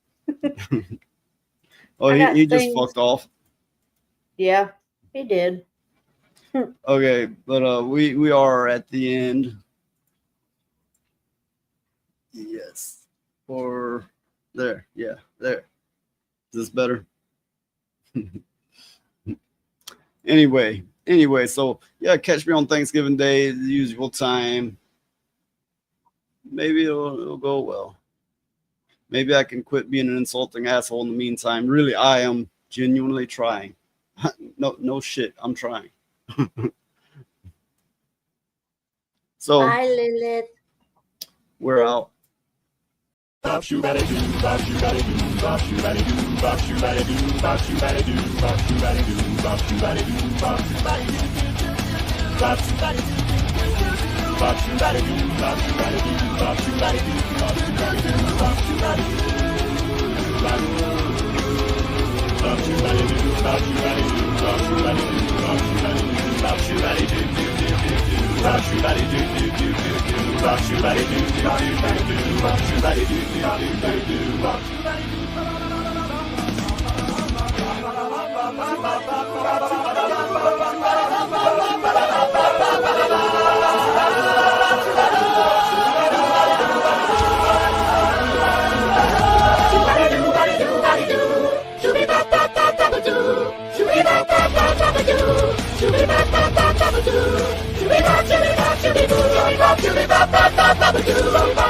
Oh, I got he just things- fucked off. Yeah, he did. Okay, but we are at the end. Yes. Or there. Yeah, there. Is this better? Anyway, so yeah, catch me on Thanksgiving Day, the usual time. Maybe it'll go well. Maybe I can quit being an insulting asshole in the meantime. Really, I am genuinely trying. No shit, I'm trying. So Bye, Lilith. we're out. Bye. Shoo-be-ba-ba-ba-ba-ba-doo.